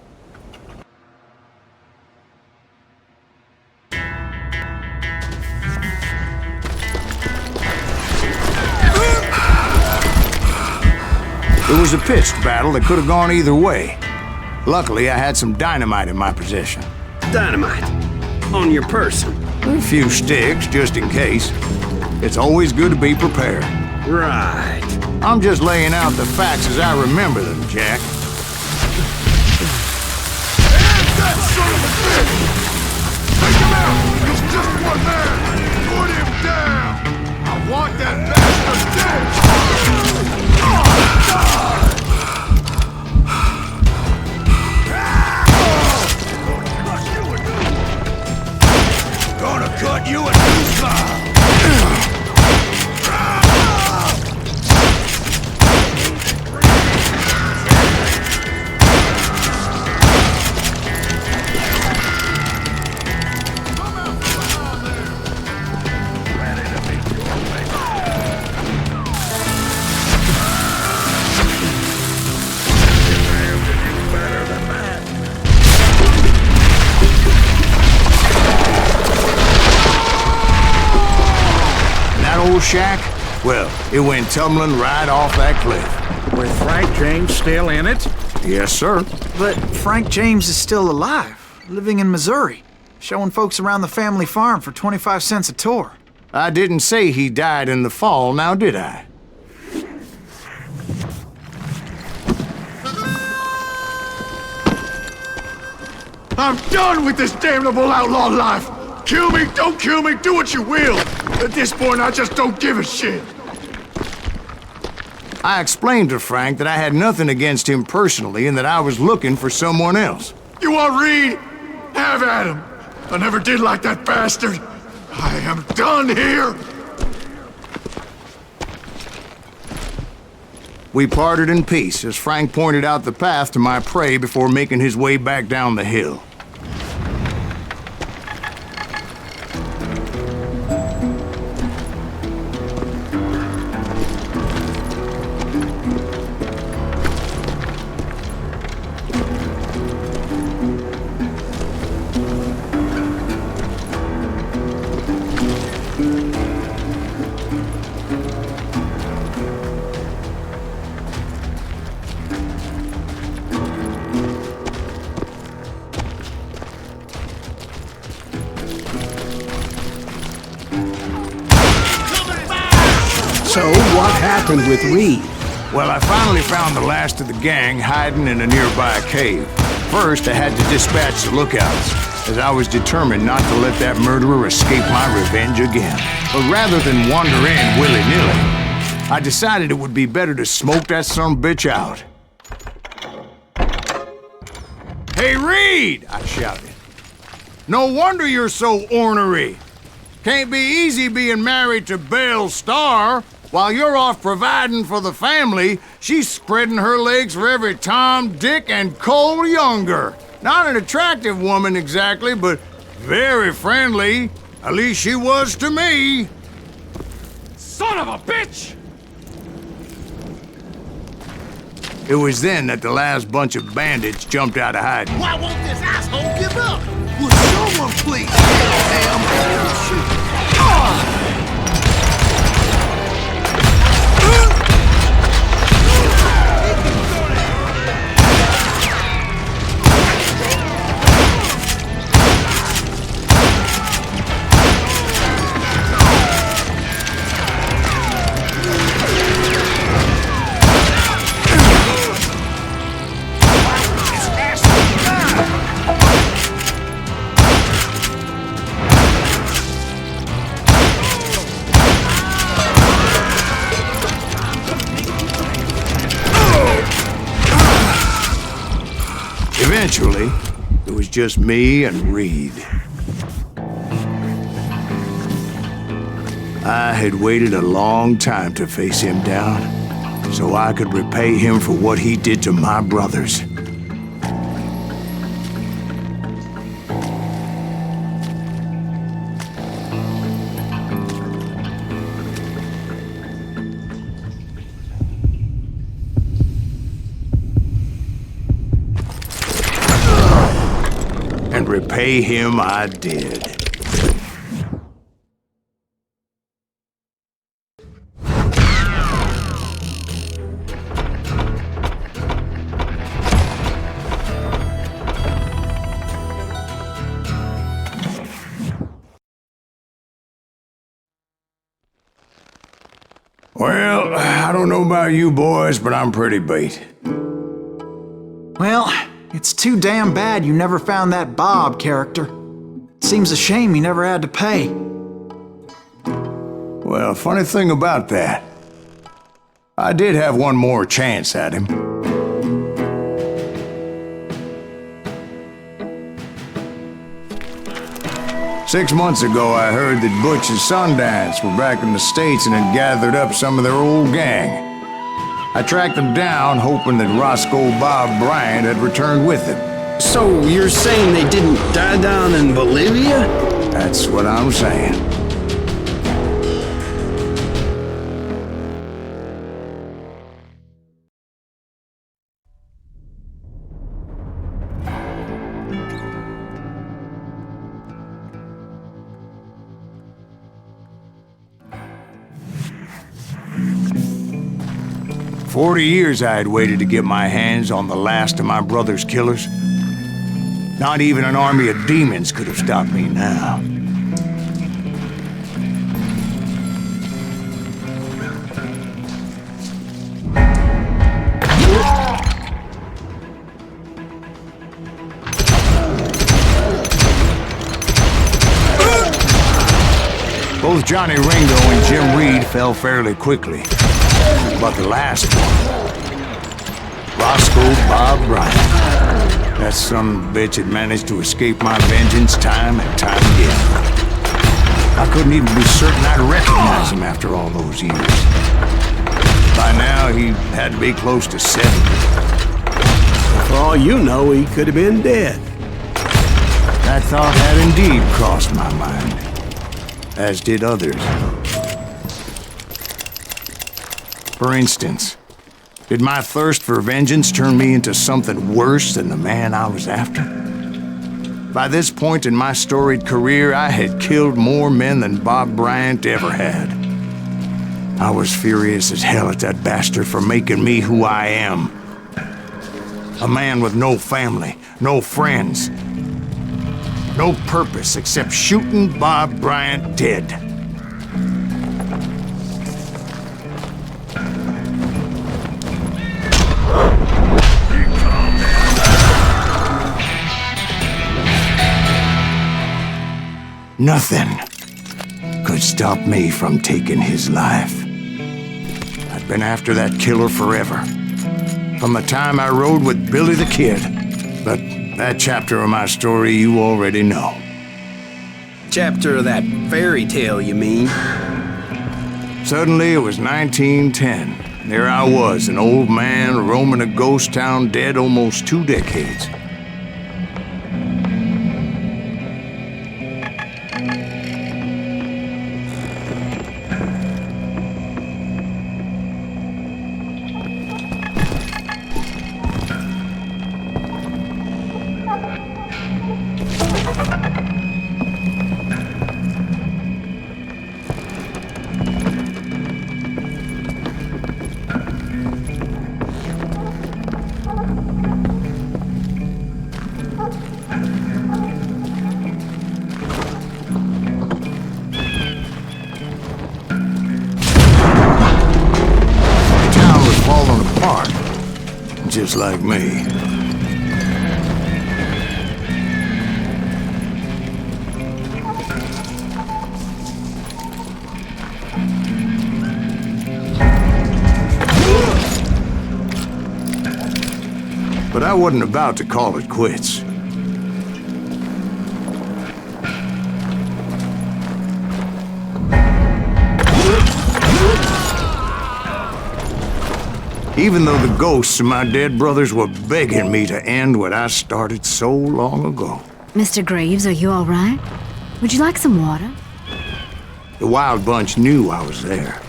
It was a pitched battle that could have gone either way. Luckily, I had some dynamite in my possession. Dynamite. On your person. A few sticks, just in case. It's always good to be prepared. Right. I'm just laying out the facts as I remember them, Jack. That son of a bitch! Take him out! He's just one man! Put him down! I want that bastard dead! Gonna cut you a new style! Shack? Well, it went tumbling right off that cliff. With Frank James still in it? Yes, sir. But Frank James is still alive, living in Missouri, showing folks around the family farm for 25 cents a tour. I didn't say he died in the fall, now did I? I'm done with this damnable outlaw life! Kill me, don't kill me, do what you will! At this point, I just don't give a shit! I explained to Frank that I had nothing against him personally and that I was looking for someone else. You want Reed? Have at him! I never did like that bastard! I am done here! We parted in peace as Frank pointed out the path to my prey before making his way back down the hill. So, what happened with Reed? Well, I finally found the last of the gang hiding in a nearby cave. First, I had to dispatch the lookouts, as I was determined not to let that murderer escape my revenge again. But rather than wander in willy-nilly, I decided it would be better to smoke that son-of-a-bitch out. Hey, Reed! I shouted. No wonder you're so ornery. Can't be easy being married to Belle Starr. While you're off providing for the family, she's spreading her legs for every Tom, Dick, and Cole Younger. Not an attractive woman exactly, but very friendly. At least she was to me. Son of a bitch! It was then that the last bunch of bandits jumped out of hiding. Why won't this asshole give up? Will someone please kill him? Eventually, it was just me and Reed. I had waited a long time to face him down, so I could repay him for what he did to my brothers. repay him, I did. Well, I don't know about you boys, but I'm pretty beat. Well, it's too damn bad you never found that Bob character. Seems a shame you never had to pay. Well, funny thing about that, I did have one more chance at him. Six months ago, I heard that Butch and Sundance were back in the States and had gathered up some of their old gang. I tracked them down, hoping that Roscoe Bob Bryant had returned with them. So you're saying they didn't die down in Bolivia? That's what I'm saying. For 40 years I had waited to get my hands on the last of my brother's killers. Not even an army of demons could have stopped me now. Both Johnny Ringo and Jim Reed fell fairly quickly. But the last one, Roscoe Bob Bryant, that son of a bitch had managed to escape my vengeance time and time again. I couldn't even be certain I'd recognize him after all those years. By now, he had to be close to 70. For all you know, he could have been dead. That thought had indeed crossed my mind, as did others. For instance, did my thirst for vengeance turn me into something worse than the man I was after? By this point in my storied career, I had killed more men than Bob Bryant ever had. I was furious as hell at that bastard for making me who I am. A man with no family, no friends, no purpose except shooting Bob Bryant dead. Nothing could stop me from taking his life. I'd been after that killer forever, from the time I rode with Billy the Kid. But that chapter of my story you already know. Chapter of that fairy tale, you mean? Suddenly it was 1910. There I was, an old man roaming a ghost town dead almost 2 decades. Just like me. But I wasn't about to call it quits. Even though the ghosts of my dead brothers were begging me to end what I started so long ago. Mr. Graves, are you all right? Would you like some water? The Wild Bunch knew I was there.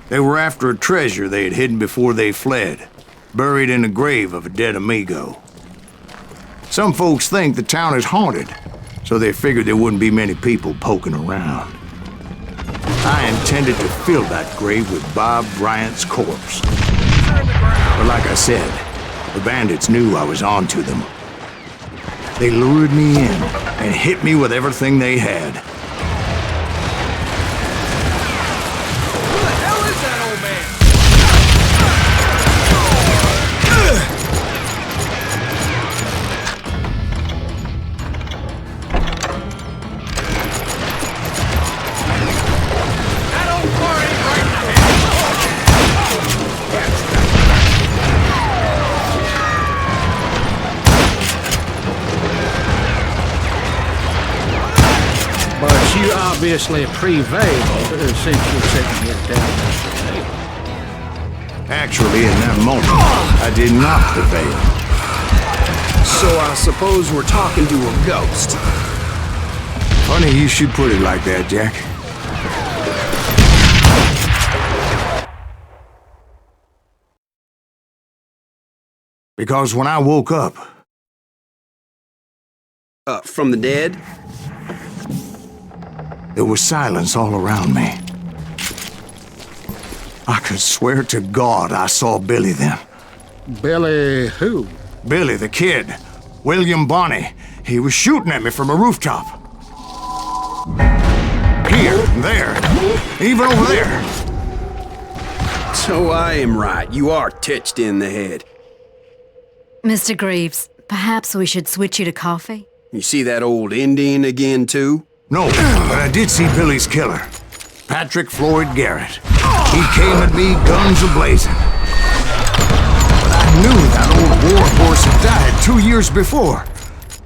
They were after a treasure they had hidden before they fled, buried in the grave of a dead amigo. Some folks think the town is haunted, so they figured there wouldn't be many people poking around. I intended to fill that grave with Bob Bryant's corpse. But like I said, the bandits knew I was on to them. They lured me in and hit me with everything they had. Who the hell is that old man? That old car ain't right in the head. But you obviously prevailed since you're sitting here down. Actually, in that moment, I did not prevail. So I suppose we're talking to a ghost. Funny you should put it like that, Jack. Because when I woke up, From the dead? there was silence all around me. I could swear to God I saw Billy then. Billy who? Billy, the kid. William Bonney. He was shooting at me from a rooftop. Here, there, even over there. So I am right. You are titched in the head. Mr. Greaves, perhaps we should switch you to coffee? You see that old Indian again, too? No, but I did see Billy's killer. Patrick Floyd Garrett. He came at me guns a-blazing. But I knew that old war horse had died 2 years before.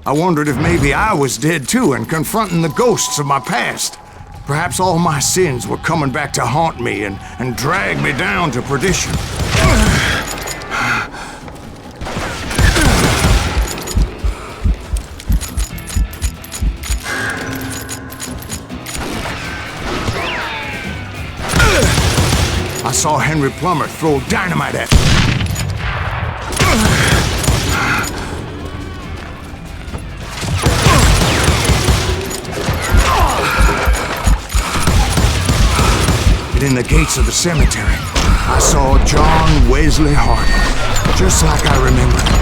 I wondered if maybe I was dead too and confronting the ghosts of my past. Perhaps all my sins were coming back to haunt me and drag me down to perdition. I saw Henry Plummer throw dynamite at me. And in the gates of the cemetery, I saw John Wesley Harding, just like I remember him.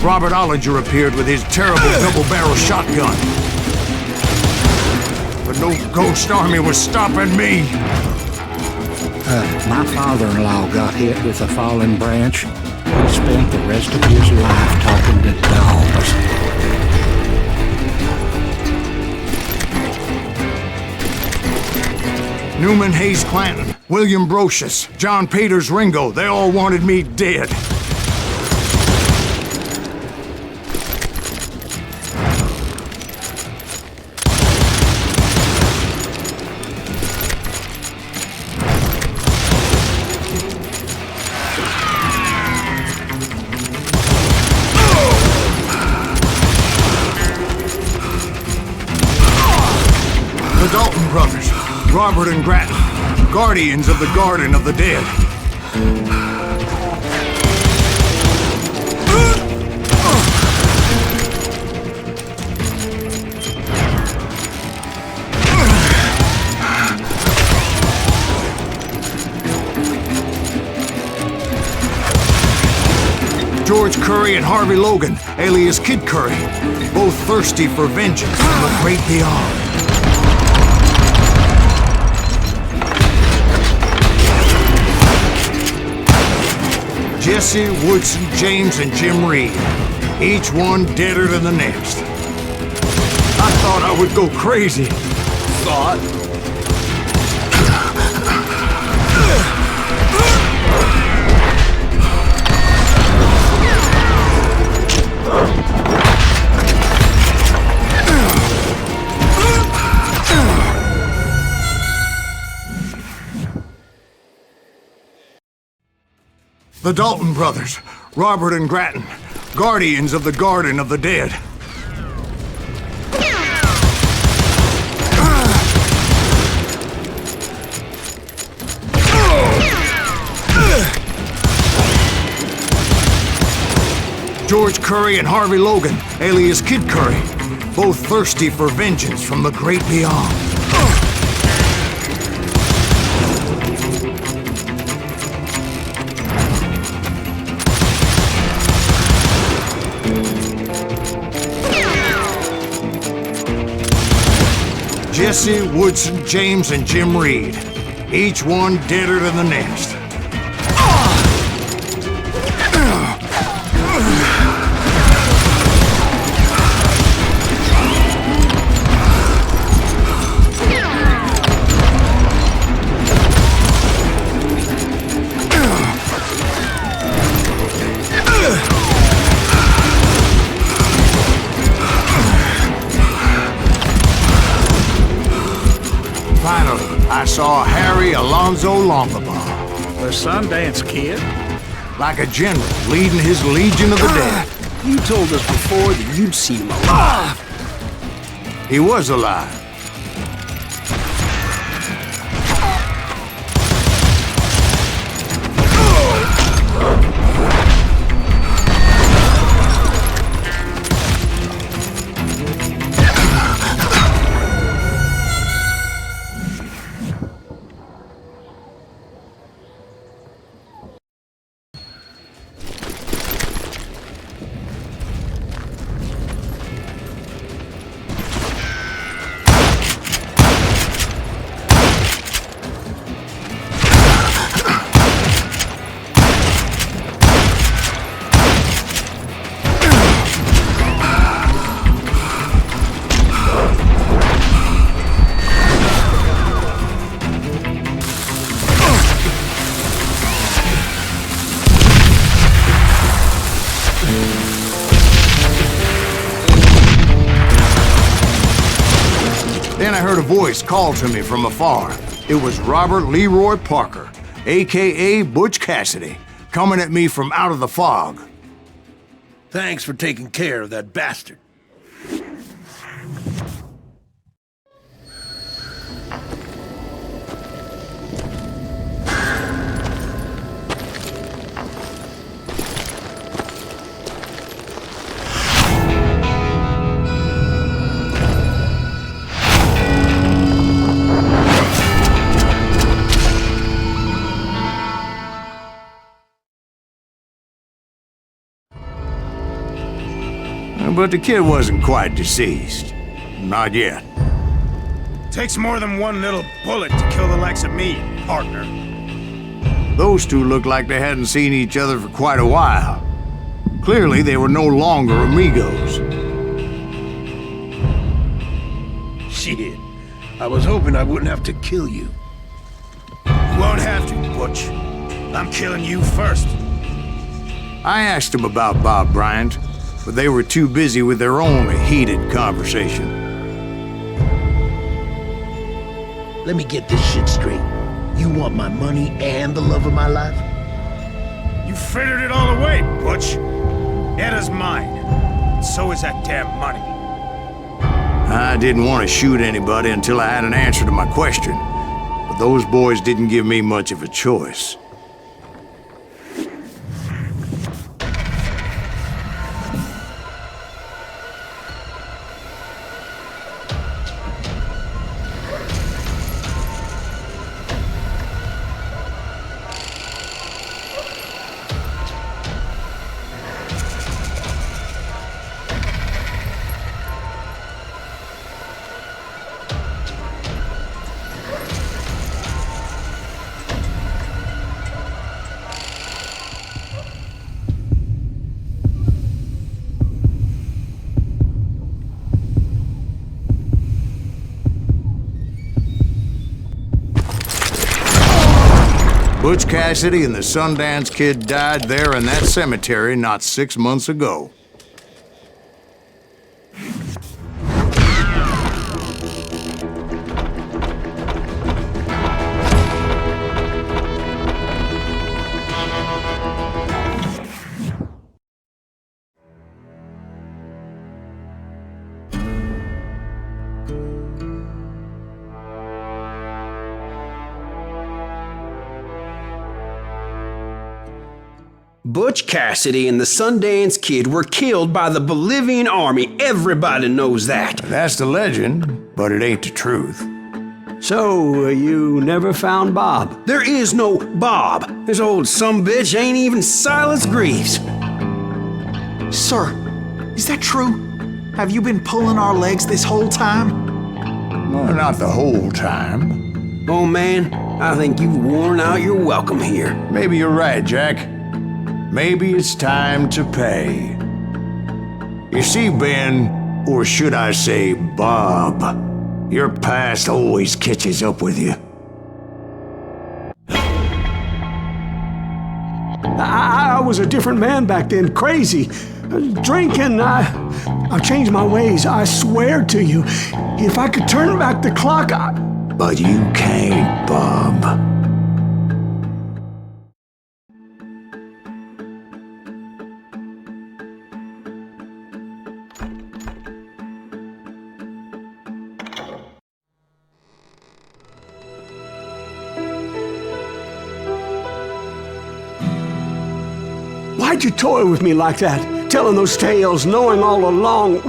Robert Ollinger appeared with his terrible double-barrel shotgun. But no ghost army was stopping me. My father-in-law got hit with a fallen branch. He spent the rest of his life talking to dogs. Newman Hayes Clanton, William Brocious, John Peters Ringo, they all wanted me dead. The Dalton brothers, Robert and Grattan, guardians of the Garden of the Dead. George Curry and Harvey Logan, alias Kid Curry, both thirsty for vengeance from the great beyond. Jesse, Woodson, James, and Jim Reed. Each one deader than the next. I thought I would go crazy. Thought? The Dalton brothers, Robert and Grattan, guardians of the Garden of the Dead. George Curry and Harvey Logan, alias Kid Curry, both thirsty for vengeance from the great beyond. Jesse, Woodson, James, and Jim Reed, each one deader than the next. Finally, I saw Harry Alonzo Longabaugh. The Sundance Kid? Like a general leading his legion of the dead. You told us before that you'd seen him alive. He was alive. Then I heard a voice call to me from afar. It was Robert Leroy Parker, a.k.a. Butch Cassidy, coming at me from out of the fog. Thanks for taking care of that bastard. But the kid wasn't quite deceased. Not yet. Takes more than one little bullet to kill the likes of me, partner. Those two looked like they hadn't seen each other for quite a while. Clearly, they were no longer amigos. Shit. I was hoping I wouldn't have to kill you. You won't have to, Butch. I'm killing you first. I asked them about Bob Bryant, but they were too busy with their own heated conversation. Let me get this shit straight. You want my money and the love of my life? You frittered it all away, Butch. Etta's mine. So is that damn money. I didn't want to shoot anybody until I had an answer to my question, but those boys didn't give me much of a choice. Butch Cassidy and the Sundance Kid died there in that cemetery not 6 months ago. Butch Cassidy and the Sundance Kid were killed by the Bolivian army. Everybody knows that. That's the legend, but it ain't the truth. So, you never found Bob? There is no Bob. This old sumbitch ain't even Silas Greaves. Sir, is that true? Have you been pulling our legs this whole time? Well, not the whole time. Oh man, I think you've worn out your welcome here. Maybe you're right, Jack. Maybe it's time to pay. You see, Ben, or should I say Bob, your past always catches up with you. I was a different man back then, crazy. Drinking, I've changed my ways, I swear to you. If I could turn back the clock, But you can't, Bob. Why'd you toy with me like that? Telling those tales, knowing all along.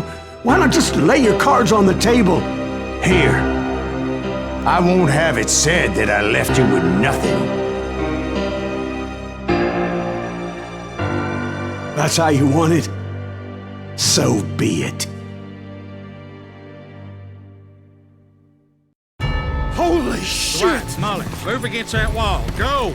Why not just lay your cards on the table? Here. I won't have it said that I left you with nothing. That's how you want it? So be it. Holy shit! Right, Molly, move against that wall. Go!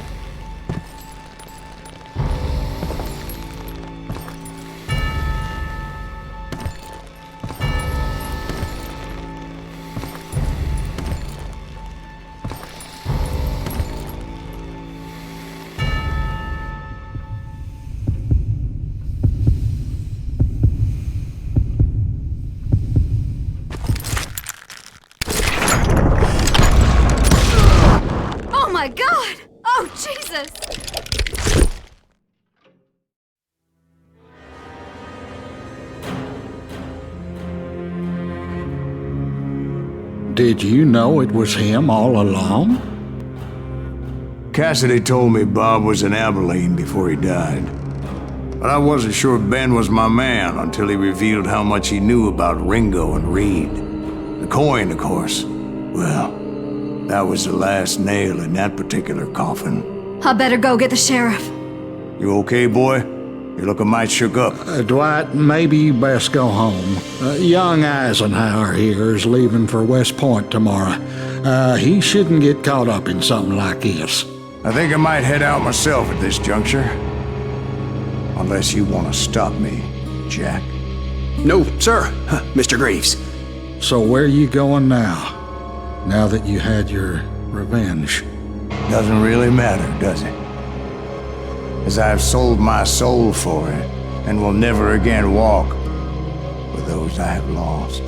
Oh my God! Oh, Jesus! Did you know it was him all along? Cassidy told me Bob was in Abilene before he died. But I wasn't sure Ben was my man until he revealed how much he knew about Ringo and Reed. The coin, of course. Well, that was the last nail in that particular coffin. I better go get the sheriff. You okay, boy? You're looking mighty shook up. Dwight, maybe you best go home. Young Eisenhower here is leaving for West Point tomorrow. He shouldn't get caught up in something like this. I think I might head out myself at this juncture. Unless you want to stop me, Jack. No, sir, Mr. Greaves. So where you going now? Now that you had your revenge? Doesn't really matter, does it? As I've sold my soul for it, and will never again walk with those I have lost.